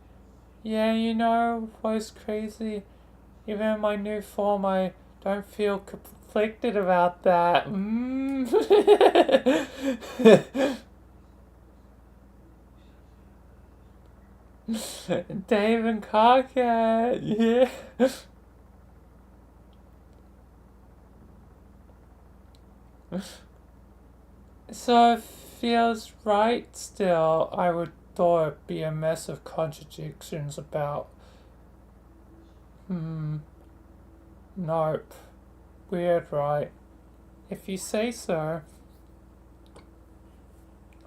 Yeah, you know what's crazy? Even in my new form, I don't feel conflicted about that. Dave and Carcat, yeah. So it feels right still. I would thought it'd be a mess of contradictions about. Nope. Weird, right? If you say so.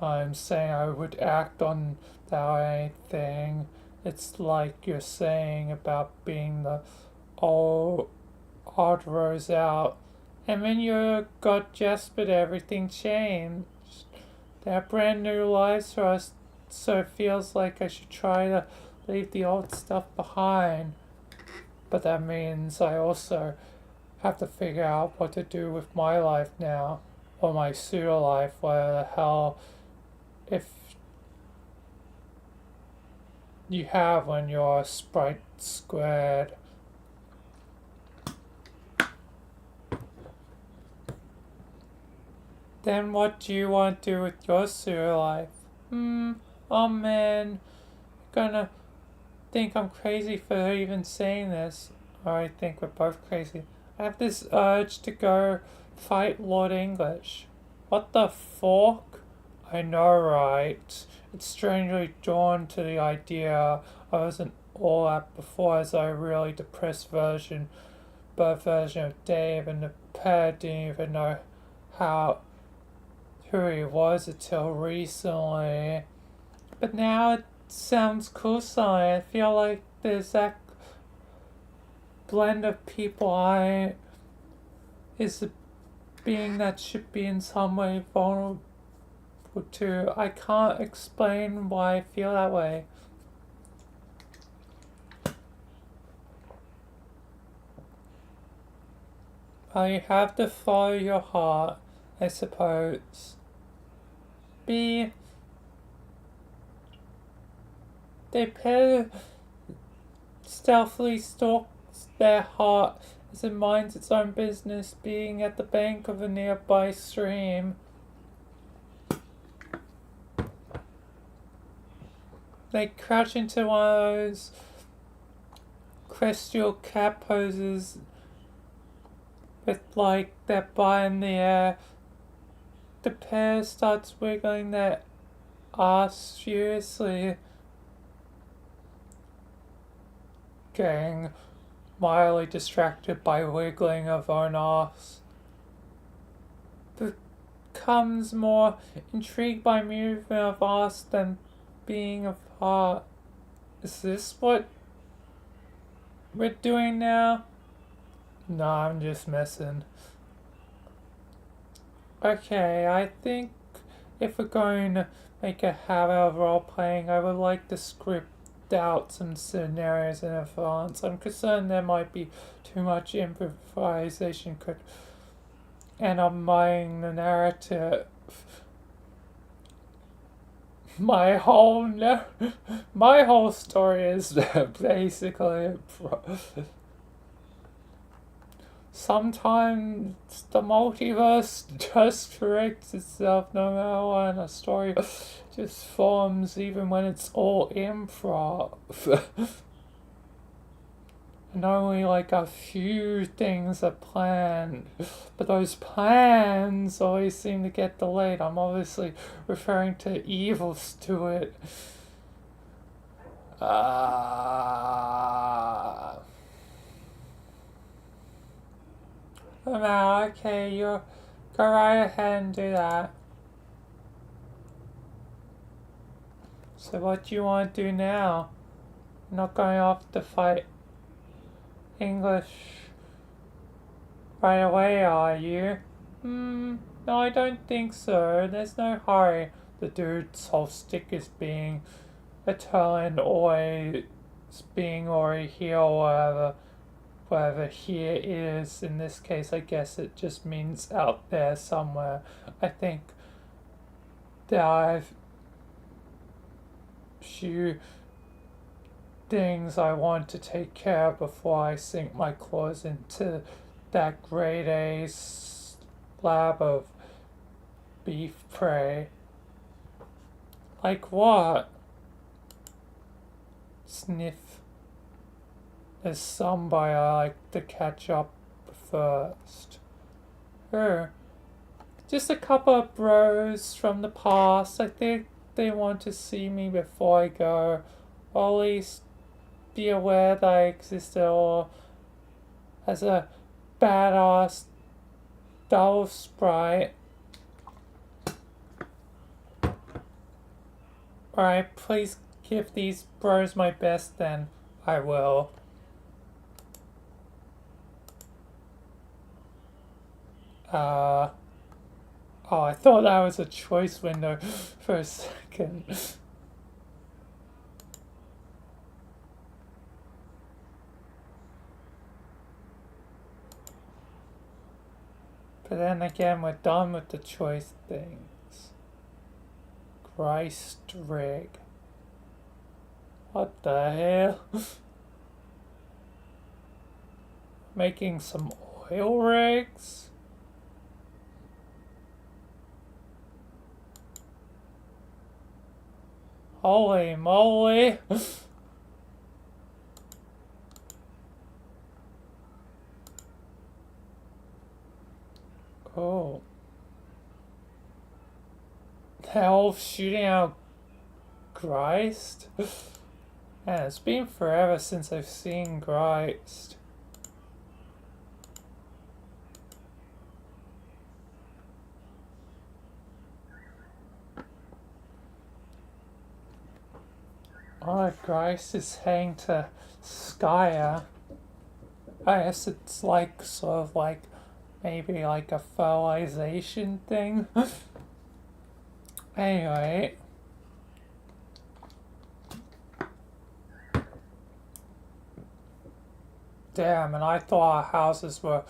I'm saying I would act on that anything. It's like you're saying about being the odd rose out. And when you got Jasper, everything changed. They have brand new lives for us, so it feels like I should try to leave the old stuff behind. But that means I also have to figure out what to do with my life now, or my pseudo life, whatever the hell, if you have when you're a sprite squared. Then what do you want to do with your pseudo life? Oh man, gonna think I'm crazy for even saying this. Or I think we're both crazy. I have this urge to go fight Lord English. What the fuck? I know, right? It's strangely drawn to the idea I wasn't all at before as a really depressed version. birth version of Dave, and the pair didn't even know who he was until recently. But now it sounds cool suddenly. I feel like there's that blend of people is a being that should be in some way vulnerable to. I can't explain why I feel that way. Well, you have to follow your heart, I suppose. B. They pair stealthily stalks their heart as it minds its own business, being at the bank of a nearby stream. They crouch into one of those crystal cat poses with like their butt in the air. The pair starts wiggling their ass furiously, getting mildly distracted by wiggling of own ass. Becomes more intrigued by movement of ass than being of heart. Is this what we're doing now? No, I'm just messing. Okay, I think if we're going to make a habit of role-playing, I would like to script out some scenarios in advance. I'm concerned there might be too much improvisation and undermining the narrative. My whole story is basically sometimes the multiverse just corrects itself no matter what, and a story just forms even when it's all improv. And only like a few things are planned, but those plans always seem to get delayed. I'm obviously referring to Evil Stewart. Now, okay, you go right ahead and do that. So what do you want to do now? You're not going off to fight English right away, are you? No, I don't think so. There's no hurry. The dude's whole stick is being eternal, always being already here or wherever here is. In this case, I guess it just means out there somewhere. I think there are few things I want to take care of before I sink my claws into that grade A slab of beef prey. Like what? Sniff. There's somebody I like to catch up first. Just a couple of bros from the past. I think they want to see me before I go, or at least be aware that I existed, or as a badass dull sprite. Alright, please give these bros my best then. I will. Oh, I thought that was a choice window for a second. But then again, we're done with the choice things. Christ rig. What the hell? Making some oil rigs? Holy moly! Oh. They're all shooting out Christ? Man, it's been forever since I've seen Christ. Oh, Grace is heading to Skya. I guess it's like sort of like maybe like a fertilization thing. Anyway. Damn, and I thought our houses were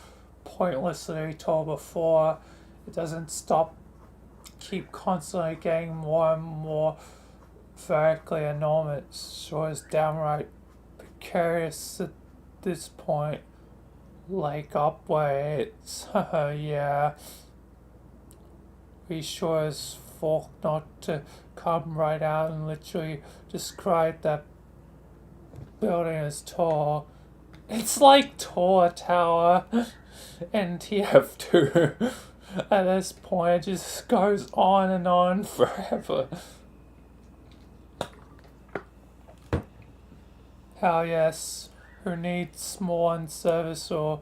pointlessly tall before. It doesn't stop, keep constantly getting more and more vertically enormous. Sure is downright precarious at this point. Like upwards. Yeah. We sure as fuck not to come right out and literally describe that building as tall. It's like Tor Tower and TF2. At this point, it just goes on and on forever. Hell yes, who needs more on service or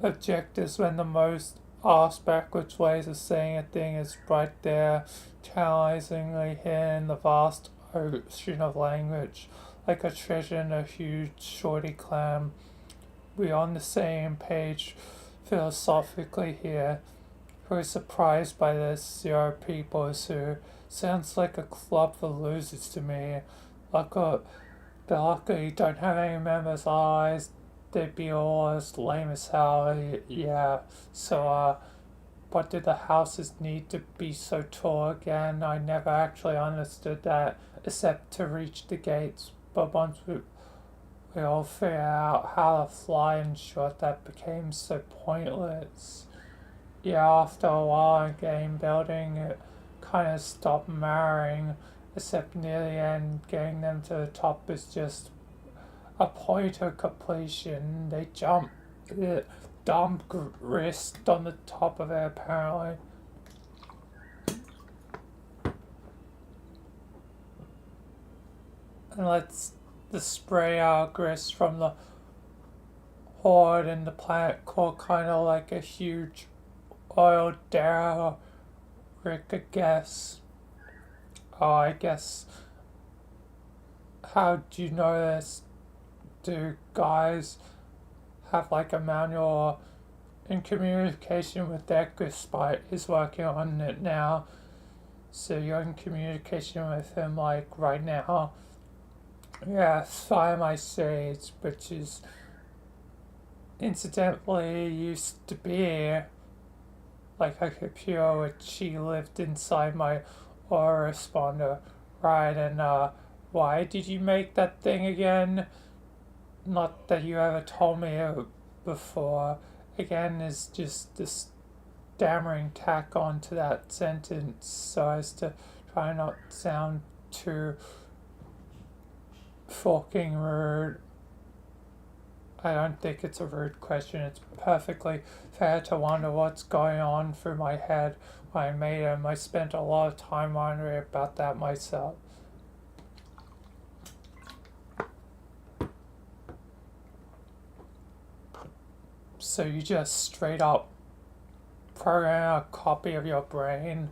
objectives when the most arse backwards ways of saying a thing is right there, tantalizingly hidden in the vast ocean of language, like a treasure in a huge shorty clam. We're on the same page philosophically here. We're surprised by this. There are people who sounds like a club for losers to me. They luckily don't have any members, otherwise they'd be all as lame as hell. Yeah. So what did the houses need to be so tall again? I never actually understood that, except to reach the gates. But once we all figured out how to fly and short, that became so pointless. Yeah, after a while in game building, it kind of stopped mattering, except near the end, getting them to the top is just a point of completion. They dump wrist on the top of it apparently. And let's the spray out grist from the horde in the planet core, kind of like a huge oil derrick, I guess. Oh, I guess. How do you know this? Do guys have like a manual in communication with Deck? Despite he's working on it now, so you're in communication with him like right now. Yes, via my stage, which is incidentally used to be like a computer which she lived inside my aura responder. Right, and why did you make that thing again? Not that you ever told me before. Again is just this stammering tack onto that sentence so as to try not sound too fucking rude. I don't think it's a rude question. It's perfectly fair to wonder what's going on through my head when I made him. I spent a lot of time wondering about that myself. So you just straight up program a copy of your brain.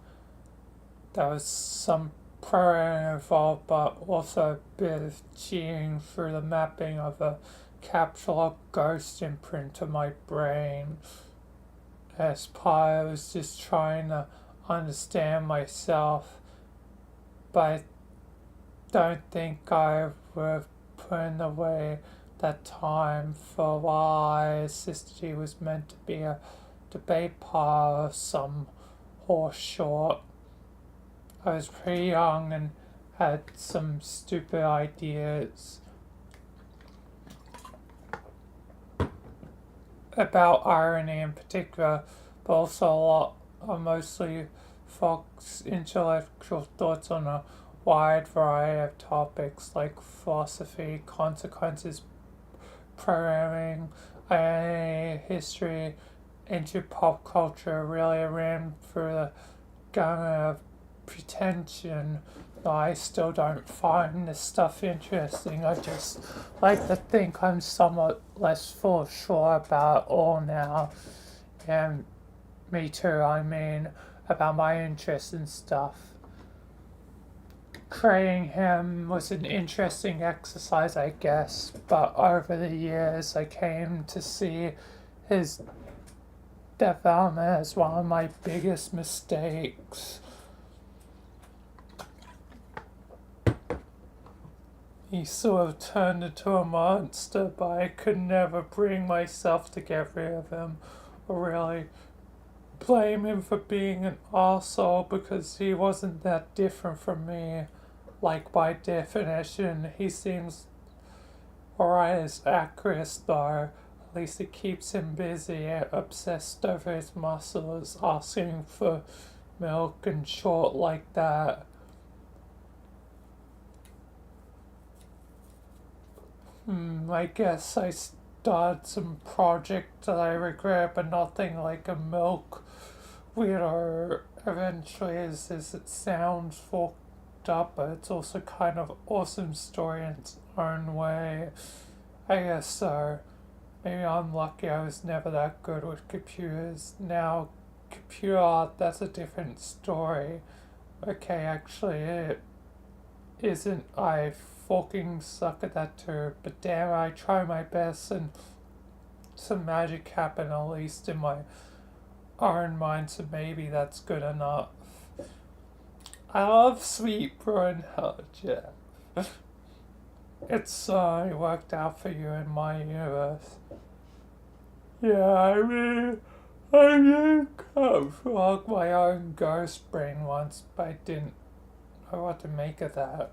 There was some programming involved, but also a bit of cheating through the mapping of a capsule ghost imprint to my brain. As part, I was just trying to understand myself, but I don't think I would have put in the way that time for why assisted was meant to be a debate part of some horse short. I was pretty young and had some stupid ideas about irony in particular, but also a lot of mostly Fox's intellectual thoughts on a wide variety of topics like philosophy, consequences, programming, identity, history, into pop culture. Really ran through the gamut of pretension. Though I still don't find this stuff interesting. I just like to think I'm somewhat less full sure about it all now. And me too, I mean, about my interests and stuff. portraying him was an interesting exercise, I guess, but over the years I came to see his development as one of my biggest mistakes. He sort of turned into a monster, but I could never bring myself to get rid of him or really blame him for being an arsehole because he wasn't that different from me. Like, by definition, he seems alright as actress, though. At least it keeps him busy, obsessed over his muscles, asking for milk and short like that. I guess I started some project that I regret, but nothing like a milk weirdo eventually, as it sounds fucked up, but it's also kind of awesome story in its own way. I guess so. Maybe I'm lucky I was never that good with computers. Now, computer art, that's a different story. Okay, actually, it isn't. I fucking suck at that too, but damn, I try my best and some magic happened at least in my own mind, so maybe that's good enough. I love Sweet Brunhilde, Jeff. It's it worked out for you in my universe. Yeah, I mean, I did frog my own ghost brain once, but I didn't know what to make of that.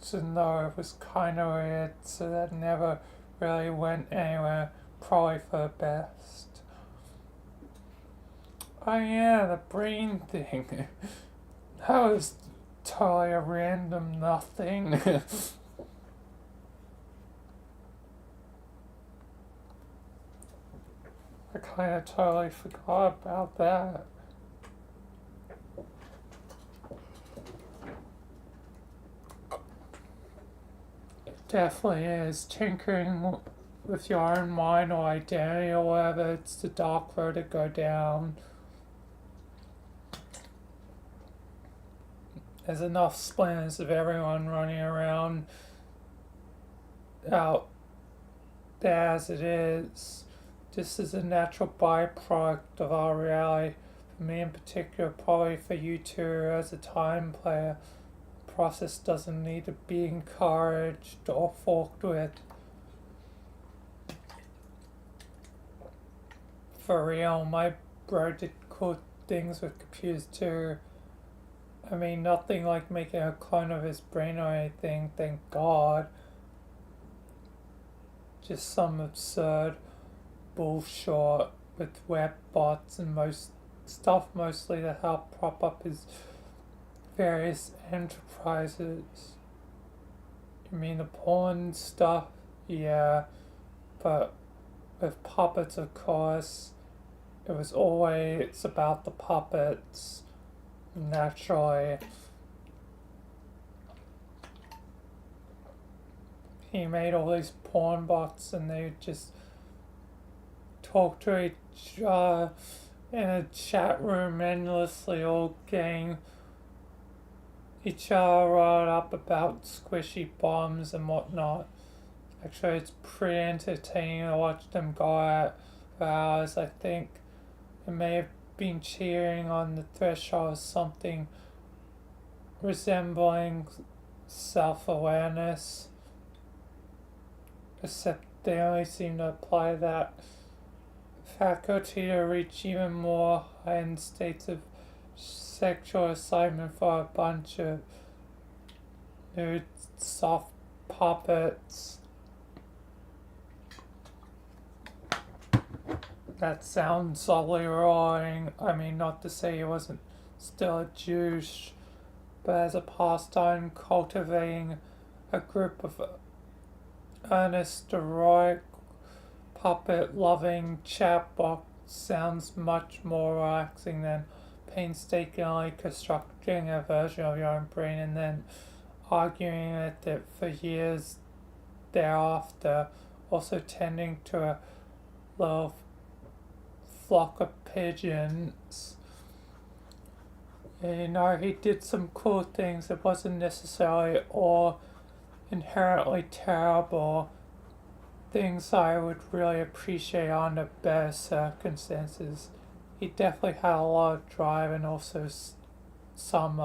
So no, it was kind of weird, so that never really went anywhere, probably for the best. Oh yeah, the brain thing. That was totally a random nothing. I kind of totally forgot about that. Definitely is. Tinkering with your own mind or identity or whatever, it's the dark road to go down. There's enough splinters of everyone running around out there as it is. This is a natural byproduct of our reality. For me in particular, probably for you too as a time player. The process doesn't need to be encouraged or forked with. For real, my bro did cool things with computers too. I mean, nothing like making a clone of his brain or anything, thank God. Just some absurd bullshit with web bots and most stuff mostly to help prop up his various enterprises. You mean the porn stuff? Yeah, but with puppets, of course. It was always about the puppets. Naturally, he made all these porn bots and they would just talk to each other in a chat room endlessly, all getting each other riled up about squishy bombs and whatnot. Actually, it's pretty entertaining to watch them go at for hours. I think it may have been cheering on the threshold of something resembling self-awareness, except they only seem to apply that faculty to reach even more heightened states of sexual excitement for a bunch of nude soft puppets. That sounds oddly wrong. I mean, not to say he wasn't still a douche, but as a pastime, cultivating a group of earnest, heroic, puppet-loving chatbots sounds much more relaxing than painstakingly constructing a version of your own brain and then arguing with it for years thereafter, also tending to a little flock of pigeons. You know, he did some cool things. It wasn't necessarily all inherently terrible. Things I would really appreciate under better circumstances. He definitely had a lot of drive and also some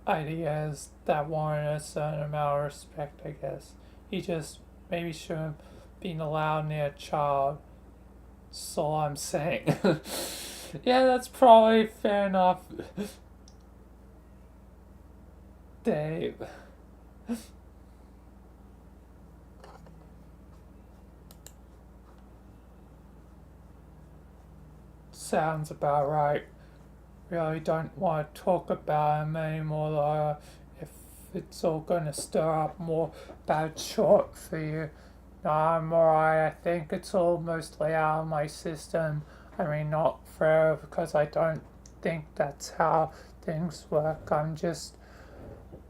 ideas that warrant a certain amount of respect, I guess. He just maybe shouldn't have been allowed near a child. That's all I'm saying. Yeah, that's probably fair enough. Dave. Sounds about right. Really don't want to talk about him anymore though, if it's all gonna stir up more bad short for you. No, I'm alright. I think it's all mostly out of my system. I mean, not forever, because I don't think that's how things work. I'm just,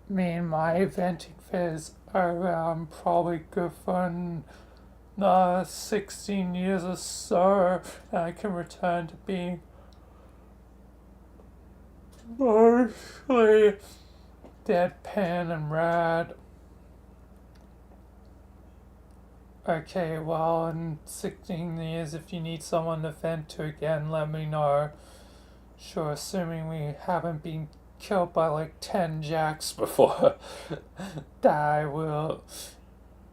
me and my venting phase I'm probably good for another 16 years or so, and I can return to being mostly deadpan and rad. Okay, well, in 16 years, if you need someone to vent to again, let me know. Sure, assuming we haven't been killed by like 10 jacks before, that I will.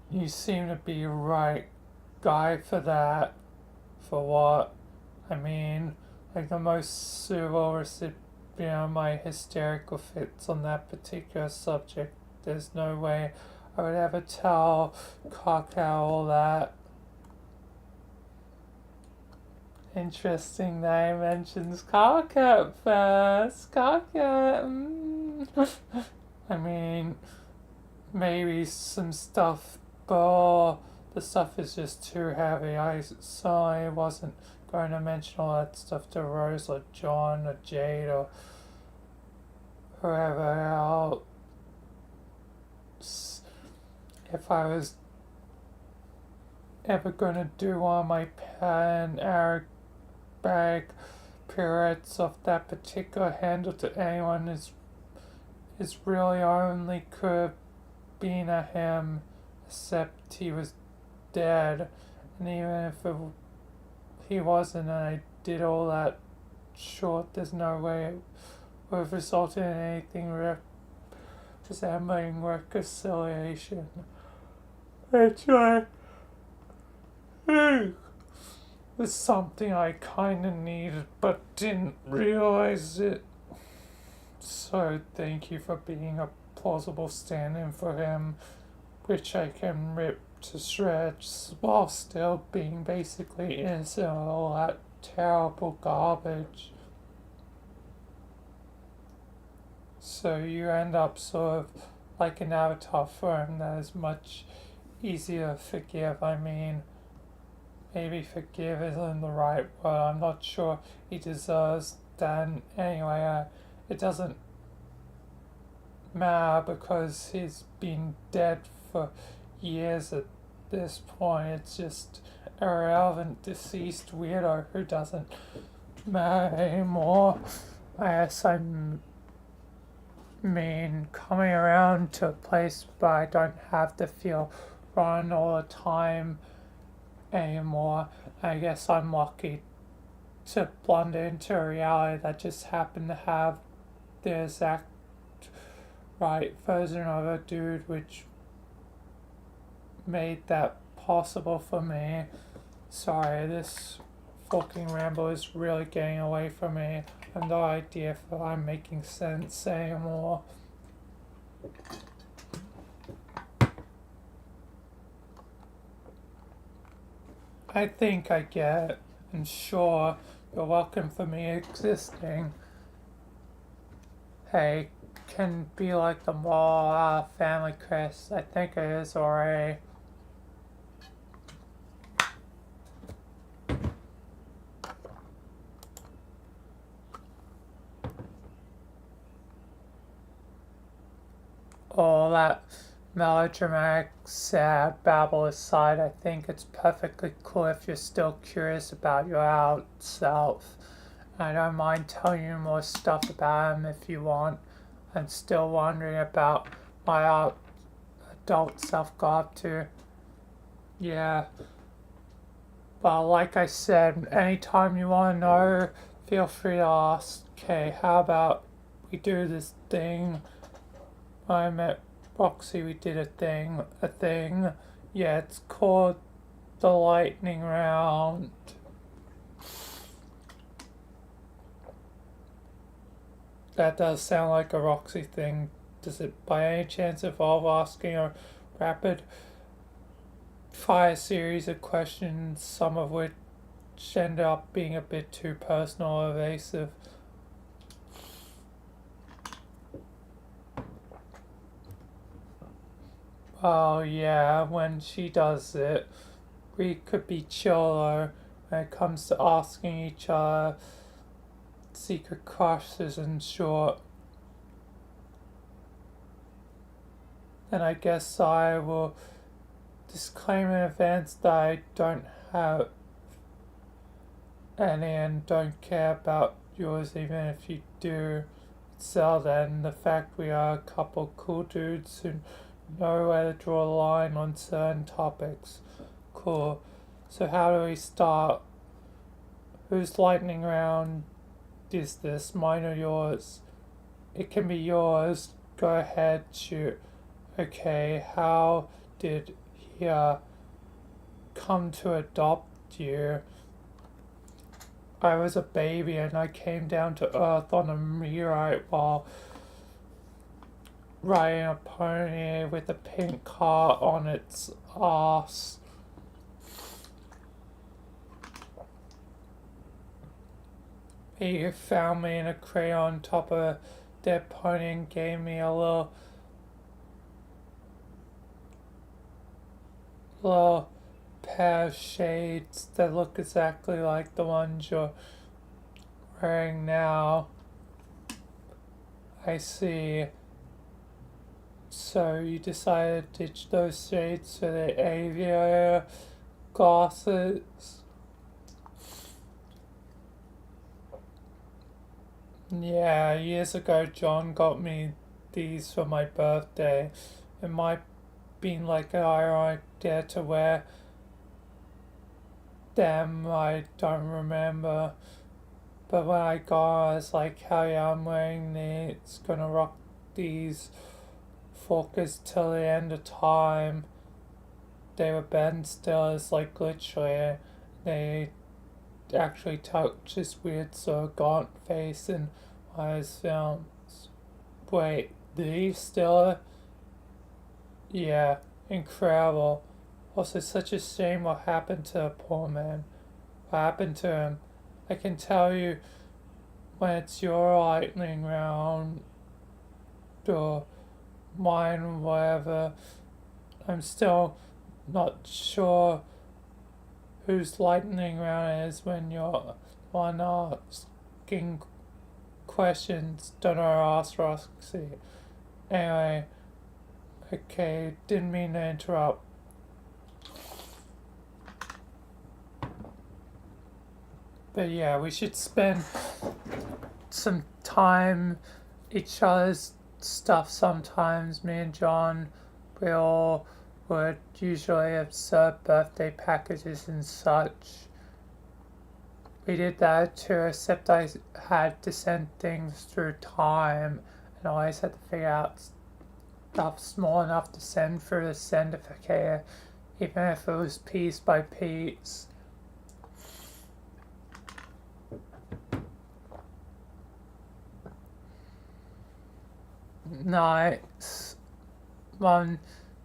You seem to be the right guy for that. For what? I mean, like the most suitable recipient of my hysterical fits on that particular subject. There's no way I would ever tell Kaka all that. Interesting that he mentions Kaka first. Kaka. I mean, maybe some stuff, but the stuff is just too heavy. I certainly wasn't going to mention all that stuff to Rose or John or Jade or whoever else. If I was ever gonna do one of my pen airbag pirouettes off that particular handle to anyone is really only could have been a him, except he was dead, and even if he wasn't and I did all that short, there's no way it would have resulted in anything resembling reconciliation. Which I think was something I kinda needed but didn't realize it. So thank you for being a plausible stand-in for him, which I can rip to shreds while still being basically innocent of all that terrible garbage. So you end up sort of like an avatar for him that is much easier to forgive. I mean, maybe forgive isn't the right word. I'm not sure he deserves that. Anyway, it doesn't matter because he's been dead for years at this point. It's just a irrelevant deceased weirdo who doesn't matter anymore. I guess I'm coming around to a place where I don't have to feel run all the time anymore. I guess I'm lucky to blunder into a reality that just happened to have the exact right version of a dude, which made that possible for me. Sorry, this fucking ramble is really getting away from me. I have no idea if I'm making sense anymore. I think I get it, and sure, you're welcome for me existing. Hey, can be like the mall family crest. I think it is already. All that melodramatic, sad babble aside, I think it's perfectly cool if you're still curious about your out self. I don't mind telling you more stuff about him if you want. I'm still wondering about my adult self got up to. Yeah. But like I said, anytime you want to know, feel free to ask. Okay, how about we do this thing? When I met Roxy, we did a thing. Yeah, it's called the lightning round. That does sound like a Roxy thing. Does it by any chance involve asking a rapid fire series of questions, some of which end up being a bit too personal or evasive? Oh yeah, when she does it, we could be chiller when it comes to asking each other secret crushes in short. And I guess I will disclaim in advance that I don't have any and don't care about yours even if you do. So then the fact we are a couple cool dudes who know where to draw the line on certain topics. Cool. So how do we start? Whose lightning round is this? Mine or yours? It can be yours. Go ahead, shoot. Okay, how did he come to adopt you? I was a baby and I came down to Earth on a meteorite while riding a pony with a pink heart on its ass. He found me in a crate on top of a dead pony and gave me a little pair of shades that look exactly like the ones you're wearing now. I see. So you decided to ditch those shades for the aviator glasses? Yeah, years ago John got me these for my birthday. It might been like an ironic dare to wear them, I don't remember. But when I got, I was like, hell yeah, I'm wearing these, gonna rock these focus till the end of time. They were Ben Stiller's, like literally, they actually touch his weird sort of gaunt face in one of his films. Wait, the Stiller? Yeah, incredible. Also, such a shame what happened to the poor man. What happened to him? I can tell you when it's your lightning round or mine, whatever. I'm still not sure whose lightning round is when you're one asking questions. Don't know, ask Roxy. Anyway, okay, didn't mean to interrupt. But yeah, we should spend some time each other's stuff sometimes. Me and John, we all would usually observe birthday packages and such. We did that too, except I had to send things through time and I always had to figure out stuff small enough to send through the sendificator, even if it was piece by piece. Nice. One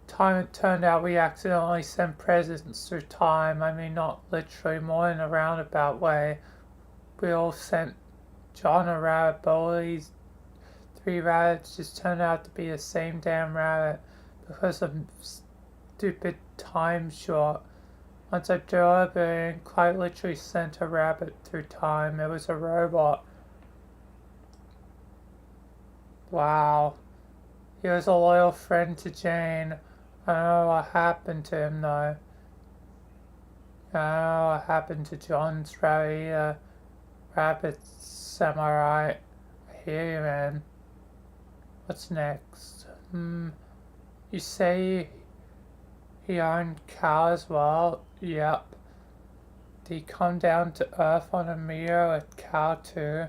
time it turned out we accidentally sent presents through time. I mean, not literally, more in a roundabout way. We all sent John a rabbit, but all these 3 rabbits just turned out to be the same damn rabbit because of stupid time short. Once I deliberately and quite literally sent a rabbit through time. It was a robot. Wow. He was a loyal friend to Jane. I don't know what happened to him though. I don't know what happened to John's rabbit either. rabbits, am I right? I hear you, man. What's next? You say he owned cow as well? Yep. Did he come down to Earth on a meteor with cow too?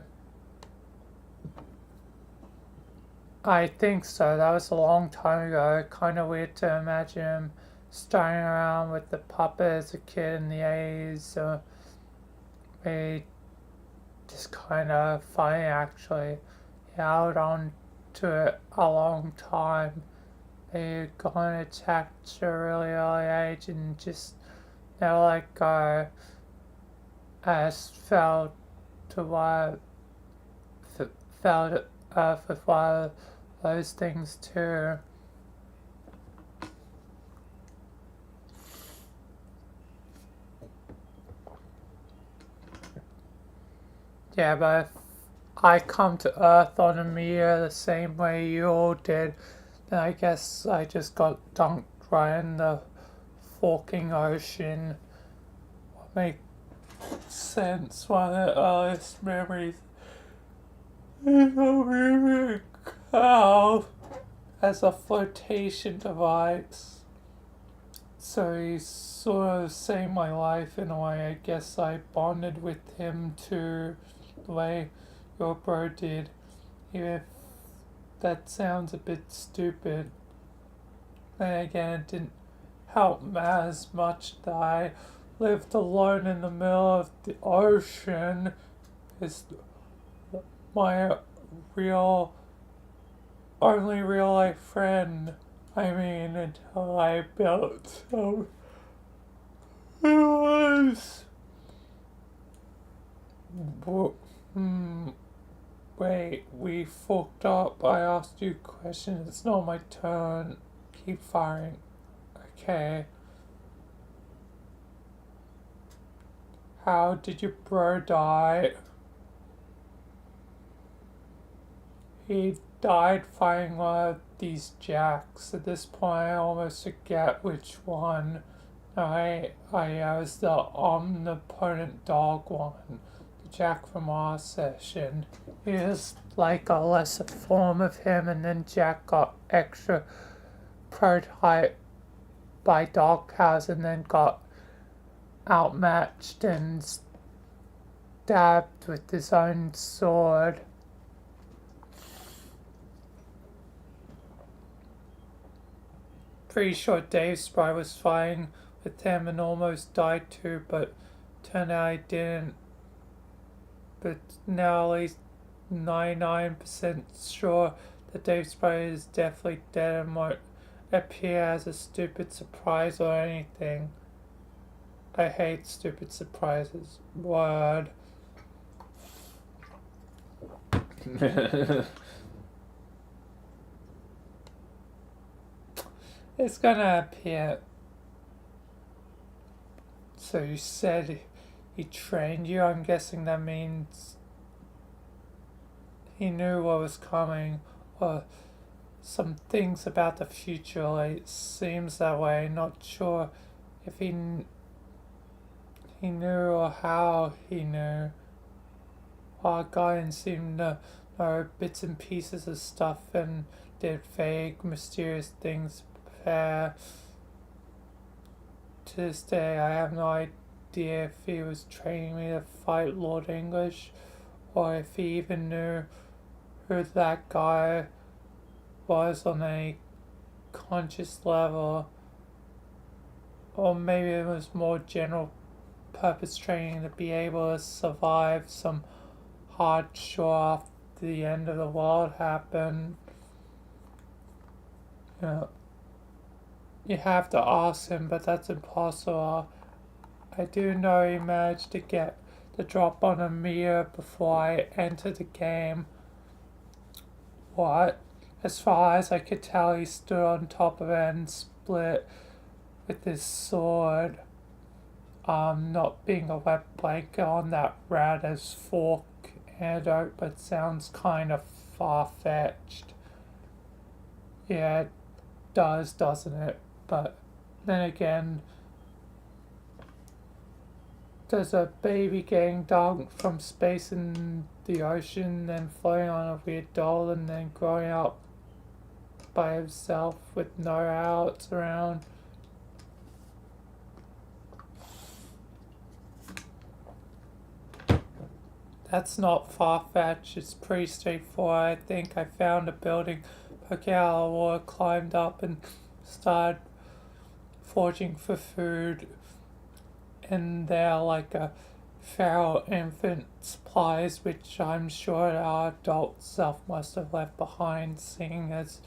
I think so. That was a long time ago. Kind of weird to imagine him starting around with the puppet as a kid in the 80s. Maybe just kind of funny actually. He held on to it a long time. They got attacked at a really early age and just never let go. As fell to one, fell to Earth with one of those things too. Yeah, but if I come to Earth on a meteor the same way you all did, then I guess I just got dunked right in the forking ocean. What makes sense? One of the earliest memories is of using cow as a flotation device. So he's sort of saved my life in a way. I guess I bonded with him too, the way your bro did. Even if that sounds a bit stupid. Then again, it didn't help as much that I lived alone in the middle of the ocean. Is my only real life friend. I mean, until I built some. It was. Wait, we fucked up. I asked you a question. It's not my turn. Keep firing. Okay. How did your bro die? He died fighting one of these jacks. At this point, I almost forget which one. I was the omnipotent dog one. The Jack from our session. He was like a lesser form of him, and then Jack got extra prototype by dog cows and then got outmatched and stabbed with his own sword. Pretty sure Dave Spry was fighting with him and almost died too, but turned out he didn't. But now at least 99% sure that Dave Spry is definitely dead and won't appear as a stupid surprise or anything. I hate stupid surprises. Word. It's gonna appear. So you said he trained you? I'm guessing that means he knew what was coming, or some things about the future. Like, it seems that way. Not sure if he knew or how he knew. Our guy seemed to know bits and pieces of stuff and did vague, mysterious things. To this day, I have no idea if he was training me to fight Lord English, or if he even knew who that guy was on a conscious level, or maybe it was more general purpose training to be able to survive some hardshore after the end of the world happened. You know, you have to ask him, but that's impossible. I do know he managed to get the drop on a mirror before I entered the game. What? As far as I could tell, he stood on top of it and split with his sword. Not being a wet blanket on that rat as fork antidote, but sounds kind of far-fetched. Yeah, it does, doesn't it? But then again, There's a baby getting dunked from space in the ocean, then floating on a weird doll, and then growing up by himself with no outs around. That's not far-fetched, it's pretty straightforward. I think I found a building, poking out of the water, climbed up and started foraging for food in there like a feral infant supplies, which I'm sure our adult self must have left behind, seeing as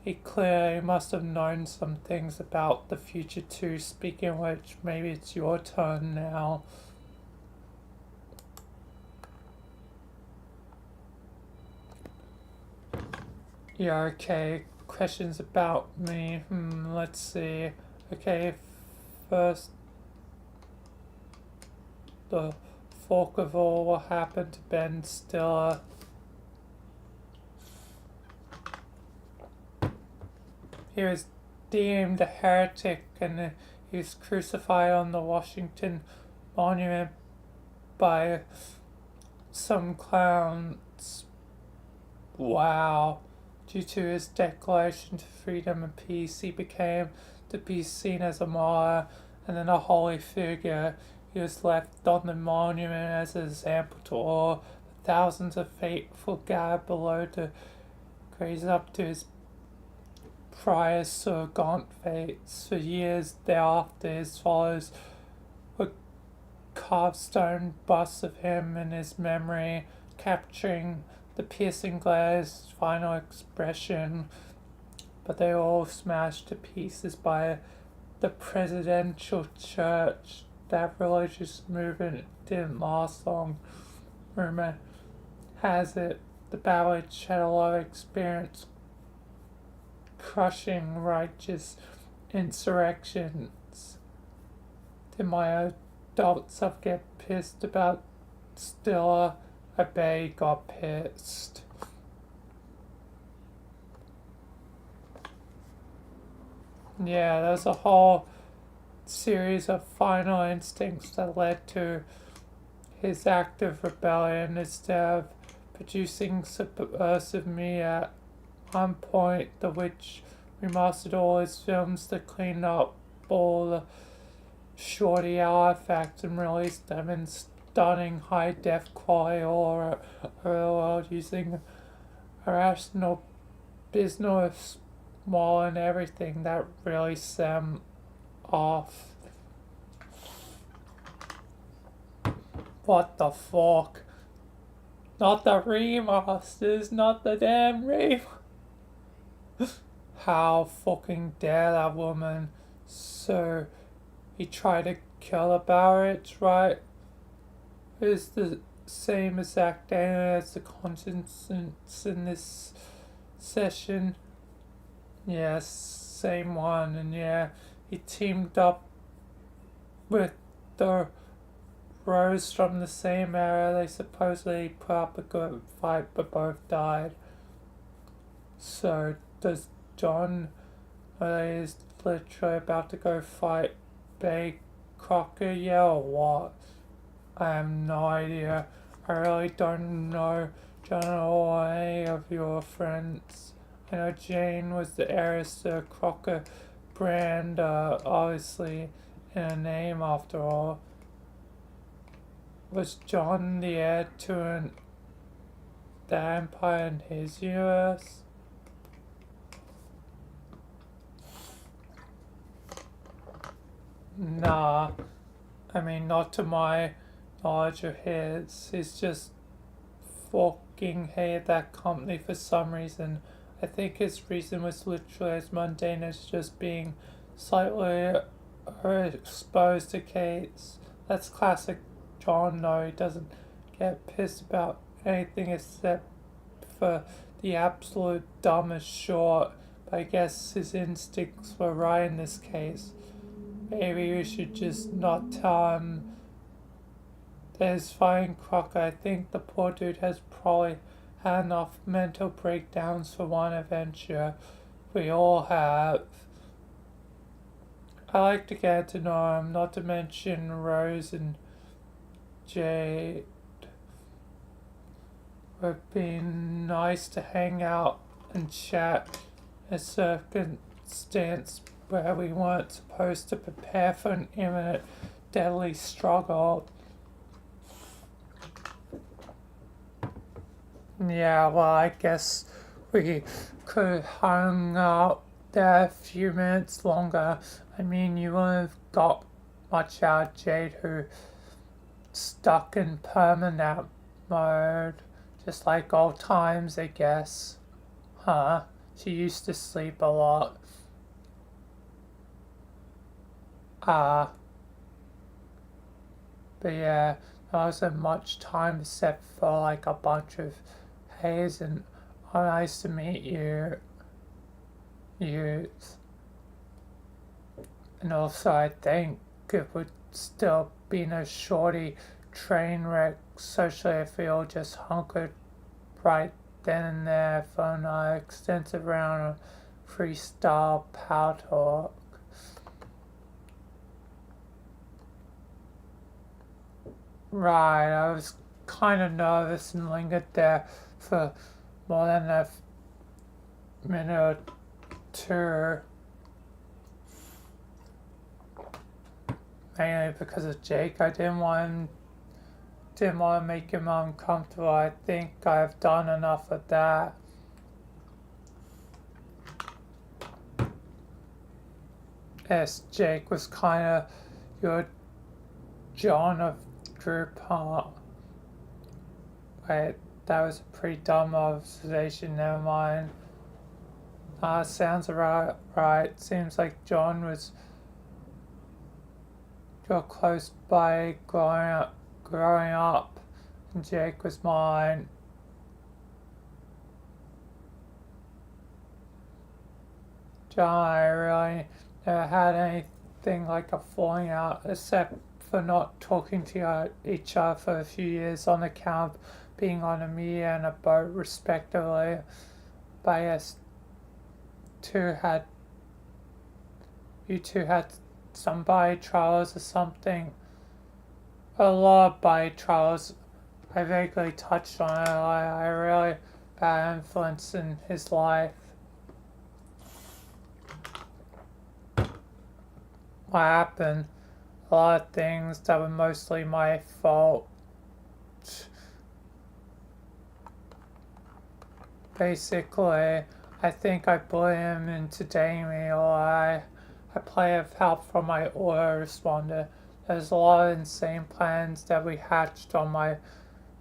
he clearly must have known some things about the future too. Speaking of which, maybe it's your turn now. Yeah, okay. Questions about me. Let's see. Okay, first, the fork of all, what happened to Ben Stiller? He was deemed a heretic and he was crucified on the Washington Monument by some clowns. Wow. Due to his declaration to freedom and peace, he became to be seen as a martyr and then a holy figure. He was left on the monument as an example to all. Thousands of faithful gathered below to graze up to his prior so gaunt fates. For years thereafter, his followers would carve stone busts of him in his memory, capturing the piercing glare's final expression, but they were all smashed to pieces by the presidential church. That religious movement didn't last long. Rumor has it the Ballage had a lot of experience crushing righteous insurrections. Did my adult self get pissed about Stiller? I bet he got pissed. Yeah, there's a whole series of final instincts that led to his act of rebellion instead of producing subversive me at one point, the which remastered all his films to clean up all the shorty artifacts and released them in stunning high-def quality all over the world using irrational business wall and everything that really set him off. What the fuck? Not the remasters, not the damn How fucking dare that woman? So, he tried to kill a Barrett, right? It's the same exact anime as the contestants in this session. Yes, same one, and yeah, he teamed up with the Rose from the same era. They supposedly put up a good fight, but both died. So, does John, is literally about to go fight Bay Crocker, yeah, or what? I have no idea. I really don't know John or any of your friends. I know Jane was the heiress to Crocker brand, obviously, in a name after all. Was John the heir to the Empire in his universe? Nah, I mean, not to my knowledge of his. He's just fucking hated that company for some reason. I think his reason was literally as mundane as just being slightly exposed to Kate's. That's classic John, though. He doesn't get pissed about anything except for the absolute dumbest short. But I guess his instincts were right in this case. Maybe we should just not tell him there's fighting Crocker. I think the poor dude has probably had enough mental breakdowns for one adventure. We all have. I like to get to know him, not to mention Rose and Jade. Would be nice to hang out and chat in a circumstance where we weren't supposed to prepare for an imminent deadly struggle. Yeah, well, I guess we could have hung out there a few minutes longer. I mean, you wouldn't have got much out of Jade, who stuck in permanent mode, just like old times, I guess. Huh? She used to sleep a lot. But yeah, there wasn't much time except for like a bunch of haze and oh, nice to meet you. Youth. And also, I think it would still be no shorty train wreck, especially if we all just hunkered right then and there for an extensive round of freestyle power talk. Right, I was kind of nervous and lingered there for more than a minute or two. Mainly because of Jake. I didn't want to make him uncomfortable. I think I've done enough of that. Yes, Jake was kind of your John of group, huh? Wait, that was a pretty dumb observation, never mind. Sounds right. Seems like John was your close by growing up, and Jake was mine. John and I really never had anything like a falling out, except for not talking to each other for a few years on account of being on a media and a boat, respectively. But yes, you two had some body trials or something. A lot of body trials. I vaguely touched on it. I really bad influence in his life. What happened? A lot of things that were mostly my fault. Basically, I think I bullied him into dating me, or I play of help from my autoresponder. There's a lot of insane plans that we hatched on my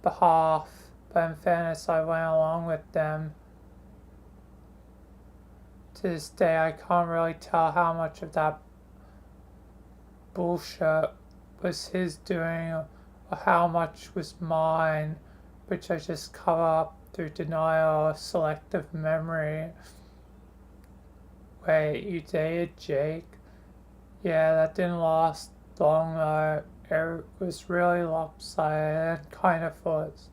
behalf, but in fairness, I went along with them. To this day, I can't really tell how much of that bullshit was his doing or how much was mine, which I just cover up through denial or selective memory. Wait, you dated Jake? Yeah, that didn't last long though. It was really lopsided and kind of was.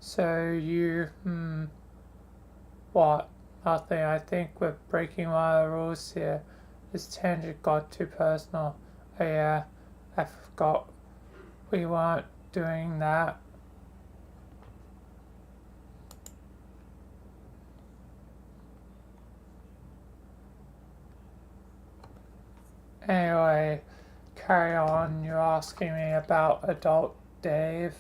So you, what? Nothing. I think we're breaking one of the rules here. This tangent got too personal. Oh yeah, I forgot we weren't doing that. Anyway, carry on. You're asking me about adult Dave.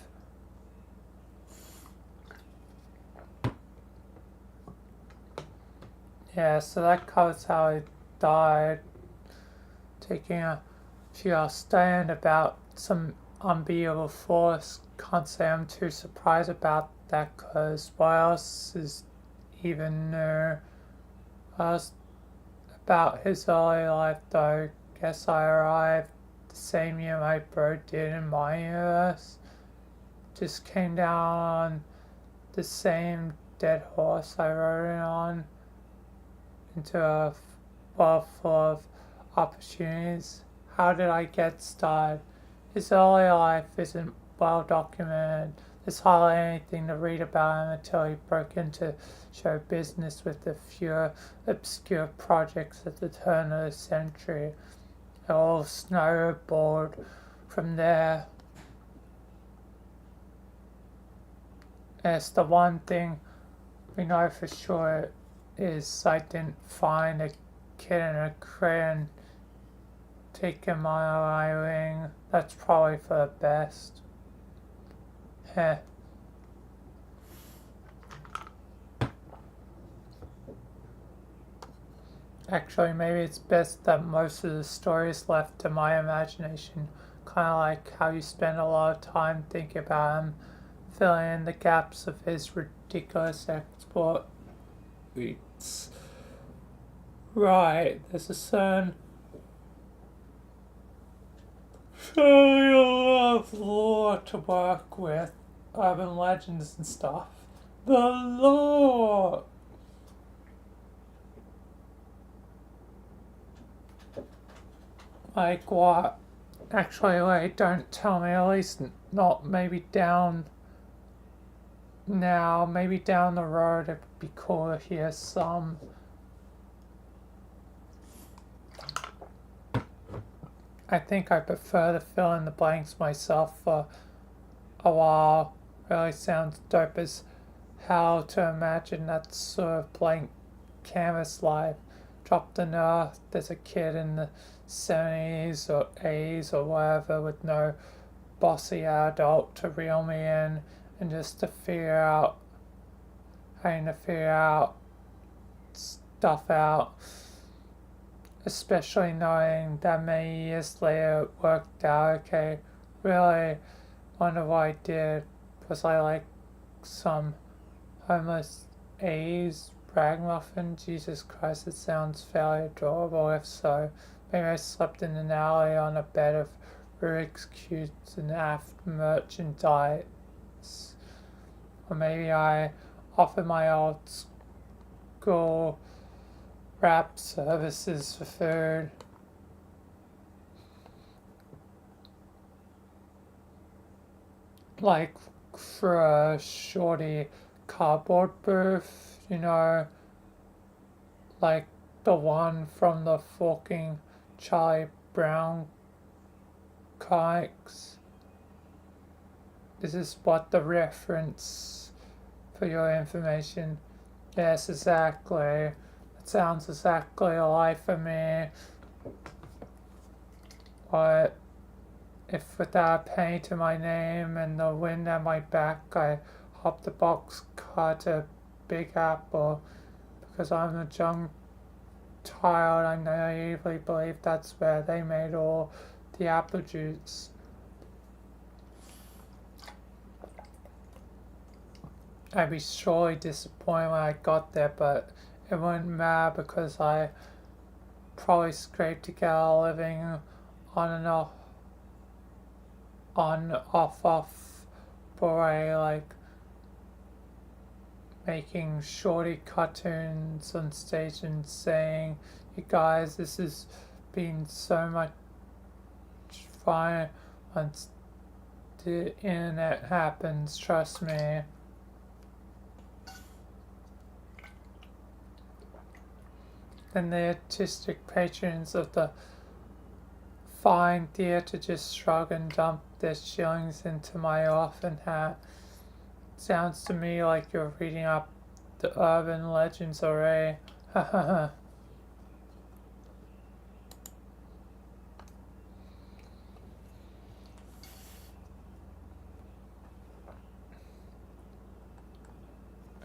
Yeah, so that covers how he died. Taking a few stand about some unbeatable force. Can't say I'm too surprised about that, cause what else is even new? About his early life though. Guess I arrived the same year my bro did in my universe. Just came down on the same dead horse I rode in on into a world full of opportunities. How did I get started? His early life isn't well documented. There's hardly anything to read about him until he broke into show business with a few obscure projects at the turn of the century. It all snowballed from there. Yes, the one thing we know for sure is I didn't find a kid in a crate and take him on my wing. That's probably for the best. Heh. Actually, maybe it's best that most of the story is left to my imagination. Kind of like how you spend a lot of time thinking about him, filling in the gaps of his ridiculous exploits. Right, there's a certain lot of lore to work with, urban legends and stuff. The lore! Like what? Actually, wait, don't tell me, at least not maybe down now, maybe down the road it would be cool to hear some. I think I prefer to fill in the blanks myself for a while. Really sounds dope as how to imagine that sort of blank canvas life. Dropped on Earth, there's a kid in the 70s or 80s or whatever with no bossy adult to reel me in and just to having to figure out stuff out. Especially knowing that many years later it worked out okay. Really wonder what I did. Was I like some homeless 80s ragamuffin? Jesus Christ, it sounds fairly adorable if so. Maybe I slept in an alley on a bed of Rubik's Cubes and aft merchandise. Or maybe I offered my old school rap services for food. Like for a shorty cardboard booth, like the one from the fucking Charlie Brown comics. This is what the reference for your information. Yes, exactly. It sounds exactly alike for me. But if without a penny to my name and the wind at my back, I hopped the boxcar to Big Apple because I'm a young child. I naively believe that's where they made all the apple juice. I'd be surely disappointed when I got there, but it wouldn't matter because I probably scraped together a living on and off Bore, like making shorty cartoons on stage and saying, you guys, this has been so much fun once the internet happens, trust me. Then the artistic patrons of the fine theatre just shrug and dump their shillings into my orphan hat. Sounds to me like you're reading up the urban legends already. Ha ha ha.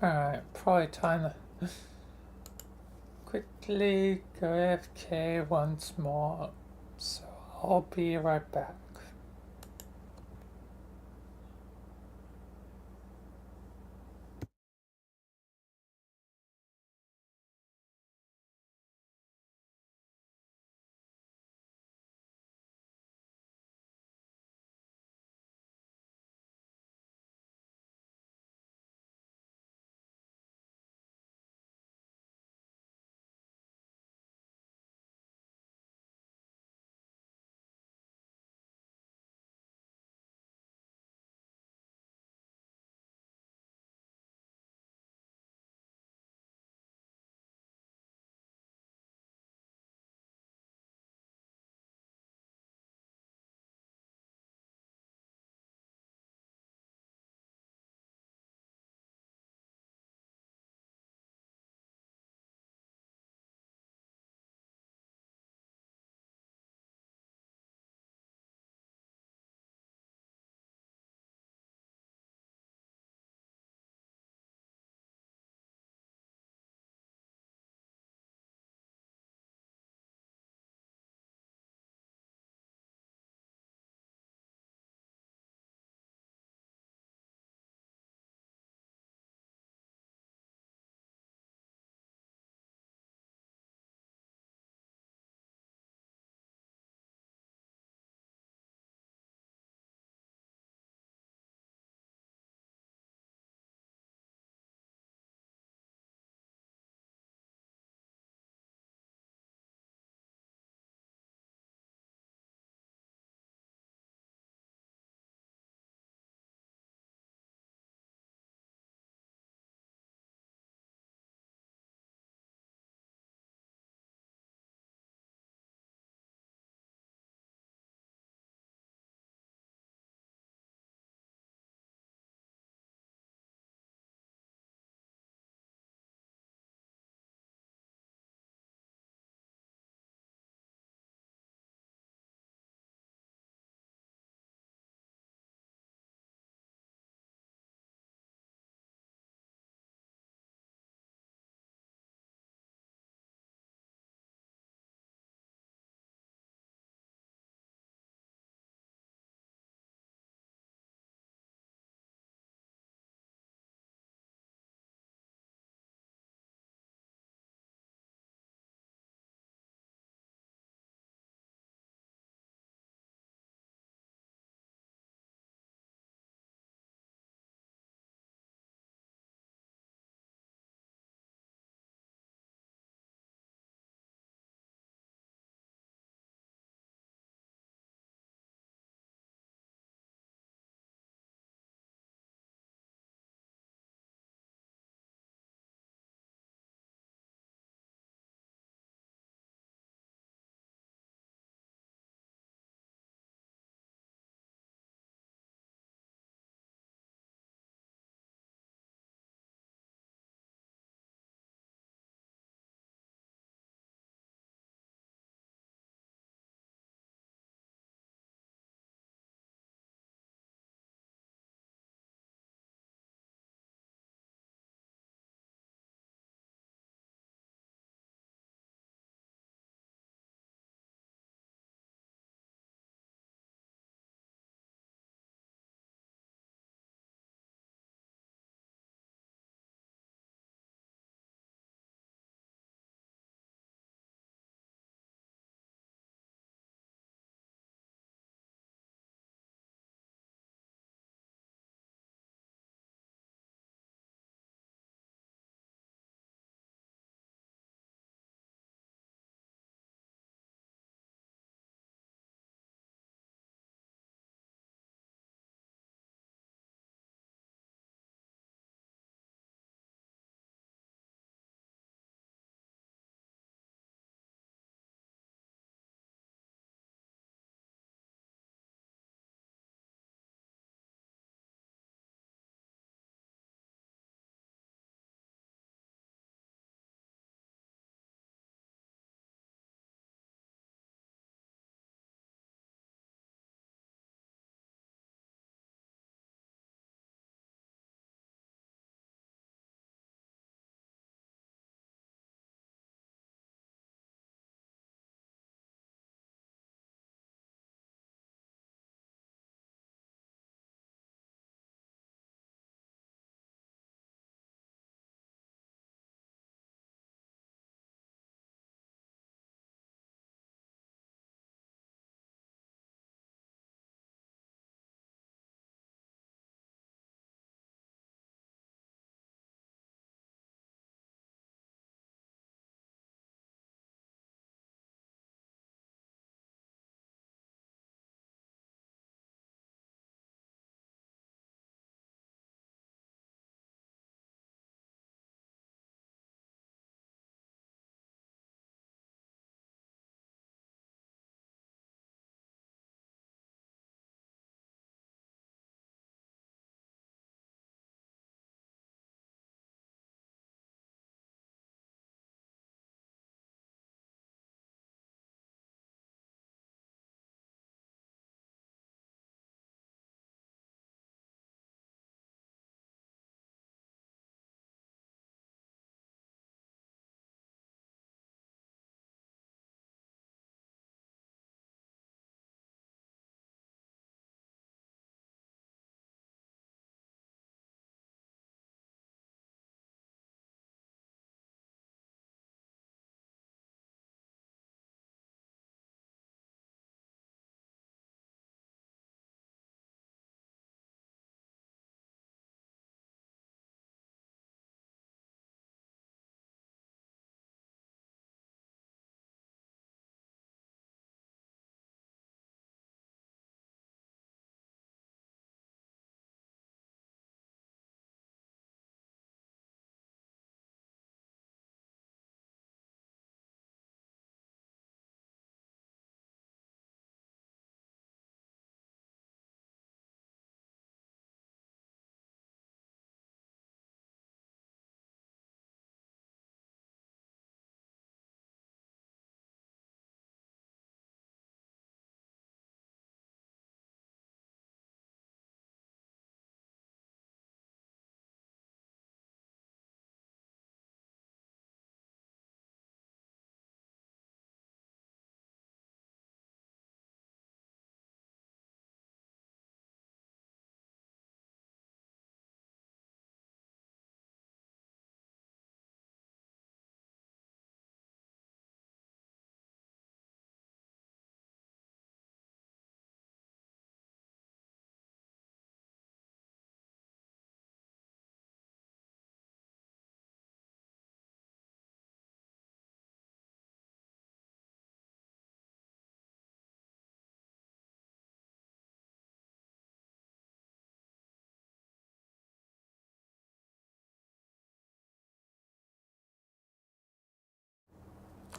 Alright, probably time to quickly go AFK once more. So I'll be right back.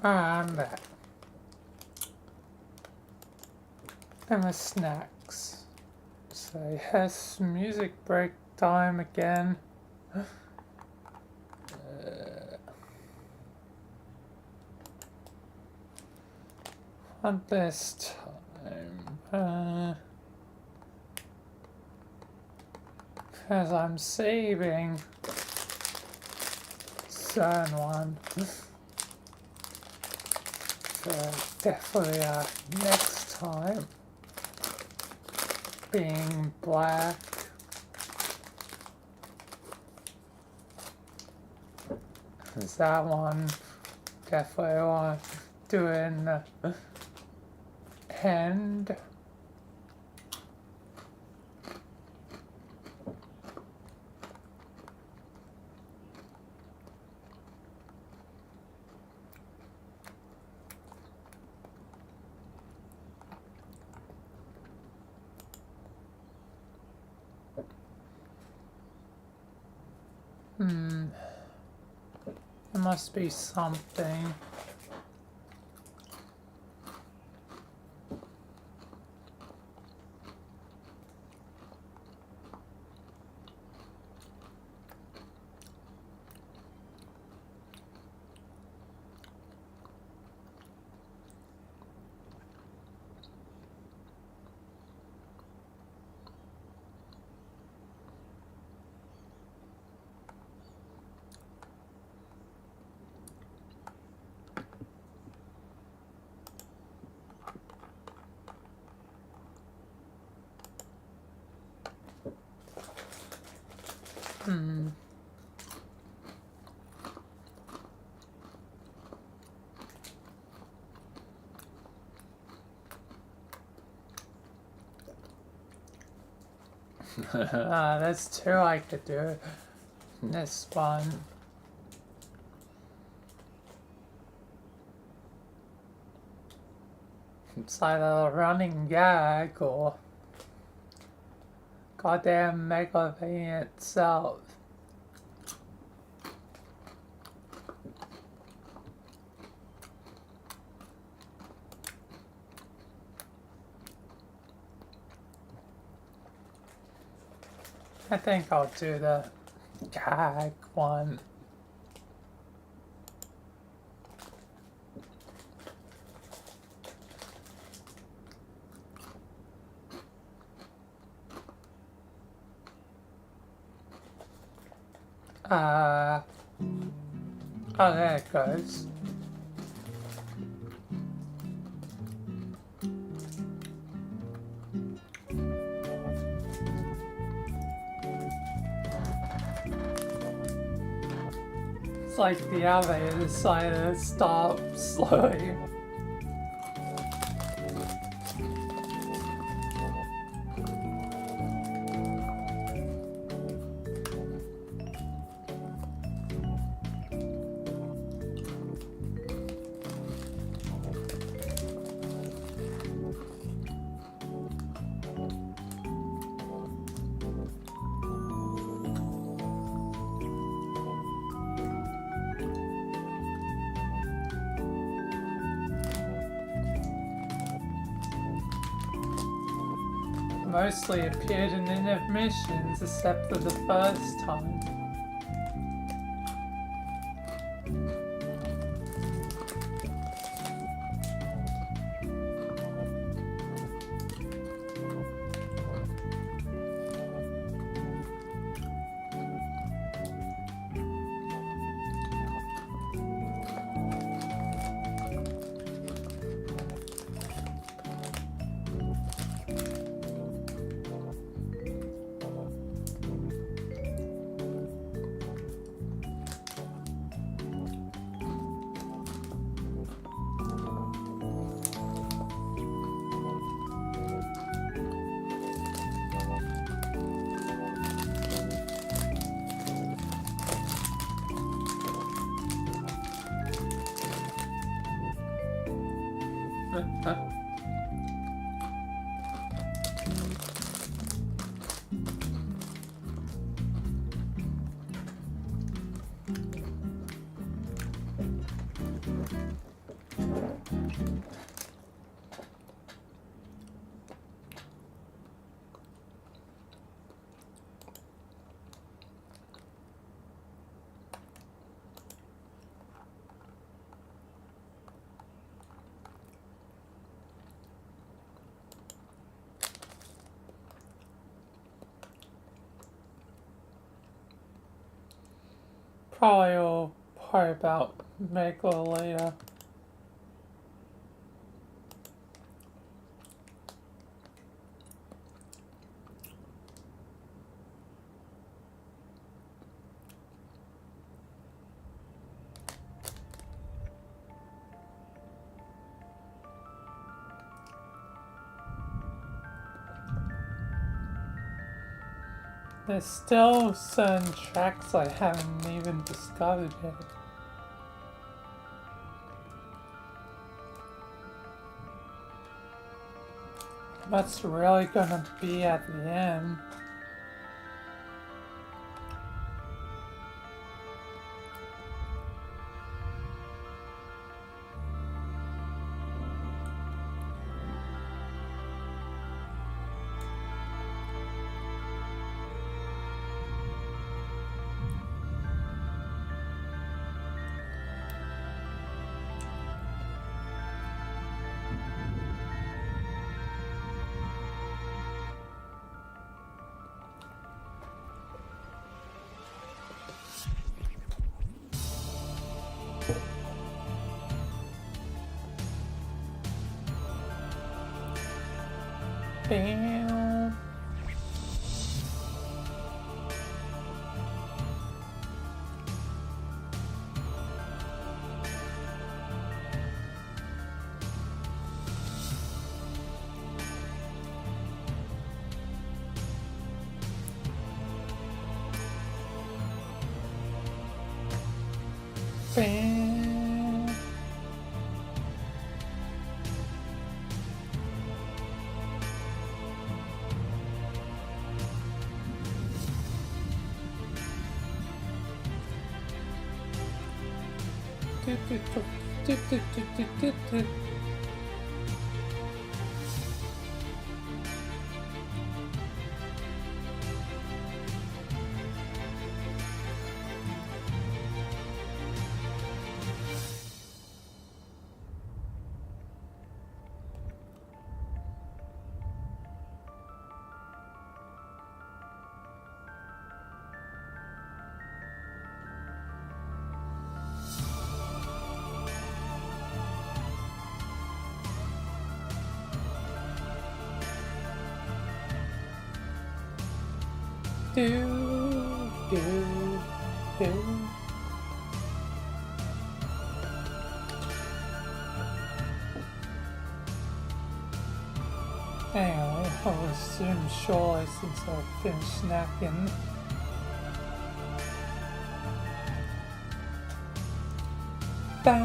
I'm back. And the snacks. So yes, music break time again. Not this time. Because I'm saving certain one. So definitely next time being black. Is that one definitely want to do in the end. There must be something. That's two I could do. This one. It's like a running gag or goddamn mega thing itself. I think I'll do the gag one. Oh, there it goes. It's like the elevator decided to stop slowly. Mostly appeared in intermissions except for the first time. probably will part about Meg a little later. There's still certain tracks I haven't even discovered yet. That's really gonna be at the end. Bam. Bam. Do. Anyway, I will assume surely since I've finished snacking. Ba,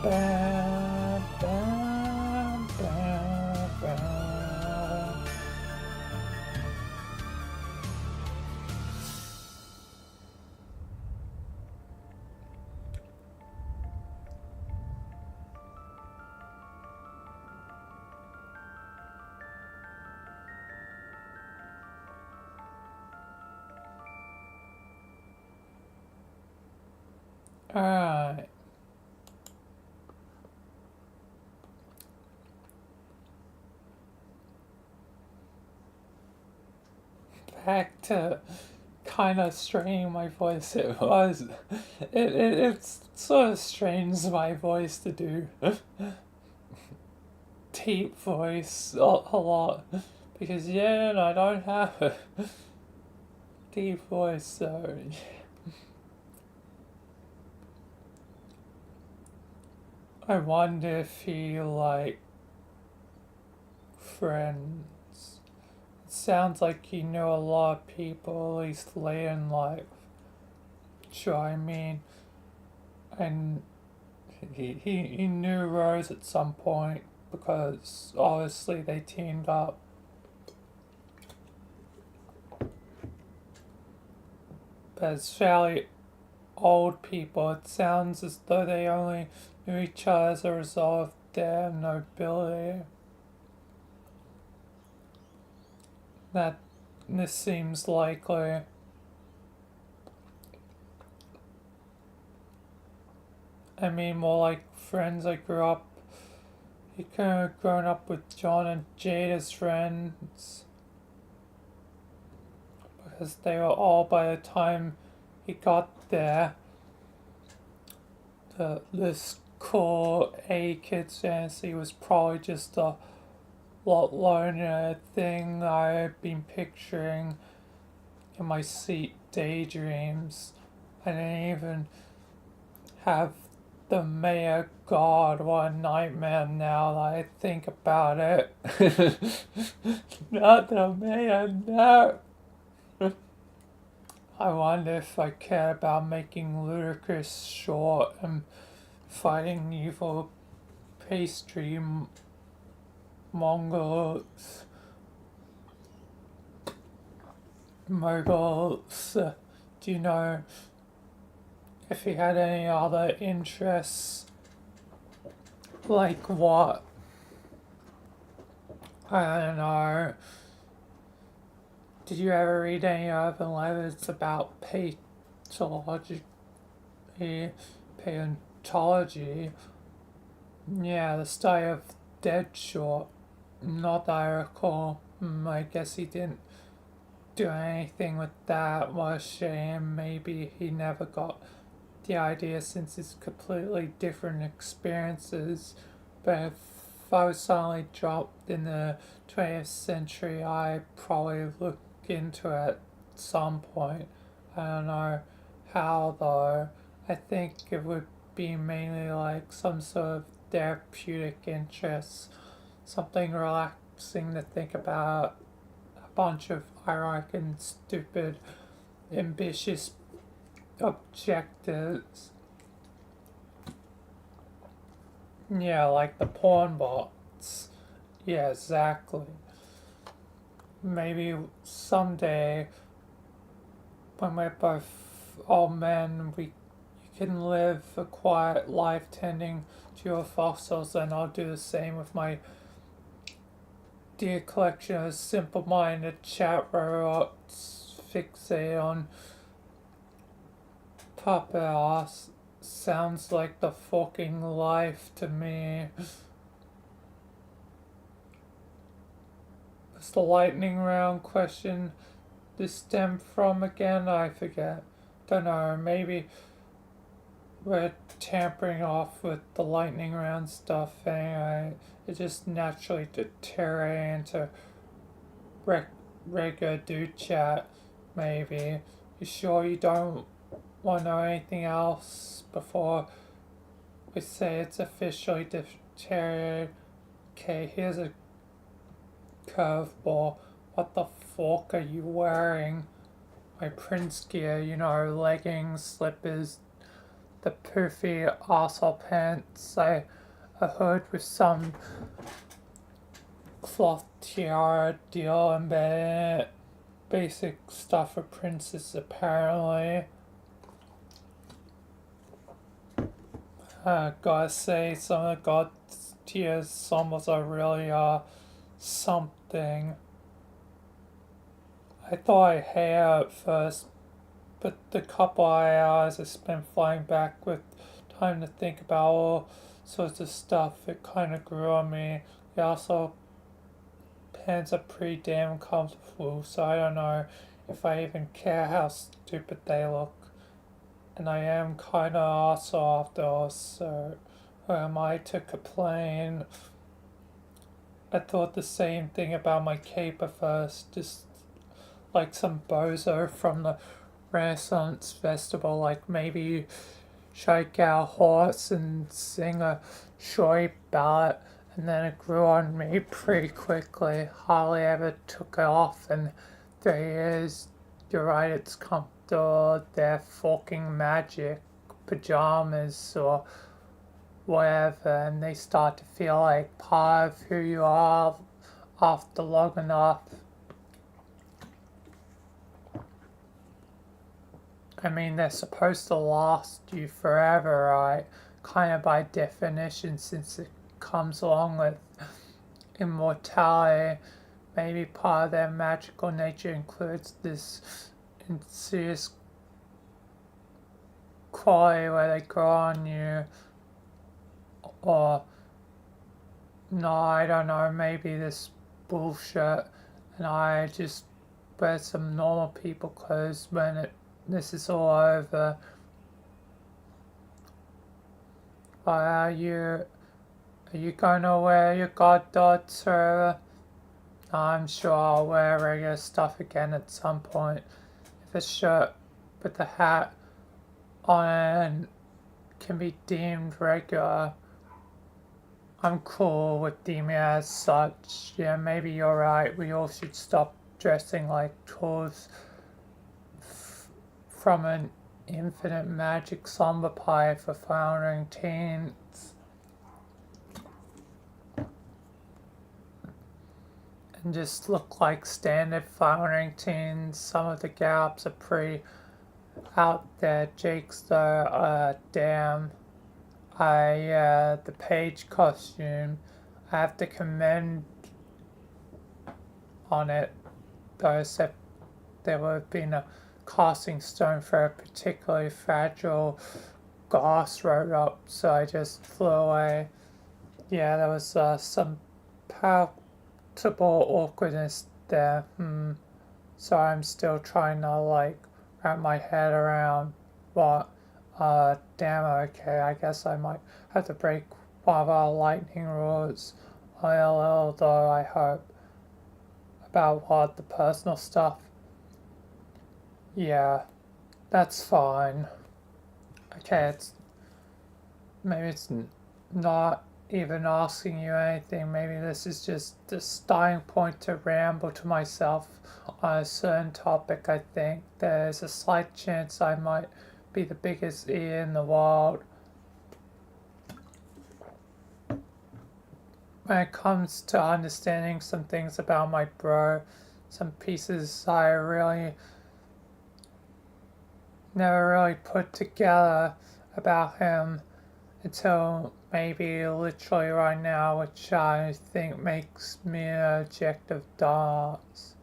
ba, ba, ba, ba. Alright. Back to kind of straining my voice. It's sort of strains my voice to do deep voice a lot. Because yeah, I don't have a deep voice, so I wonder if you like Friends. It sounds like you know a lot of people, at least later in life. Sure, I mean, and he knew Rose at some point because obviously they teamed up. But as fairly old people, it sounds as though they only knew each other as a result of their nobility. That this seems likely. I mean, more like friends I grew up. He could have grown up with John and Jade as friends. Because they were all, by the time he got there. This cool A-Kids fantasy was probably just a lot lonelier thing I've been picturing in my sleep daydreams. I didn't even have the mayor god. What a nightmare now that I think about it. Not the mayor, no. I wonder if I care about making ludicrous short and fighting evil pastry mongols. Moguls. Do you know if he had any other interests? Like what? I don't know. Did you ever read any urban legends about paleontology? Yeah, the study of dead short. Not that I recall. I guess he didn't do anything with that. What a shame. Maybe he never got the idea since it's completely different experiences. But if I was suddenly dropped in the 20th century, I'd probably look into it at some point. I don't know how though. I think it would be mainly like some sort of therapeutic interest, something relaxing to think about, a bunch of ironic and stupid, ambitious objectives. Yeah, like the porn bots. Yeah, exactly. Maybe someday, when we're both old men, you can live a quiet life tending to your fossils, and I'll do the same with my dear collection of simple-minded chat robots fixated on puppet ass. Sounds like the fucking life to me. What's the lightning round question this stem from again? I forget. Don't know, maybe we're tampering off with the lightning round stuff anyway. It just naturally deteriorates into regular dude chat, maybe. You sure you don't want to know anything else before we say it's officially deteriorated? Okay, here's a curveball. What the fuck are you wearing? My Prince gear, you know, leggings, slippers, the poofy arsehole pants, a hood with some cloth tiara deal embedded in it. Basic stuff for princes, apparently. Gotta say, some of the god tier symbols are really, something. I thought I hated it at first, but the couple of hours I spent flying back with time to think about all sorts of stuff, it kind of grew on me. It also pants are pretty damn comfortable, so I don't know if I even care how stupid they look. And I am kind of also after all, so who am I to complain? I thought the same thing about my cape at first, just like some bozo from the Renaissance festival, like maybe shake our horse and sing a showy ballad, and then it grew on me pretty quickly. Hardly ever took it off, and 3 years, you're right, it's comfortable, they're fucking magic pajamas or whatever, and they start to feel like part of who you are after long enough. I mean, they're supposed to last you forever, right? Kind of by definition, since it comes along with immortality. Maybe part of their magical nature includes this insidious quality where they grow on you. Or, no, I don't know, maybe this bullshit, and I just wear some normal people clothes when this is all over. Are you gonna wear your god dots or I'm sure I'll wear regular stuff again at some point. If a shirt with a hat on can be deemed regular, I'm cool with deeming it as such. Yeah, maybe you're right. We all should stop dressing like tools from an infinite magic slumber pie for floundering teens. And just look like standard floundering teens. Some of the gaps are pretty out there. Jake's though, damn. The page costume, I have to commend on it, though, except there would have been a casting stone for a particularly fragile glass wrote up, so I just flew away. Yeah, there was some palpable awkwardness there. So I'm still trying to like wrap my head around what. Damn, okay, I guess I might have to break one of our lightning rules. ILL though, I hope. About what, the personal stuff? Yeah, that's fine. Okay, maybe it's not even asking you anything. Maybe this is just the starting point to ramble to myself on a certain topic. I think there's a slight chance I might be the biggest ear in the world. When it comes to understanding some things about my bro, some pieces I really never really put together about him until maybe literally right now, which I think makes me an object of darts.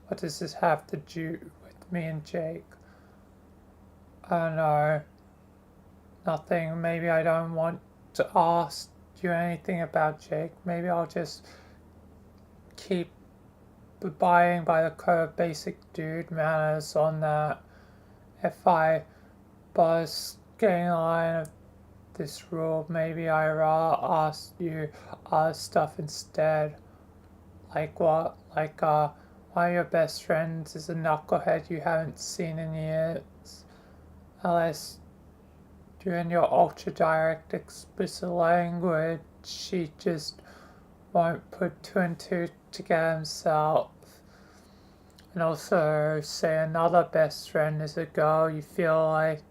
What does this have to do with me and Jake? I don't know. Nothing. Maybe I don't want to ask you anything about Jake. Maybe I'll just keep abiding by the code of basic dude manners on that. If I was getting a line of this rule, maybe I rather ask you other stuff instead. Like what? Like one of your best friends is a knucklehead you haven't seen in years. Unless you in your ultra direct explicit language, she just won't put two and two together himself. And also, say another best friend is a girl you feel like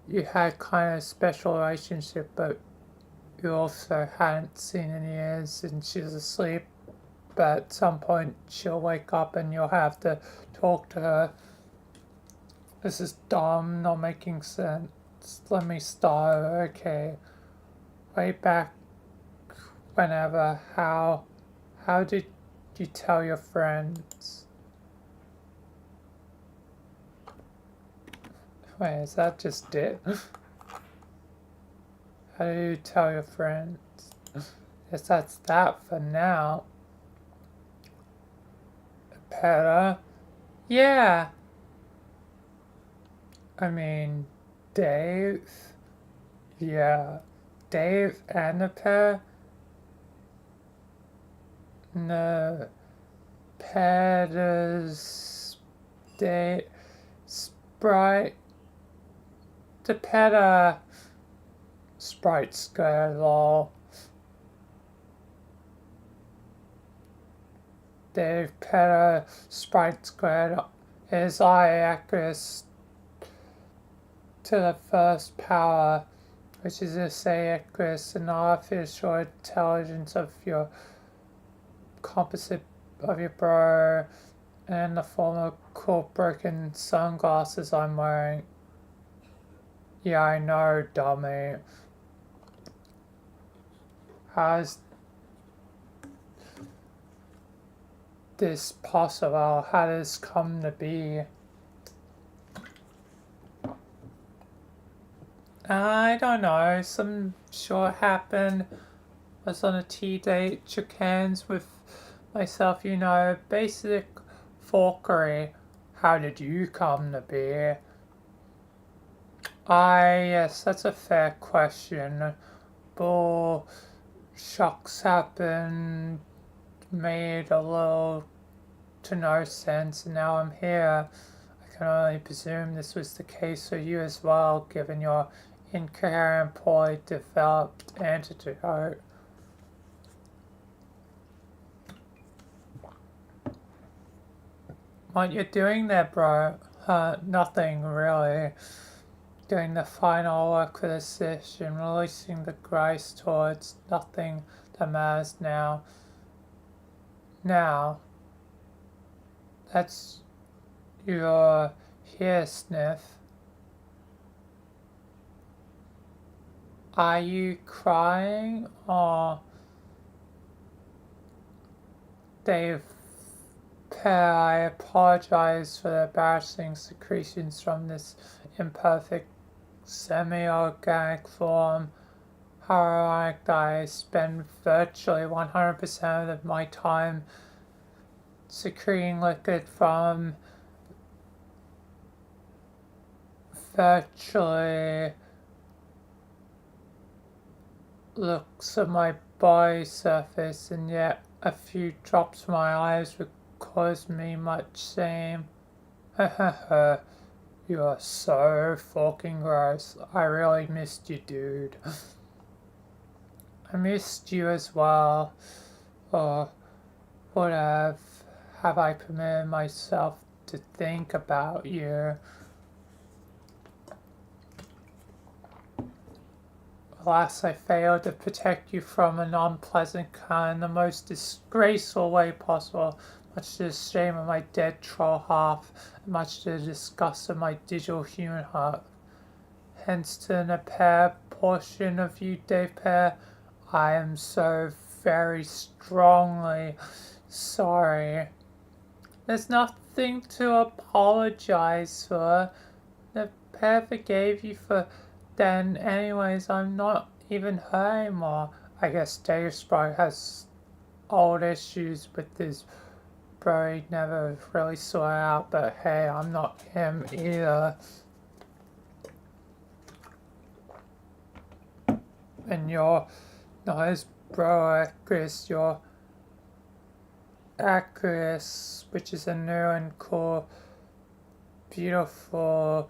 you had kind of a special relationship, but you also hadn't seen in years, and she's asleep. But at some point, she'll wake up and you'll have to talk to her. This is dumb, not making sense. Let me start. Okay. Way back whenever, how did you tell your friends? Wait, is that just it? How do you tell your friends? Guess that's that for now. Better? Yeah. I mean, Dave? Yeah. Dave and a pair? No. Petters. Dave. Sprite. The Petter. Sprite square lol. Dave Petter Sprite squared is I-actress to the first power, which is to say actress, an artificial intelligence of your composite of your bro, and the form of cool broken sunglasses I'm wearing. Yeah, I know, dummy. How's this possible? How did this come to be? I don't know. Some sure happened. Was on a tea date, shook hands with myself, you know, basic forkery. How did you come to be? Yes, that's a fair question. Bull shocks have been made a little to no sense, and now I'm here. I can only presume this was the case for you as well, given your incoherent, poorly developed antidote. What you doing there, bro? Nothing really. Doing the final work for the session, releasing the grace towards nothing that matters now. Now, that's your here, Sniff. Are you crying or Dave? I apologize for the embarrassing secretions from this imperfect semi-organic form. How ironic that I spend virtually 100% of my time secreting liquid from virtually looks of my body surface, and yet a few drops from my eyes would cause me much shame. You are so fucking gross. I really missed you, dude. I missed you as well. Or what have I permitted myself to think about you? Alas, I failed to protect you from an unpleasant kind, the most disgraceful way possible, much to the shame of my dead troll half, and much to the disgust of my digital human heart. Hence, to the pair portion of you, Dave Pear, I am so very strongly sorry. There's nothing to apologize for. The pair forgave you for then anyways. I'm not even her anymore. I guess Dave Sprite has old issues with his bro he never really saw out, but hey, I'm not him either. And you're not his bro, Chris, you're Acris, which is a new and cool, beautiful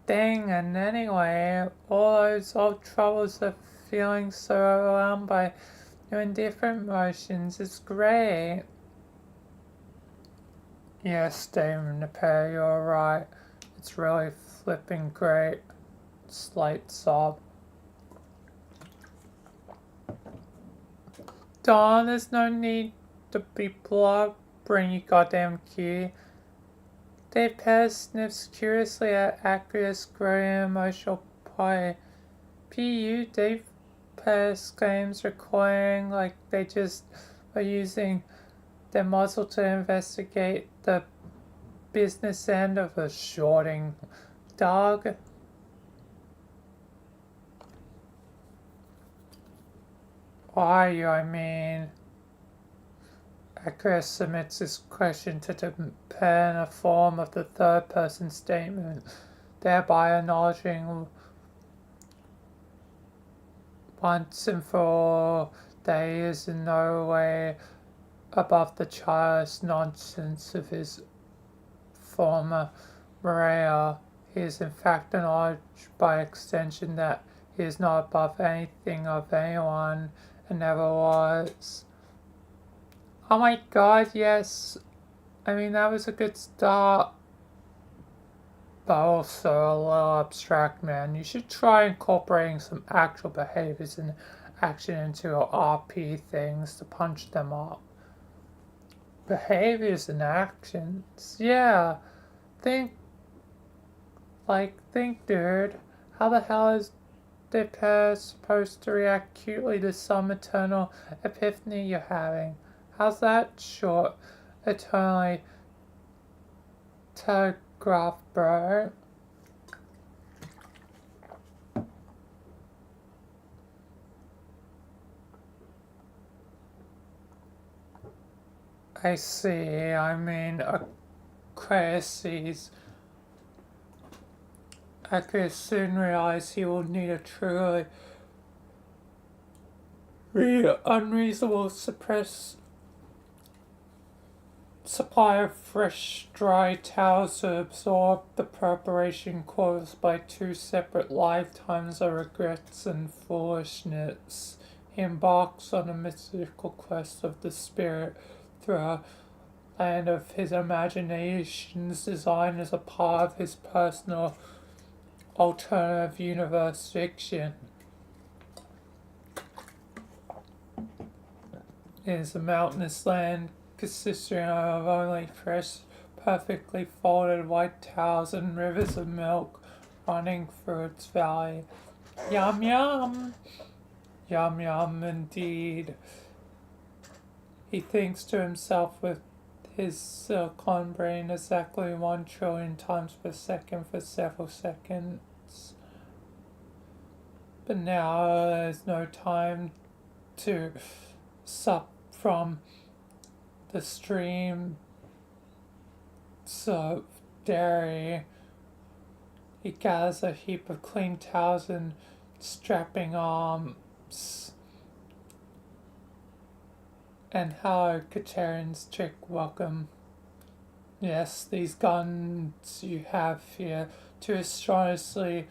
thing. And anyway, all those old troubles of feeling so overwhelmed by doing different motions is great. Yes, Damon Napier, you're right. It's really flipping great. Slight sob. Dawn, there's no need to be blubbering, you goddamn key. Dave Pear sniffs curiously at Acris' growing emotional pie. P.U. Dave Pear exclaims, recoiling like they just were using their muzzle to investigate the business end of a shorting dog. Why are you, I mean? Acris submits this question to the pair in a form of the third person statement, thereby acknowledging once and for all that he is in no way above the childish nonsense of his former Maria. He is in fact acknowledged by extension that he is not above anything of anyone and never was. Oh my god, yes. I mean, that was a good start. But also a little abstract, man. You should try incorporating some actual behaviors and action into your RP things to punch them up. Behaviors and actions? Yeah. Think, dude. How the hell is the pair supposed to react cutely to some eternal epiphany you're having? How's that short, eternally telegraph, bro? I see, I mean, a crisis Aqueous soon realized he will need a truly unreasonable supply of fresh, dry towels to absorb the preparation caused by 2 separate lifetimes of regrets and foolishness. He embarks on a mystical quest of the spirit through a land of his imaginations, designed as a part of his personal alternative universe fiction. It is a mountainous land consisting of only fresh, perfectly folded white towels and rivers of milk running through its valley. Yum yum! Yum yum indeed. He thinks to himself with his silicon brain exactly 1 trillion times per second for several seconds. But now there's no time to sup from the stream of dairy. He gathers a heap of clean towels and strapping arms. And hello, Katerine's chick, welcome. Yes, these guns you have here, 2 astonishingly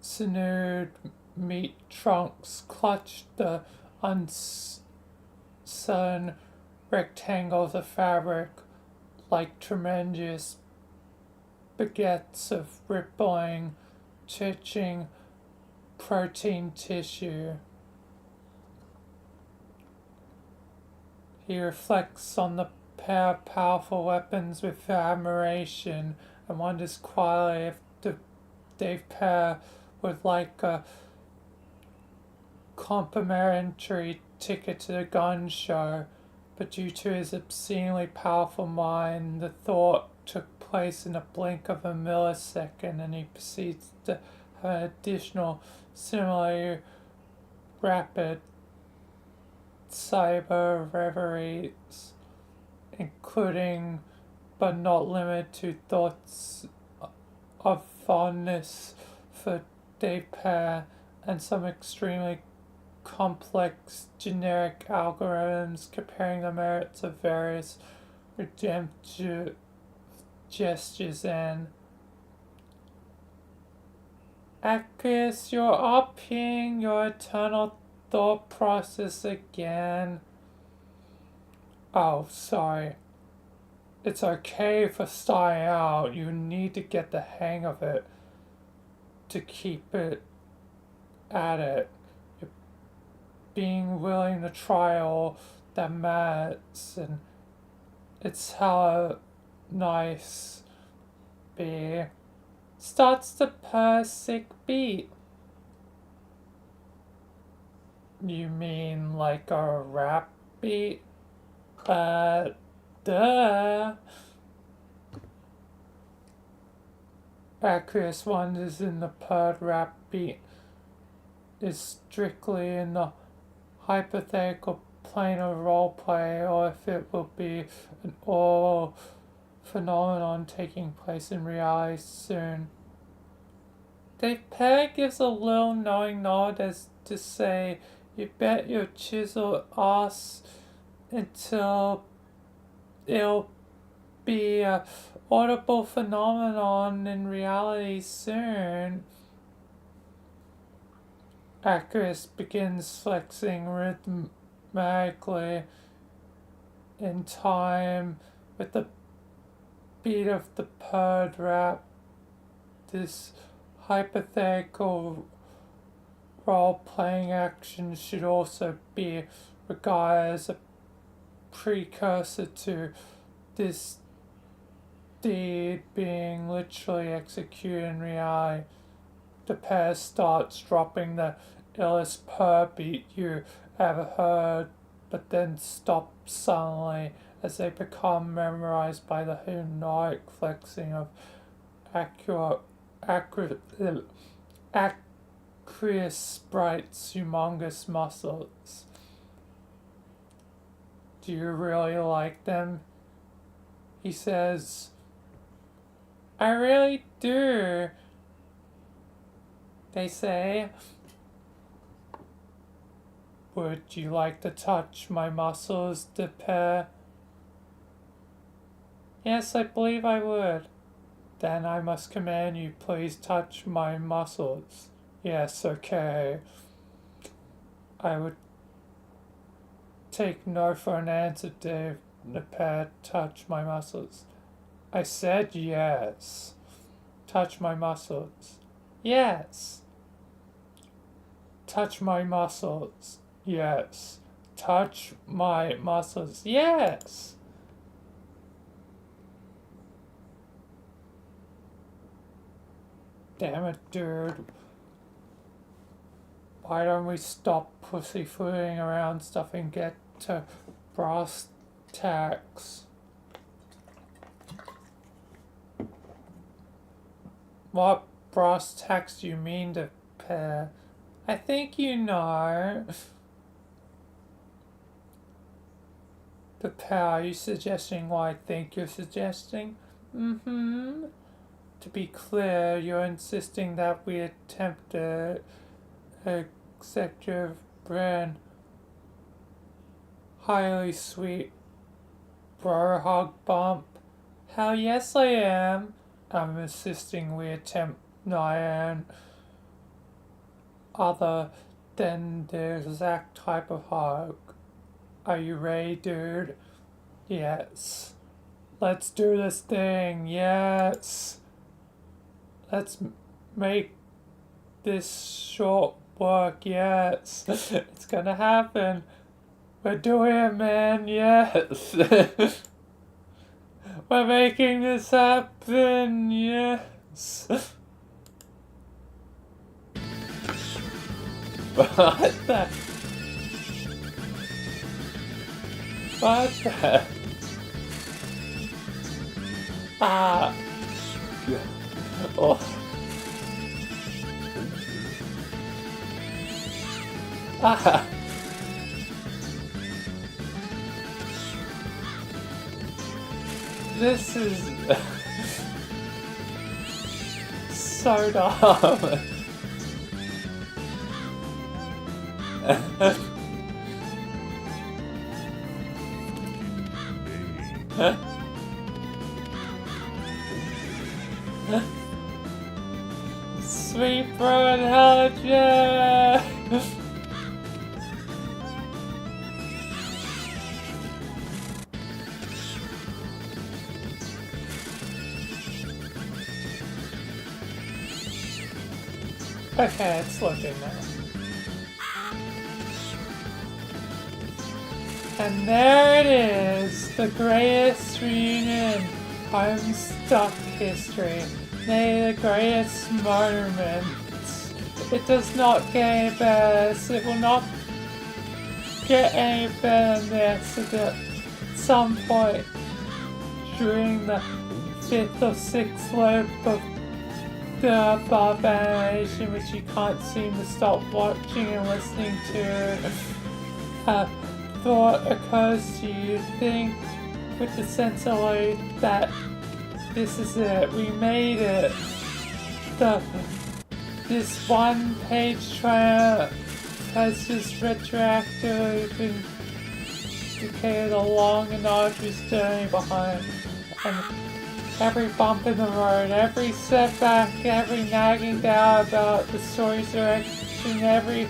sinewy meat trunks clutch the uncertain rectangles of fabric like tremendous baguettes of rippling, twitching protein tissue. He reflects on the pair of powerful weapons with admiration and wonders quietly if the Dave pair would like a complimentary ticket to the gun show, but due to his obscenely powerful mind, the thought took place in a blink of a millisecond, and he proceeds to have an additional, similarly rapid cyber reveries, including but not limited to thoughts of fondness for Dave Pear and some extremely complex generic algorithms comparing the merits of various redemptive gestures and Aqueous, you're upping your eternal thought process again. Oh, sorry. It's okay for starting out. You need to get the hang of it to keep it at it. You're being willing to try all that matters, and it's how nice be. Starts the Persic beat. You mean like a rap beat? Duh. Aqueous wonders in the purred rap beat is strictly in the hypothetical plane of roleplay, or if it will be an oral phenomenon taking place in reality soon. Dave Pear gives a little knowing nod as to say, you bet your chisel ass until it'll be a audible phenomenon in reality soon. Aqueous begins flexing rhythmically in time with the beat of the purred rap. This hypothetical role-playing action should also be regarded as a precursor to this deed being literally executed in reality. The pair starts dropping the illest purr beat you ever heard, but then stops suddenly as they become memorized by the hypnotic flexing of aqueous sprite's humongous muscles. Do you really like them? He says, I really do. they say. Would you like to touch my muscles, de pair? Yes, I believe I would. Then I must command you, please touch my muscles. Yes, okay. I would take no for an answer, Dave. De pair, touch my muscles. I said yes. Touch my muscles. Yes. Touch my muscles. Yes. Touch my muscles. Yes. Damn it, dude. Why don't we stop pussyfooting around stuff and get to brass tacks? What brass tacks do you mean to pair? I think you know. The pair, are you suggesting what I think you're suggesting? Mm-hmm. To be clear, you're insisting that we attempt to executive brand highly sweet bro hug bump. Hell yes I am. I'm insisting we attempt none other than the exact type of hug. Are you ready, dude? Yes. Let's do this thing. Yes. Let's make this short work. Yes. It's gonna happen. We're doing it, man. Yes. We're making this happen. Yes. What the? What the? Ah. Oh. Ah. This is so dumb. Sweet bro and hell yeah! Okay, it's looking now. And there it is, the greatest reunion in homestuck history. Nay, the greatest moment. It does not get any better. It will not get any better than this. At some point during the 5th or 6th loop of the above animation, which you can't seem to stop watching and listening to, thought occurs to you. Think with the sense of like that this is it, we made it. This one-page trailer has just retroactively been indicated a long and arduous journey behind, and every bump in the road, every setback, every nagging doubt about the story's direction, every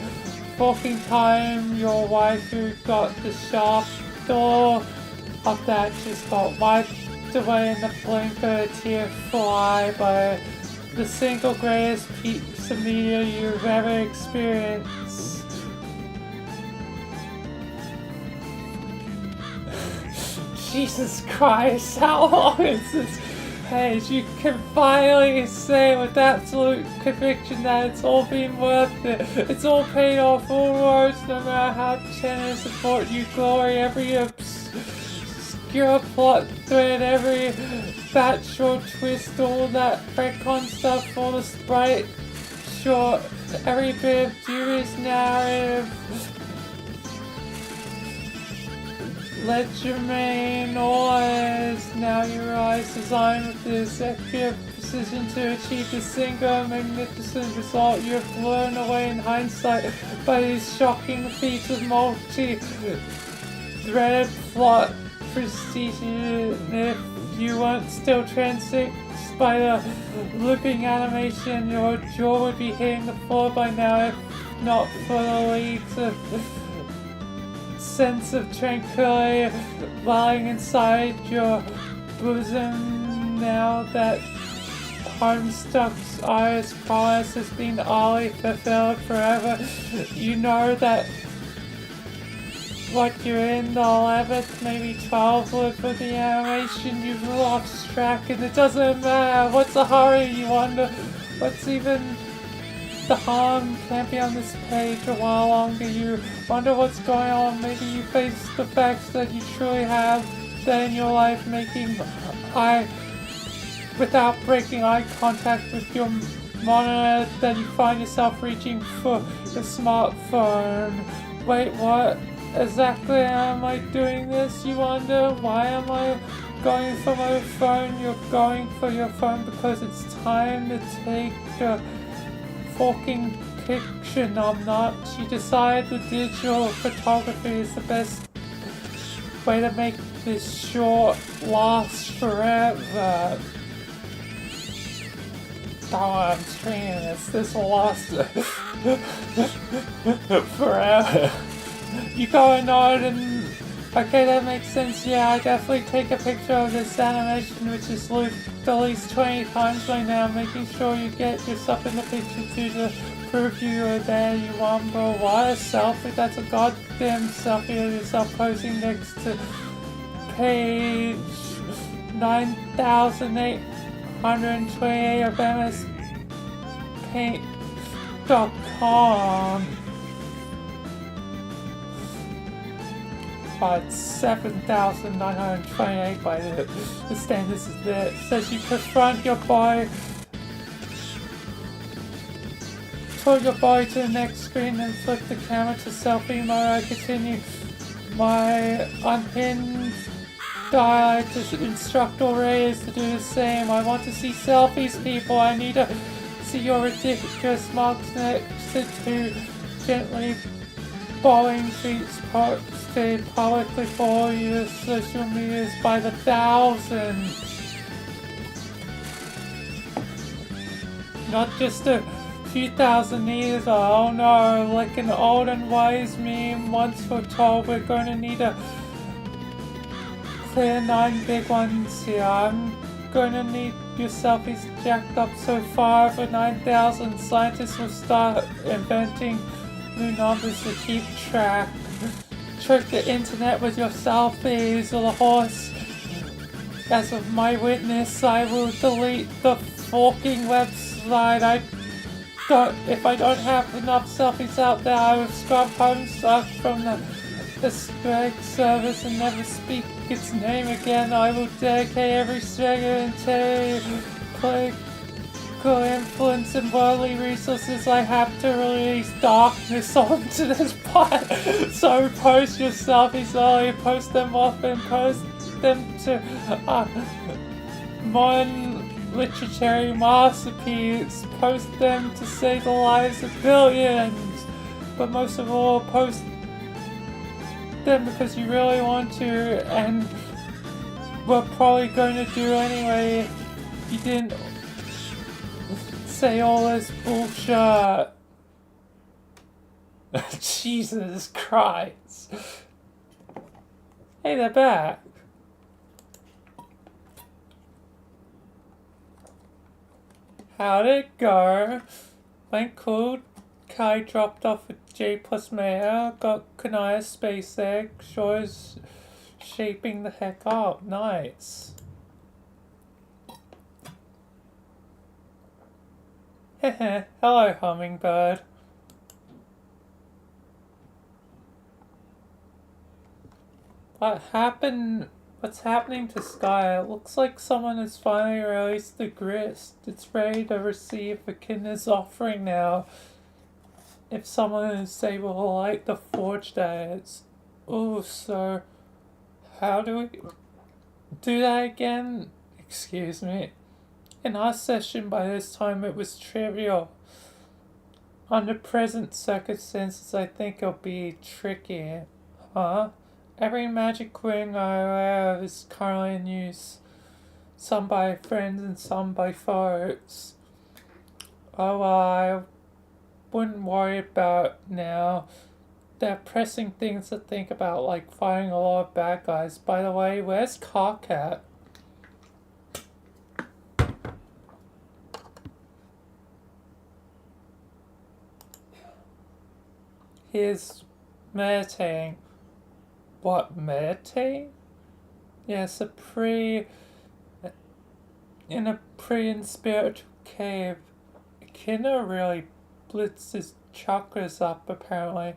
fucking time your waifu got the sharp door of that just got wiped away in the blink of a tearful eye by the single greatest piece of media you've ever experienced. Jesus Christ, how long is this page? You can finally say with absolute conviction that it's all been worth it. It's all paid off, all roads, no matter how generous support you glory, every obscure plot thread, every fat short twist, all that retcon stuff, all the sprite short, every bit of dubious narrative. Let your main eyes now your eyes design with the executive precision to achieve this single magnificent result. You have blown away in hindsight by these shocking feats of multi-threaded plot precision. If you weren't still transfixed by the looping animation, your jaw would be hitting the floor by now, if not for the leagues of sense of tranquility lying inside your bosom. Now that Homestuck's Iris promise has been utterly fulfilled forever, you know that what you're in the 11th, maybe 12th loop of the animation, you've lost track, and it doesn't matter. What's the hurry, you wonder? What's even the harm? Can't be on this page a while longer. You wonder what's going on. Maybe you face the facts that you truly have that in your life, without breaking eye contact with your monitor, that you find yourself reaching for the smartphone. Wait, what? Exactly am I doing this, you wonder? Why am I going for my phone? You're going for your phone because it's time to take a fucking picture, numbnuts. You decide the digital photography is the best way to make this short last forever. Oh, I'm streaming this. This will last forever. You go and nod and okay, that makes sense. Yeah, I definitely take a picture of this animation, which is looped at least 20 times by now, making sure you get yourself in the picture too to prove you are there. You wonder why a selfie? That's a goddamn selfie of yourself posing next to page 9828 of MSPaint.com. It's 7,928 by the standards is there. It says you confront your boy, tilt your body to the next screen and flip the camera to selfie mode. I continue my unhinged dialogue to instruct all readers to do the same. I want to see selfies, people. I need to see your ridiculous marks next to gently bowling tweets posted publicly for all your social medias by the thousands. Not just a few thousand either. Oh no, like an old and wise meme once foretold, we're going to need a clear 9 big ones here. I'm going to need your selfies jacked up so far for 9,000. Scientists will start inventing new numbers to keep track. Trick the internet with your selfies or the horse. As of my witness, I will delete the fucking website. If I don't have enough selfies out there, I will scrub Homestuck from the Strike service and never speak its name again. I will dedicate every second and political influence and worldly resources I have to release darkness onto this pot. So post your selfies early, post them often, post them to modern literary masterpiece, post them to save the lives of billions, but most of all, post them because you really want to, and we're probably going to do anyway if you didn't say all this bullshit. Jesus Christ. Hey, they're back. How'd it go? Went cool. Kai dropped off with J plus Mayor. Got Kanaya SpaceX. Sure is shaping the heck up. Nice. Heh. Hello, Hummingbird. What's happening to Sky? It looks like someone has finally released the grist. It's ready to receive the Kinder's offering now. If someone is able to light the forge that is. Oh, so how do we do that again? Excuse me. In our session, by this time, it was trivial. Under present circumstances, I think it'll be tricky. Huh? Every magic ring I have is currently in use. Some by friends and some by foes. Oh, I wouldn't worry about now. There are pressing things to think about, like fighting a lot of bad guys. By the way, where's Carcat? He's meditating. What, meditating? Yes, in a pre-spiritual cave. Echidna really blitzed his chakras up, apparently.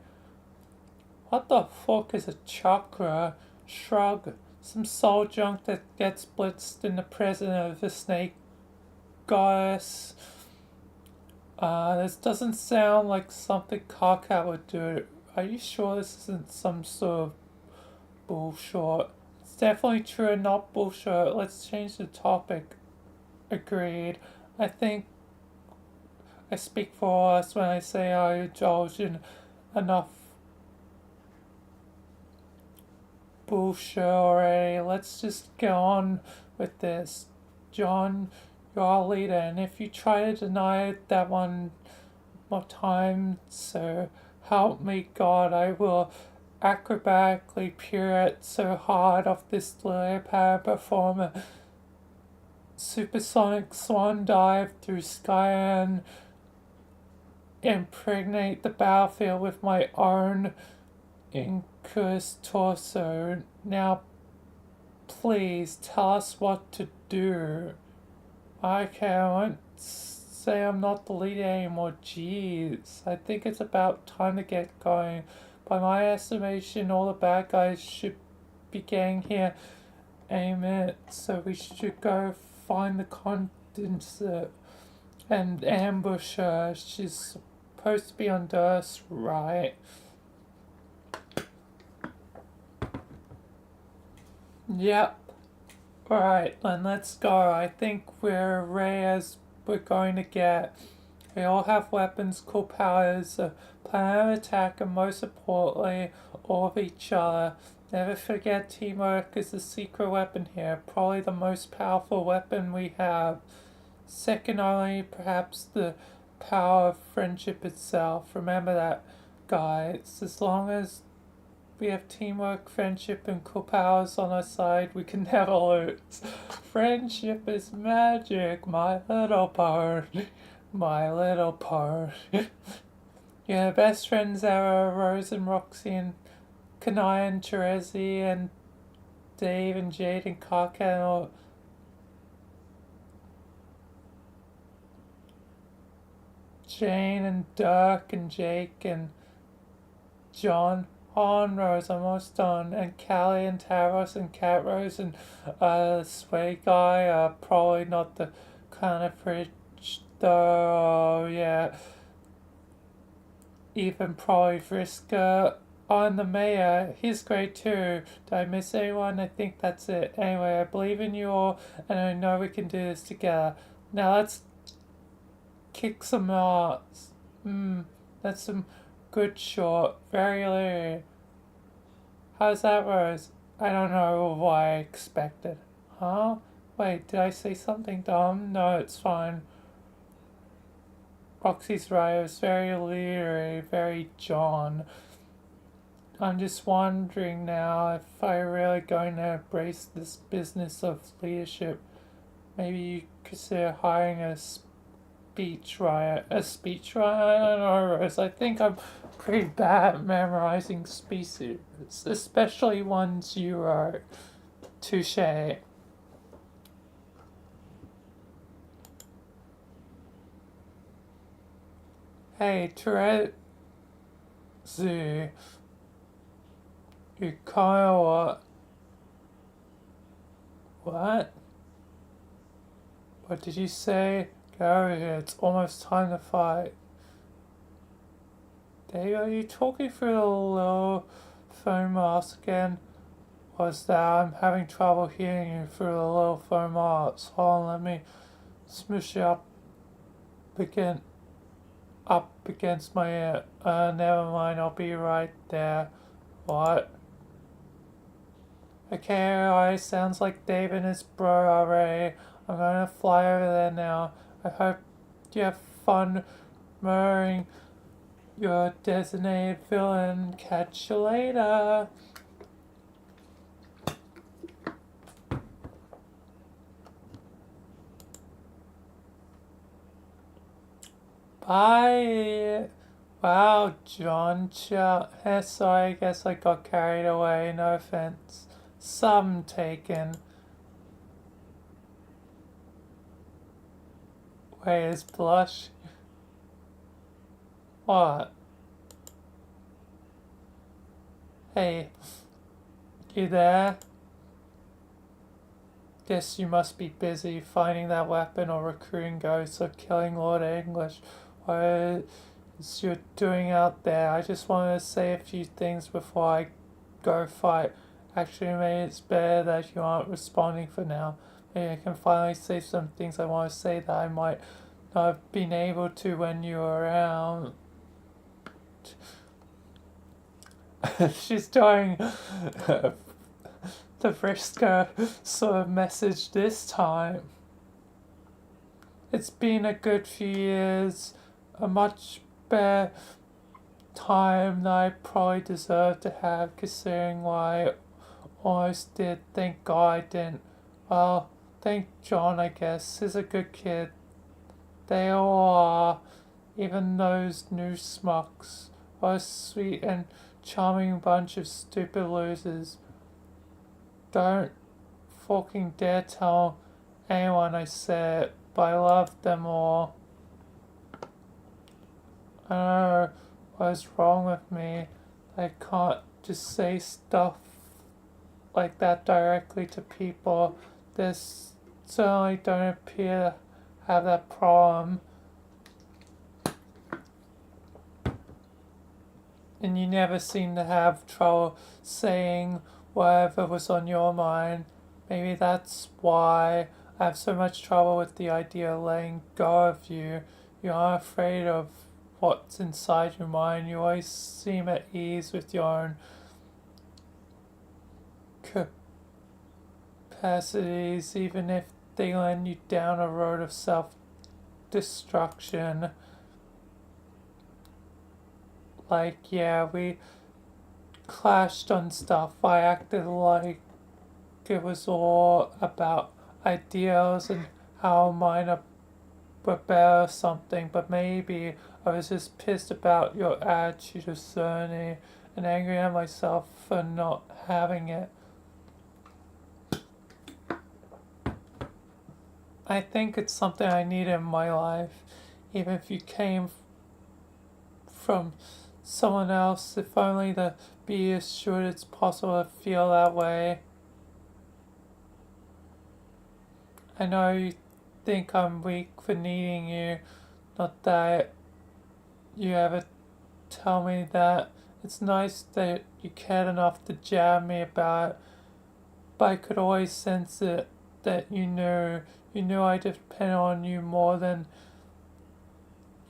What the fuck is a chakra? Shrug. Some soul junk that gets blitzed in the presence of the snake goddess. This doesn't sound like something Carcat would do. Are you sure this isn't some sort of bullshit? It's definitely true and not bullshit. Let's change the topic. Agreed. I think I speak for us when I say I indulge in enough bullshit already. Let's just get on with this. John, you're our leader, and if you try to deny it that one more time, so help me God, I will acrobatically pirouette so hard off this leopard performer. Supersonic swan dive through sky and impregnate the battlefield with my own incurse torso. Now, please tell us what to do. Okay, I won't say I'm not the leader anymore. Jeez, I think it's about time to get going. By my estimation, all the bad guys should be getting here any minute, so we should go find the condenser and ambush her. She's supposed to be on Durst, right? Yep. Alright, then let's go. I think we're ready as we're going to get. We all have weapons, cool powers, a plan of attack, and most importantly, all of each other. Never forget teamwork is the secret weapon here, probably the most powerful weapon we have. Second only, perhaps, the power of friendship itself. Remember that, guys. As long as we have teamwork, friendship, and cool powers on our side, we can never lose. Friendship is magic, my little pony. My little pony. You're the best friends ever, Rose and Roxy and Kanai and Terezi and Dave and Jade and Carcat and all. Jane and Dirk and Jake and John. On Rose, I'm almost done. And Callie and Taros and Cat Rose and Sway Guy are probably not the kind of fridge though, yeah. Even probably Vriska. On the mayor, he's great too. Did I miss anyone? I think that's it. Anyway, I believe in you all, and I know we can do this together. Now let's kick some ass. That's some good shot. Very leery. How's that, Rose? I don't know what I expected. Huh? Wait, did I say something dumb? No, it's fine. Roxy's right, it was very leery, very John. I'm just wondering now if I'm really going to embrace this business of leadership. Maybe you consider hiring a speechwriter. A speechwriter? I don't know, Rose. I think I'm pretty bad at memorizing speeches, especially ones you wrote. Touche. Hey, Terezi. You kinda what? What did you say? Get over here, it's almost time to fight. Dave, are you talking through the little phone mask again? What's that? I'm having trouble hearing you through the little phone mask. Hold on, let me smoosh it again, up against my ear. Never mind, I'll be right there. What? Okay, alright, sounds like Dave and his bro already. I'm gonna fly over there now. I hope you have fun murdering your designated villain. Catch you later. Bye. Wow, John Chow. Sorry, I guess I got carried away. No offense. Some taken. Wait, is blush? What? Hey, you there? Guess you must be busy finding that weapon or recruiting ghosts or killing Lord English. What is you doing out there? I just want to say a few things before I go fight. Actually, maybe it's better that you aren't responding for now. Maybe I can finally say some things I want to say that I might not have been able to when you were around. She's doing the Vriska sort of message this time. It's been a good few years, a much better time than I probably deserve to have, considering what I almost did. Thank God I didn't. Well, thank John, I guess. He's a good kid. They all are, even those new smucks. What a sweet and charming bunch of stupid losers. Don't fucking dare tell anyone I said it, but I love them all. I don't know what's wrong with me. I can't just say stuff like that directly to people. They certainly don't appear to have that problem. And you never seem to have trouble saying whatever was on your mind. Maybe that's why I have so much trouble with the idea of letting go of you. You aren't afraid of what's inside your mind. You always seem at ease with your own capacities, even if they land you down a road of self-destruction. Like, yeah, we clashed on stuff. I acted like it was all about ideals and how mine were better or something, but maybe I was just pissed about your attitude of certainty and angry at myself for not having it. I think it's something I need in my life, even if you came from someone else, if only to be assured it's possible to feel that way. I know you think I'm weak for needing you, not that you ever tell me that. It's nice that you cared enough to jab me about it, but I could always sense it, that you knew I depend on you more than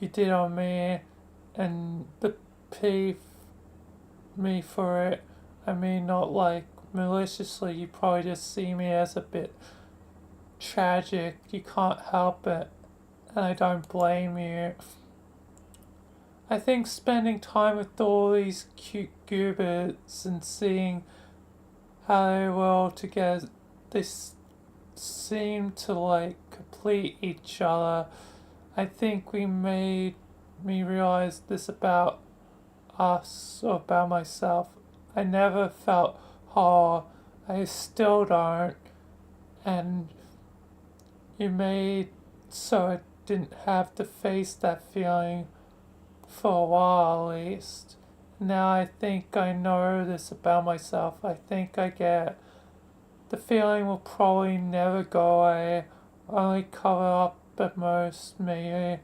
you did on me, and the pity me for it. I mean, not like maliciously, you probably just see me as a bit tragic. You can't help it, and I don't blame you. I think spending time with all these cute goobers and seeing how they were all together, they seem to like complete each other. I think we made me realize this about us or about myself. I never felt horror. I still don't. And you made so I didn't have to face that feeling for a while at least. Now I think I know this about myself. I think I get the feeling will probably never go away, only cover up at most, maybe.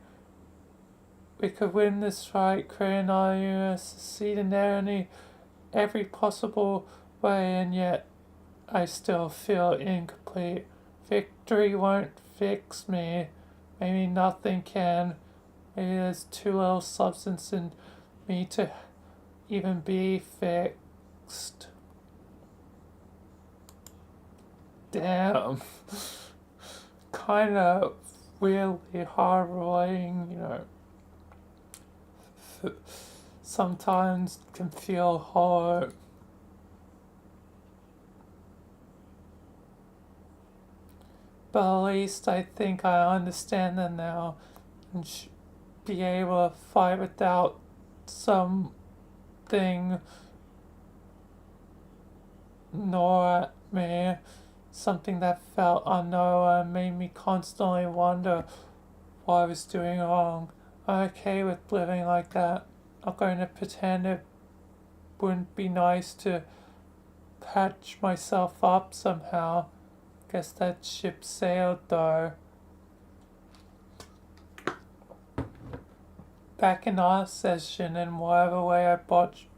We could win this fight, create another universe, succeed in every possible way, and yet I still feel incomplete. Victory won't fix me. Maybe nothing can. Maybe there's too little substance in me to even be fixed. Damn. Kind of weirdly hard relating, you know. Sometimes can feel hard. But at least I think I understand them now and be able to fight without something gnaw at me. Something that felt unknown and made me constantly wonder what I was doing wrong. I'm okay with living like that. I'm going to pretend it wouldn't be nice to patch myself up somehow. Guess that ship sailed though. Back in our session, in whatever way I botched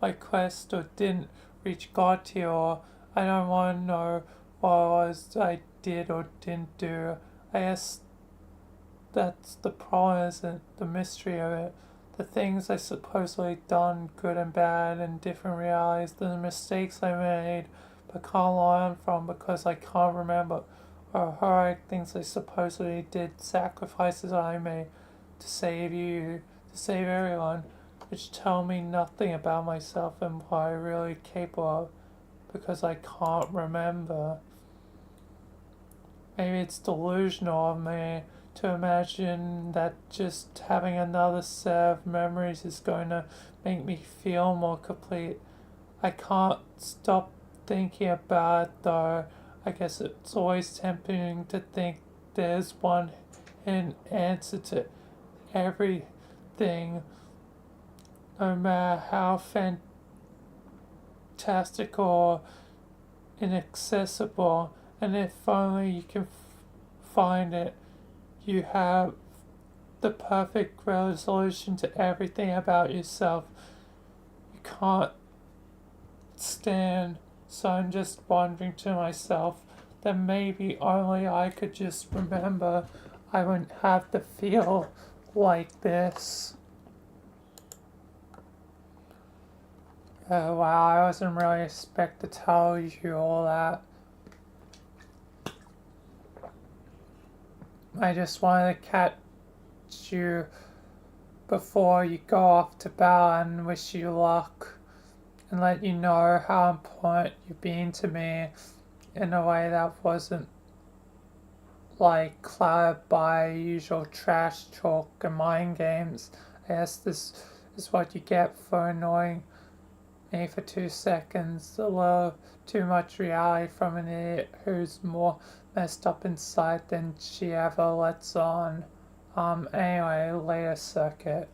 my quest or didn't reach Gotti, or I don't want to know what it was I did or didn't do. I guess that's the problem, isn't the mystery of it. The things I supposedly done, good and bad, in different realities, the mistakes I made, but can't learn from because I can't remember, or horrific things I supposedly did, sacrifices I made to save you, to save everyone, which tell me nothing about myself and what I'm really capable of, because I can't remember. Maybe it's delusional of me to imagine that just having another set of memories is going to make me feel more complete. I can't stop thinking about it though. I guess it's always tempting to think there's one hidden answer to everything, no matter how fantastic or inaccessible. And if only you can find it, you have the perfect resolution to everything about yourself. You can't stand. So I'm just wondering to myself that maybe only I could just remember, I wouldn't have to feel like this. Oh wow, I wasn't really expect to tell you all that. I just wanted to catch you before you go off to battle and wish you luck and let you know how important you've been to me in a way that wasn't like clouded by usual trash talk and mind games. I guess this is what you get for annoying me for 2 seconds. A little too much reality from an idiot who's more messed up inside than she ever lets on. Anyway, later circuit.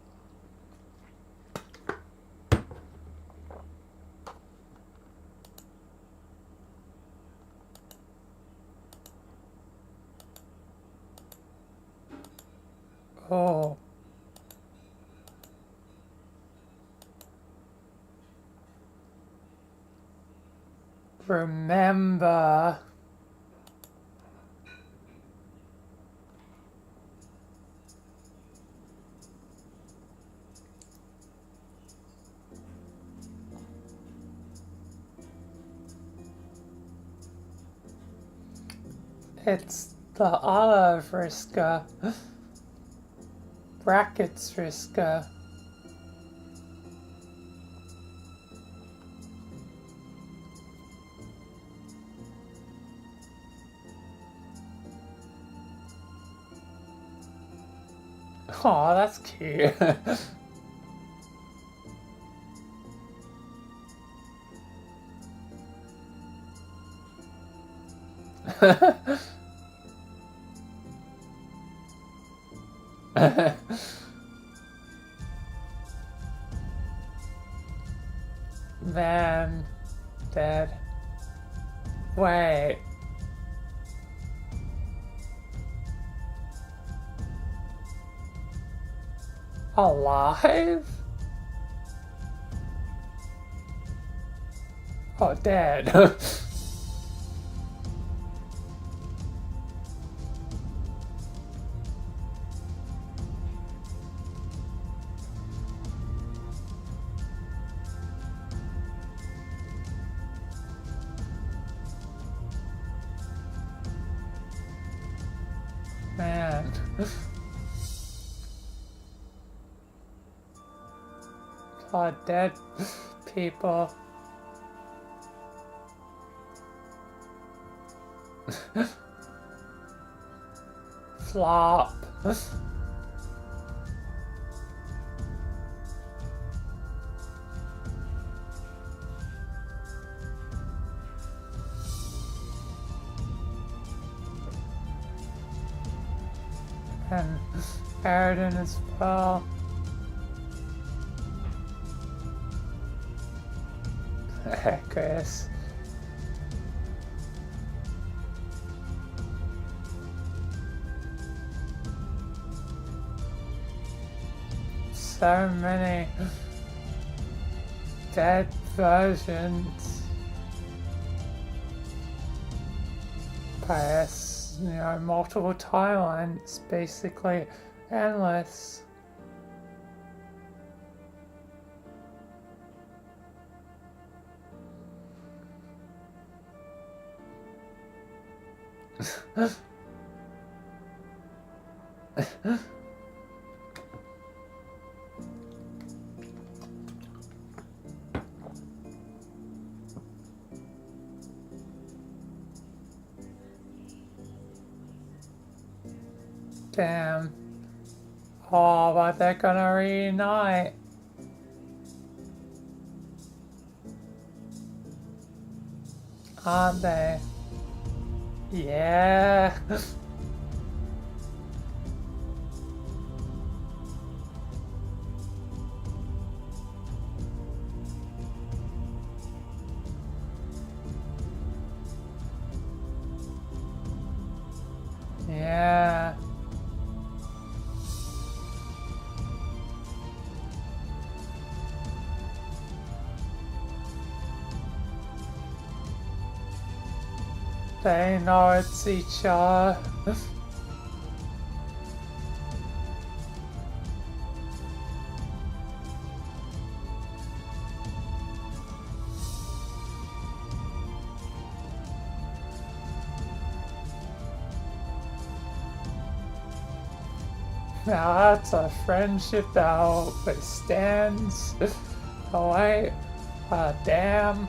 Oh. Remember. It's the other Vriska. Brackets Vriska. Aw, that's cute. Man, dead. Wait. Alive? Oh, dead. Dead people. Flop. And Aridin as well. Chris. So many dead versions. Past, multiple timelines, basically endless. Damn. Oh, but they're gonna reunite. Aren't they? Yeah. Yeah. They know it's each other. Now that's a friendship that always stands away a damn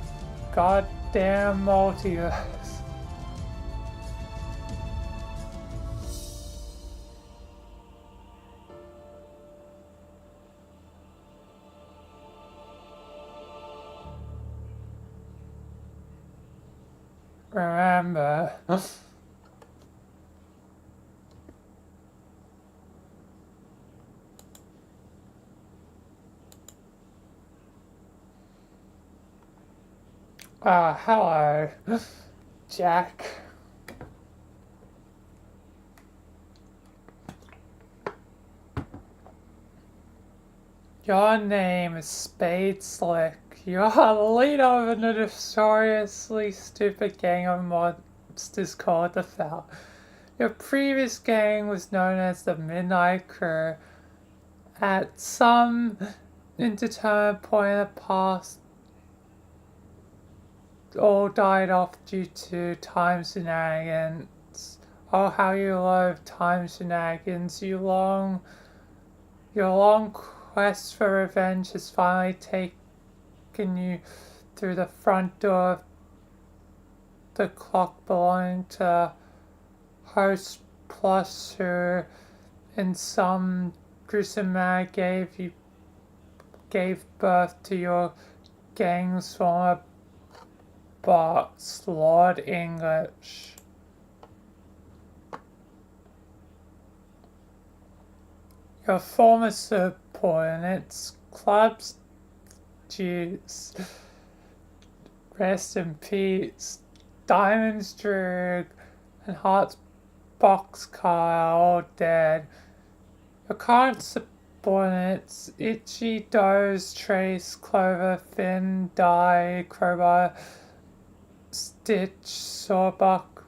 goddamn multiverse. Remember. Hello, Jack. Your name is Spade Slick. You are the leader of a notoriously stupid gang of monsters called the Foul. Your previous gang was known as the Midnight Crew. At some indeterminate point in the past, all died off due to time shenanigans. Oh, how you love time shenanigans. Your long quest for revenge has finally taken you through the front door of the clock belonging to Host Plus, who in some gruesome manner gave birth to your gang's former boss, Lord English. Your former subordinates, Club's Juice, rest in peace, Diamond's Drug, and Heart's Boxcar are all dead. Your current subordinates, Itchy, Doze, Trace, Clover, Finn, Die, Crowbar, Stitch, Sawbuck,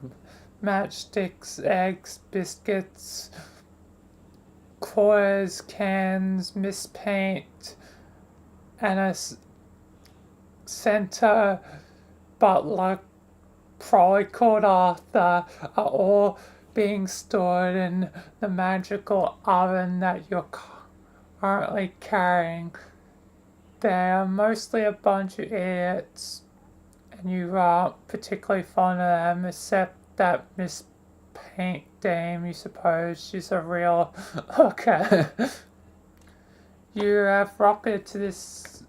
Matchsticks, Eggs, Biscuits, Quarters, Cans, Miss Paint, and a center butler, probably called Arthur, are all being stored in the magical oven that you're currently carrying. They're mostly a bunch of idiots, and you aren't particularly fond of them, except that Miss Paint Dame, you suppose. She's a real okay. You have rocketed to this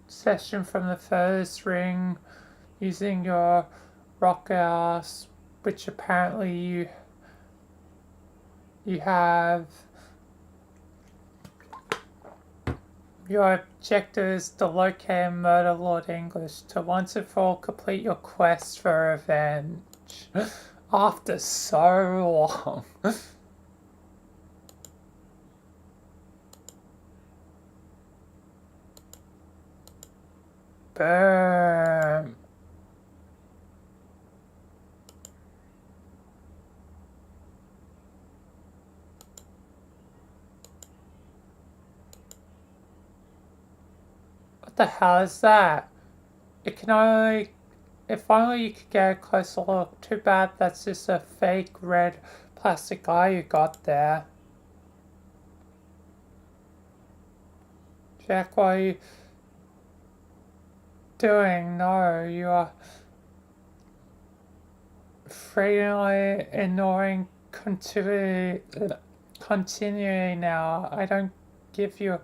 session from the furthest ring using your rocket ass, which apparently you have. Your objective is to locate and murder Lord English to once and for all complete your quest for revenge. After so long. Boom. What the hell is that? It can only... If only you could get a closer look. Too bad that's just a fake red plastic eye you got there. Jack, what are you doing? No, you are frequently ignoring continuity now. I didn't give you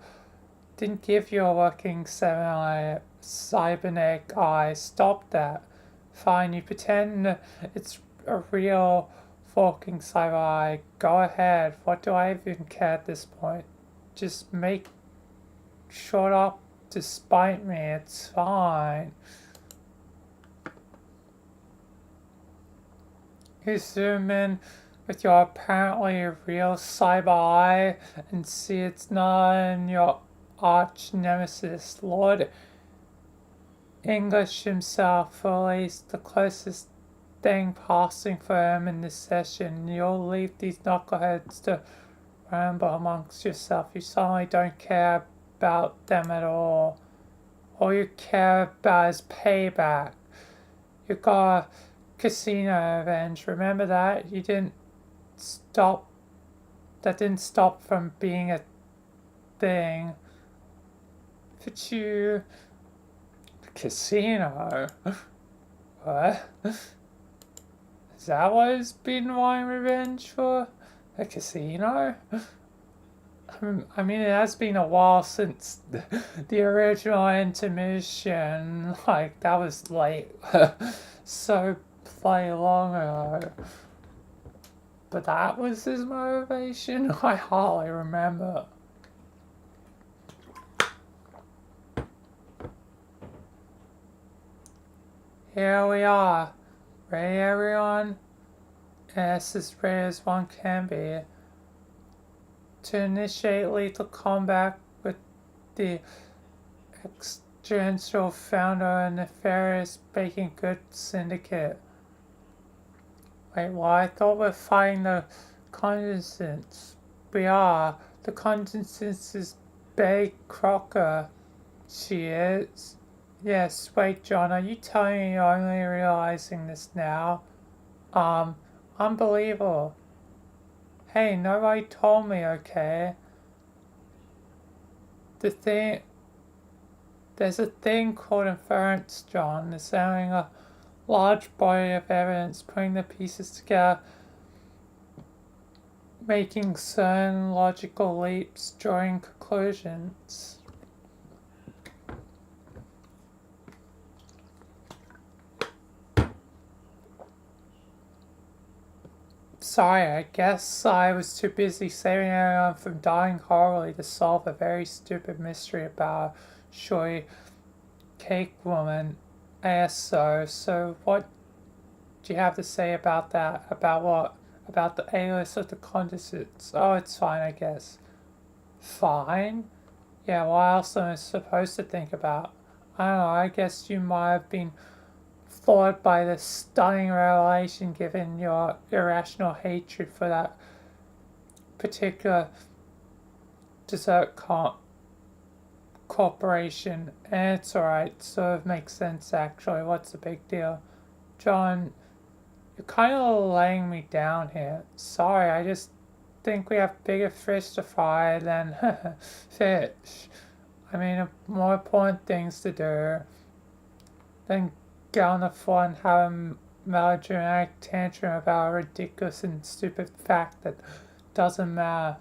a working cybernetic eye. Stop that. Fine, you pretend it's a real forking cyber eye. Go ahead. What do I even care at this point? Just make shut up despite me. It's fine. You zoom in with your apparently real cyber eye and see it's not in your arch nemesis, Lord English himself, or at least the closest thing passing for him in this session. You'll leave these knuckleheads to ramble amongst yourself. You suddenly don't care about them at all. All you care about is payback. You got a casino revenge. Remember that? That didn't stop from being a thing. But you... Casino? What? Is that what it's been wanting revenge for? A casino? I mean, it has been a while since the original intermission. Like, that was late. So bloody long ago. But that was his motivation? I hardly remember. Here we are. Ready, everyone? Yes, as ready as one can be. To initiate lethal combat with the extraterrestrial founder and nefarious baking goods syndicate. Wait, what? I thought we're fighting the condensants. We are. The condensants is Betty Crocker. She is. Yes, wait, John, are you telling me you're only realizing this now? Unbelievable. Hey, nobody told me, okay? There's a thing called inference, John. It's having a large body of evidence, putting the pieces together, making certain logical leaps, drawing conclusions. Sorry, I guess I was too busy saving everyone from dying horribly to solve a very stupid mystery about a showy cake woman. I guess so. So what do you have to say about that? About what? About the alias of the condensats? Oh, it's fine, I guess. Fine? Yeah, what else am I supposed to think about? I don't know, I guess you might have been floored by the stunning revelation given your irrational hatred for that particular dessert corporation. And it's alright, sort of makes sense actually. What's the big deal? John, You're kind of laying me down here. Sorry, I just think we have bigger fish to fry than fish. I mean, more important things to do than get on the floor and have a melodramatic tantrum about a ridiculous and stupid fact that doesn't matter.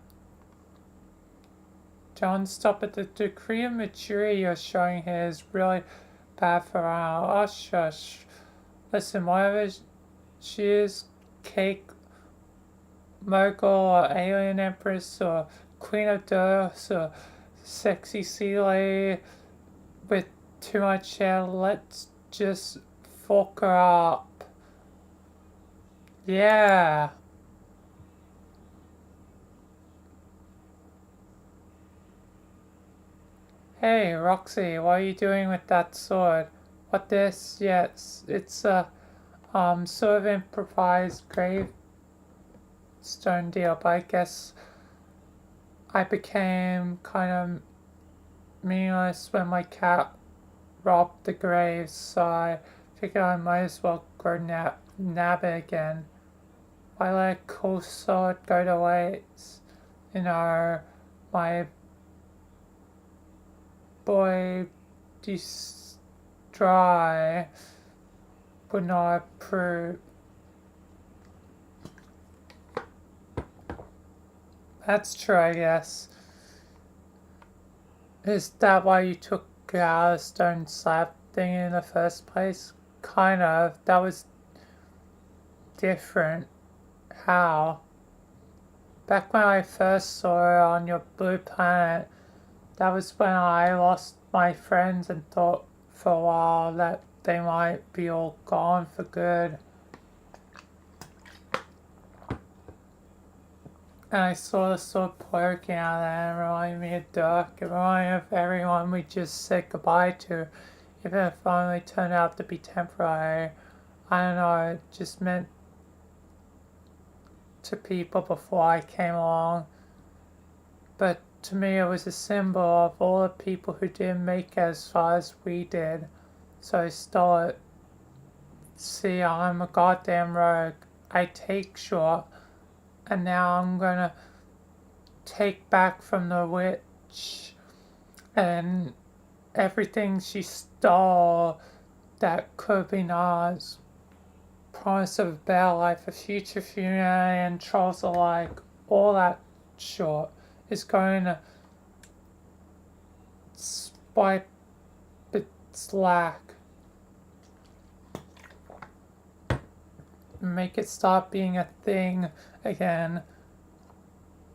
John, stop it. The degree of maturity you're showing here is really bad for our. Oh, shush. Listen, whatever she is, cake mogul or alien empress or queen of Durs or sexy sea lady with too much hair, let's just fuck her up. Yeah. Hey, Roxy, what are you doing with that sword? What this? Yes, it's a sort of improvised gravestone deal, but I guess I became kind of meaningless when my cat robbed the grave, so I figured I might as well go nab it again. Why let a cool sword go to waste? You know, my boy destroy would not approve. That's true, I guess. Is that why you took out a stone slab thing in the first place? Kind of. That was different. How? Back when I first saw it on your blue planet, that was when I lost my friends and thought for a while that they might be all gone for good. And I saw the sword poking out there and reminded me of Dirk. It reminded me of everyone we just said goodbye to, even if it only turned out to be temporary. I don't know, it just meant to people before I came along. But to me it was a symbol of all the people who didn't make it as far as we did. So I stole it. See, I'm a goddamn rogue. I take short. And now I'm gonna take back from the witch and everything she stole that could be ours. Promise of a better life, a future for humanity and trolls alike. All that short is going to swipe its lack. Make it stop being a thing again.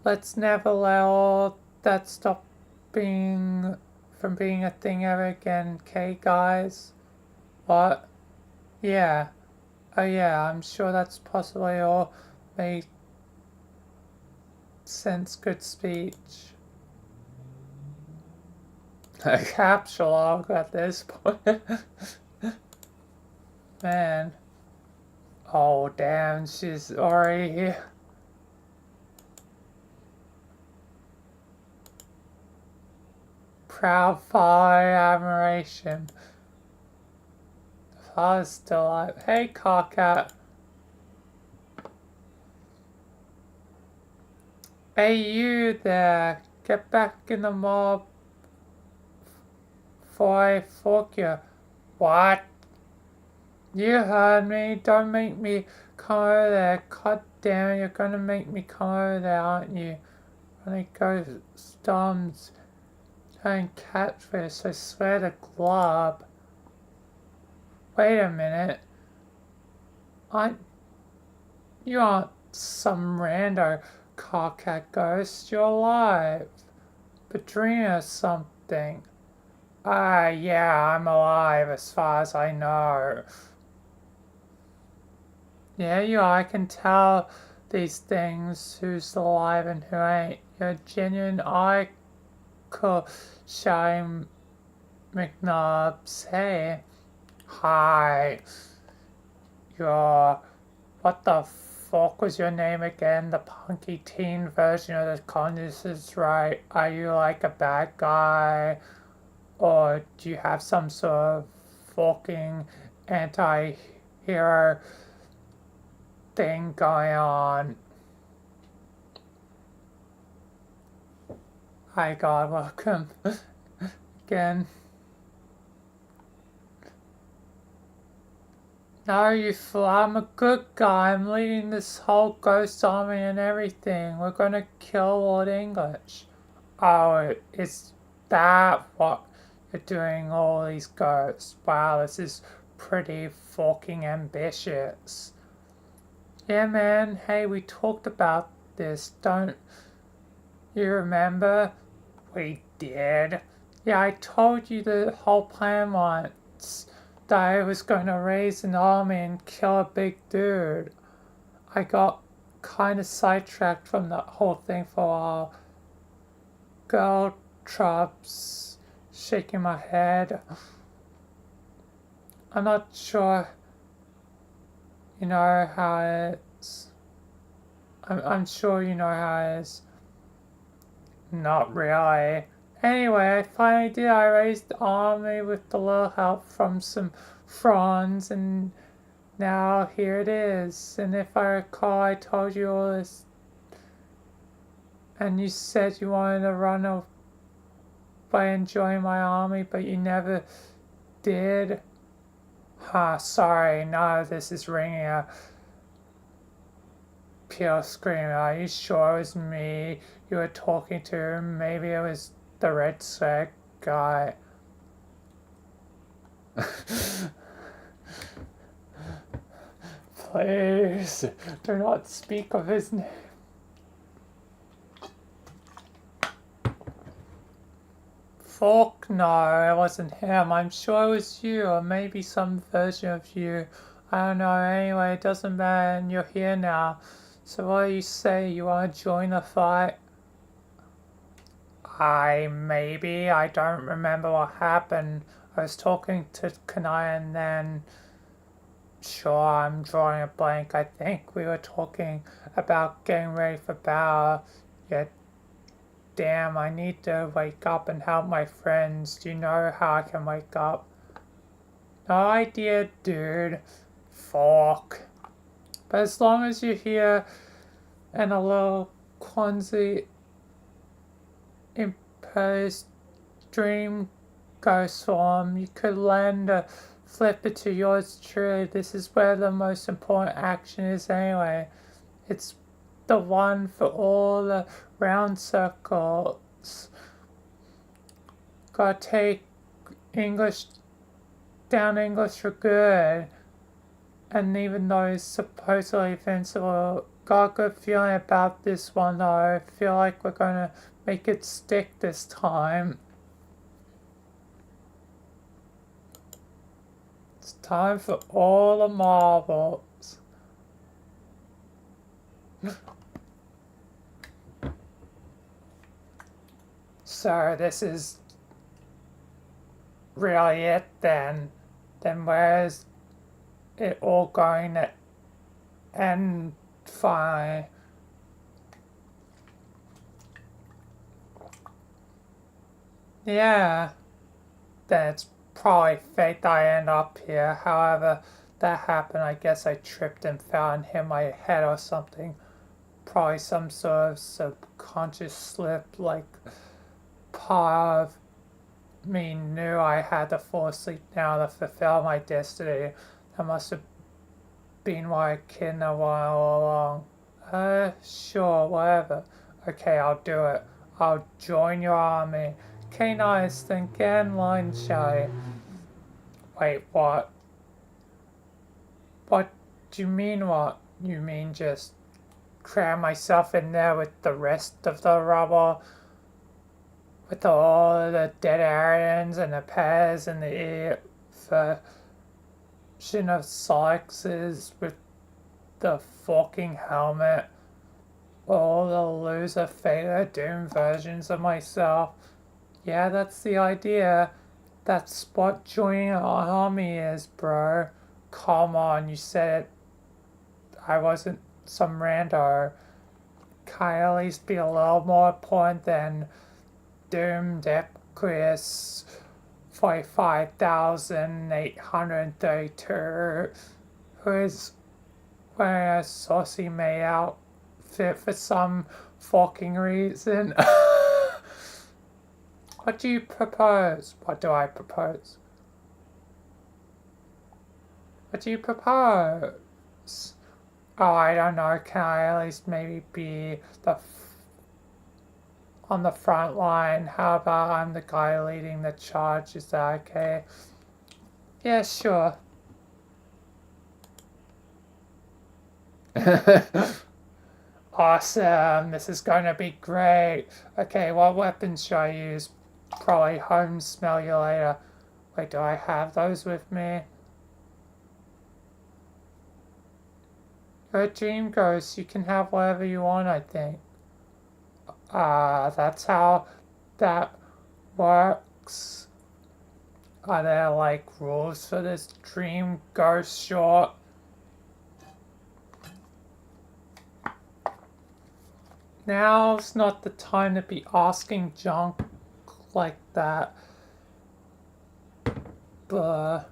Let's never let all that stop being from being a thing ever again, okay guys? What? Yeah. Oh yeah, I'm sure that's possibly all made sense, good speech. A capsule log at this point. Man. Oh damn, she's already here. Proud father admiration. The father's still alive. Hey, Carcat. Hey, you there. Get back in the mob before I fork you. What? You heard me. Don't make me come over there. God damn it, you're gonna make me come over there, aren't you? When it goes storms and catfish, I swear to glob. Wait a minute. You aren't some rando carcat ghost. You're alive. Padrina something. Ah, yeah, I'm alive as far as I know. Yeah, you are. I can tell these things, who's alive and who ain't. You're a genuine icon, Shine McNubbs. Hey. Hi. You're... What the fuck was your name again? The punky teen version of the Congress is right. Are you like a bad guy? Or do you have some sort of fucking anti-hero thing going on. Hi God, welcome again. No, you fool, I'm a good guy. I'm leading this whole ghost army and everything. We're gonna kill Lord English. Oh, is that what you're doing, all these ghosts? Wow, this is pretty fucking ambitious. Yeah, man, hey, we talked about this, don't you remember? We did. Yeah, I told you the whole plan once. That I was going to raise an army and kill a big dude. I got kind of sidetracked from that whole thing for a while. Girl trubs, shaking my head. I'm not sure, you know how it's. I'm sure you know how it is. Not really. Anyway, I finally did. I raised the army with a little help from some fronds, and now here it is. And if I recall, I told you all this, and you said you wanted to run away and join my army, but you never did. Huh, sorry, none of this is ringing a pure screaming. Are you sure it was me you were talking to? Maybe it was the red sack guy. Please, do not speak of his name. Fuck no, it wasn't him. I'm sure it was you, or maybe some version of you. I don't know. Anyway, it doesn't matter, and you're here now. So what do you say? You want to join the fight? I don't remember what happened. I was talking to Kanai and then... Sure, I'm drawing a blank. I think we were talking about getting ready for battle. Yet, damn, I need to wake up and help my friends. Do you know how I can wake up? No idea, dude. Fuck. But as long as you're here and a little clumsy imposed dream ghost form, you could lend a flipper to yours truly. This is where the most important action is anyway. It's the one for all the round circles. Gotta take English down English for good. And even though it's supposedly invincible, got a good feeling about this one though. I feel like we're gonna make it stick this time. It's time for all the marbles. So this is really it then. Then where's it all going to end finally? Yeah, then it's probably fate that I end up here. However that happened, I guess I tripped and fell and hit my head or something. Probably some sort of subconscious slip, like part of me knew I had to fall asleep now to fulfill my destiny. That must have been why I kidnapped one all along. Sure, whatever. Okay, I'll do it. I'll join your army. Okay, nice, then get in line, shall we? Wait, what? What do you mean, what? You mean just cram myself in there with the rest of the rubble? With all the dead Aryans and the pairs and the idiot version of Sykes with the fucking helmet? All the loser Fader Doom versions of myself. Yeah, that's the idea. That's what joining an army is, bro. Come on, you said it. I wasn't some rando. Can I at least be a little more important than Doomed Equus 45,832, who is wearing a saucy May outfit for some fucking reason. What do you propose? What do I propose? What do you propose? Oh, I don't know. Can I at least maybe be on the front line? How about I'm the guy leading the charge? Is that okay? Yeah, sure. Awesome. This is going to be great. Okay, what weapons should I use? Probably home smell you later. Wait, do I have those with me? You're a dream ghost. You can have whatever you want, I think. That's how that works. Are there like rules for this dream ghost short? Now's not the time to be asking junk like that. Blah.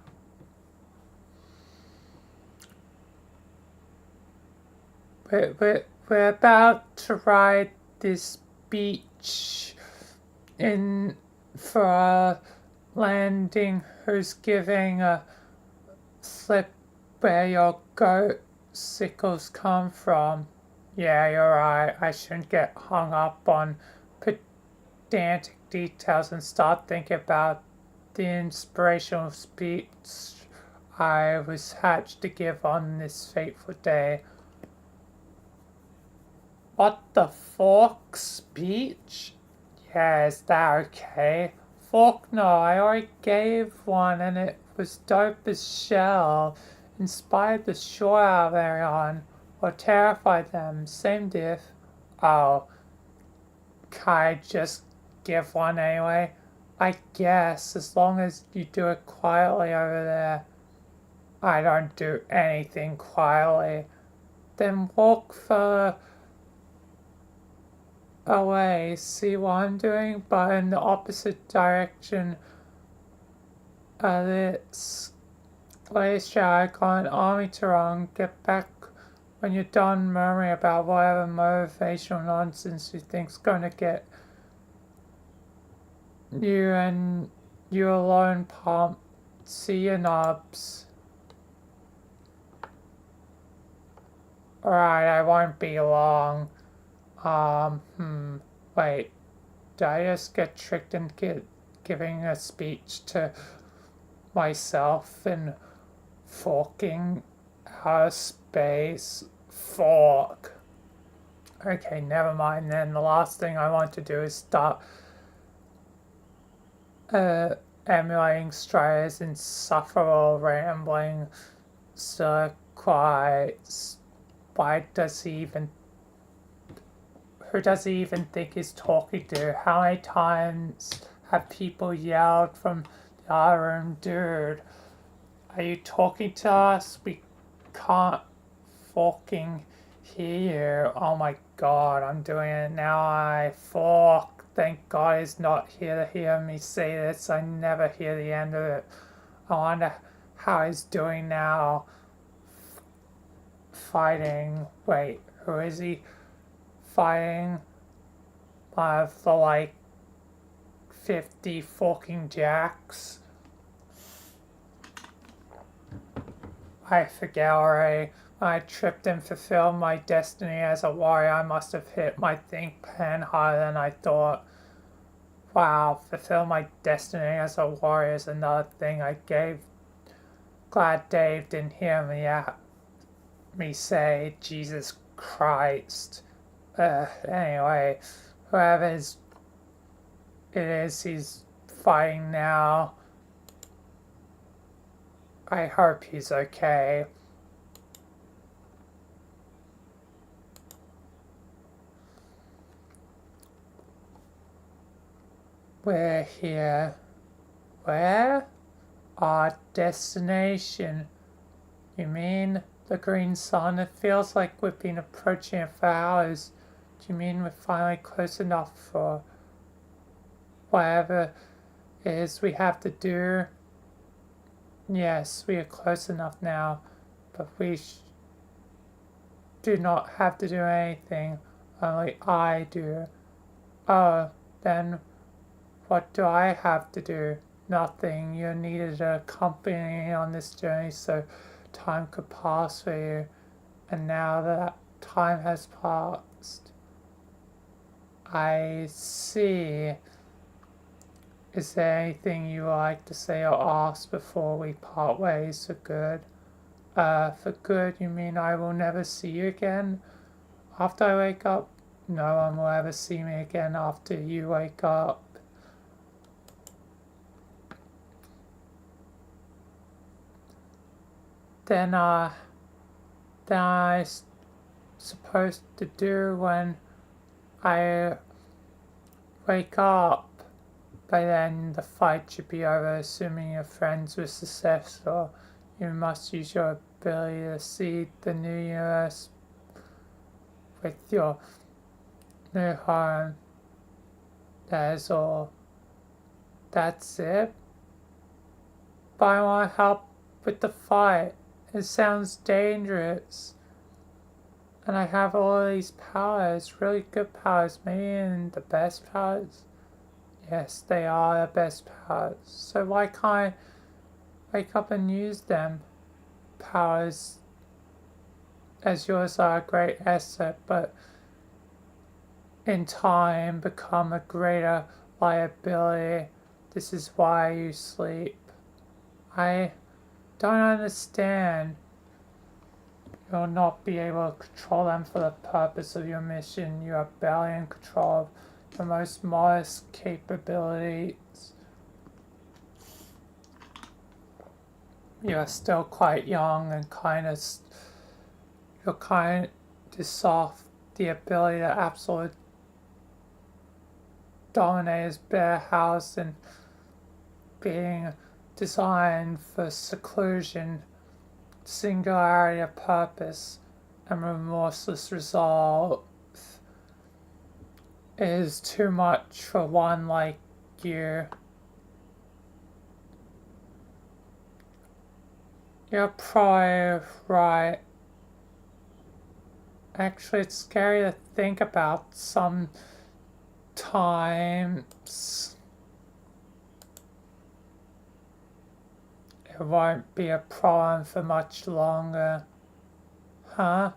We're about to ride this beach in for a landing. Who's giving a slip where your goat sickles come from? Yeah, you're right. I shouldn't get hung up on pedantic details and start thinking about the inspirational speech I was hatched to give on this fateful day. What the fork speech? Yeah, is that okay? Fork, no, I already gave one and it was dope as shell. Inspired the shore out of everyone, or terrified them, same diff. Oh, can I just give one anyway? I guess, as long as you do it quietly over there. I don't do anything quietly. Then walk further away. See what I'm doing? But in the opposite direction of this. Glacier, I got an army to run. Get back when you're done murmuring about whatever motivational nonsense you think's gonna get you and you alone pumped. See you, nubs. Alright, I won't be long. Wait. Did I just get tricked into giving a speech to myself and forking out of space? Fork. Okay, never mind then. The last thing I want to do is start emulating Strider's insufferable rambling circuits. Why does he even... Who does he even think he's talking to? How many times have people yelled from the other room, dude? Are you talking to us? We can't fucking hear you. Oh my god, I'm doing it now. I fork. Thank God he's not here to hear me say this. I never hear the end of it. I wonder how he's doing now. Fighting. Wait, who is he fighting? One of the like 50 fucking jacks. I forget already. I tripped and fulfilled my destiny as a warrior. I must have hit my think pen harder than I thought. Wow, fulfill my destiny as a warrior is another thing I gave. Glad Dave didn't hear me say, Jesus Christ. Anyway, whoever it is he's fighting now, I hope he's okay. We're here. Where? Our destination. You mean the green sun? It feels like we've been approaching it for hours. Do you mean we're finally close enough for whatever it is we have to do? Yes, we are close enough now, but do not have to do anything, only I do. Oh, then what do I have to do? Nothing. You needed a company on this journey so time could pass for you. And now that time has passed, I see. Is there anything you would like to say or ask before we part ways for good? For good, you mean I will never see you again after I wake up? No one will ever see me again after you wake up. Then I supposed to do when I wake up? By then the fight should be over, assuming your friends were successful. You must use your ability to see the new universe with your new home. That is all. That's it? But I want to help with the fight. It sounds dangerous. And I have all these powers, really good powers, maybe even the best powers. Yes, they are the best powers. So why can't I wake up and use them? Powers as yours are a great asset, but in time become a greater liability. This is why you sleep. I don't understand. You'll not be able to control them for the purpose of your mission. You are barely in control of the most modest capabilities. You are still quite young and you're kind of soft. The ability to absolutely dominate is better housed in being designed for seclusion, singularity of purpose, and remorseless resolve. It is too much for one like you. You're probably right. Actually, it's scary to think about sometimes. It won't be a problem for much longer. Huh?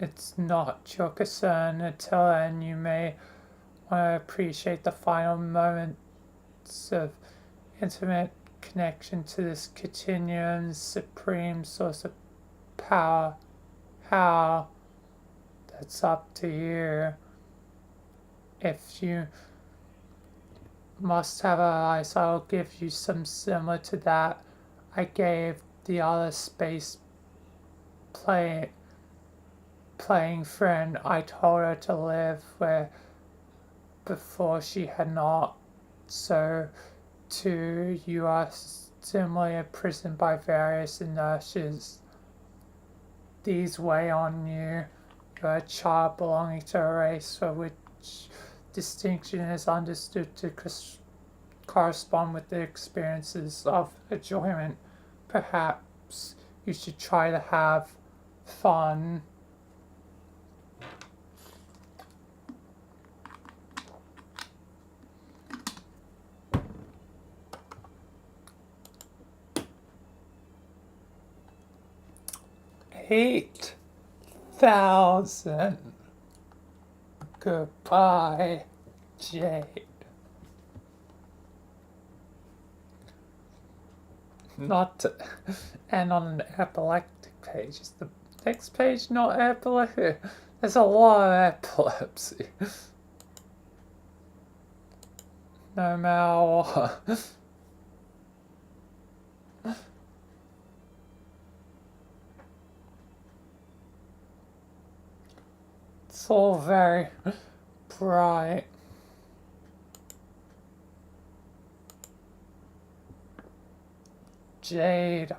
It's not your concern. Until then, you may want to appreciate the final moments of intimate connection to this continuum, supreme source of power. How? That's up to you. If you must have a eyes, I'll give you some similar to that I gave the other space playing friend. I told her to live where before she had not. So too, you are similarly imprisoned by various inertias. These weigh on you. You're a child belonging to a race for which distinction is understood to correspond with the experiences of enjoyment. Perhaps you should try to have fun. $8,000. Goodbye, Jade. Not to end on an epileptic page. Is the next page not epileptic? There's a lot of epilepsy. No matter what. It's all very bright. Jade.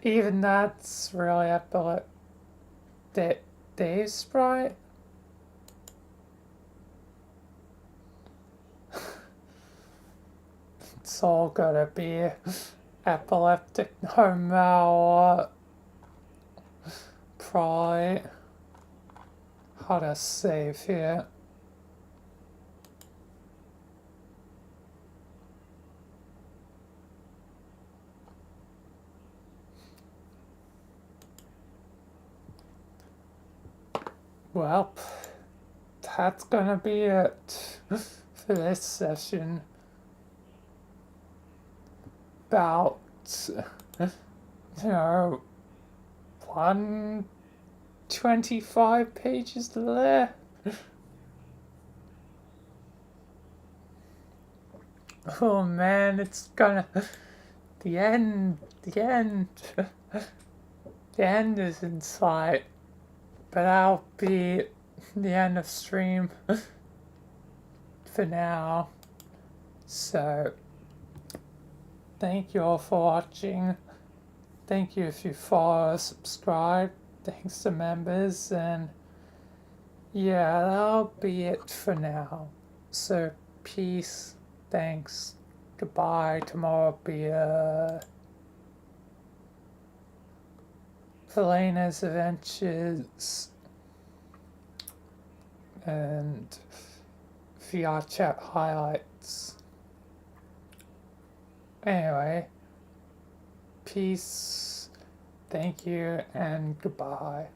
Even that's really epileptic. Dave Sprite? It's all gonna be epileptic no matter what. Probably. How to save here. Well, that's gonna be it for this session. About, 125 pages left. Oh man, it's gonna, the end, the end is in sight. But that'll be the end of stream for now. So, thank you all for watching. Thank you if you follow, subscribe. Thanks to members, and yeah, that'll be it for now. So, peace, thanks, goodbye. Tomorrow will be Vilayna's Adventures and VR chat highlights. Anyway, peace, thank you, and goodbye.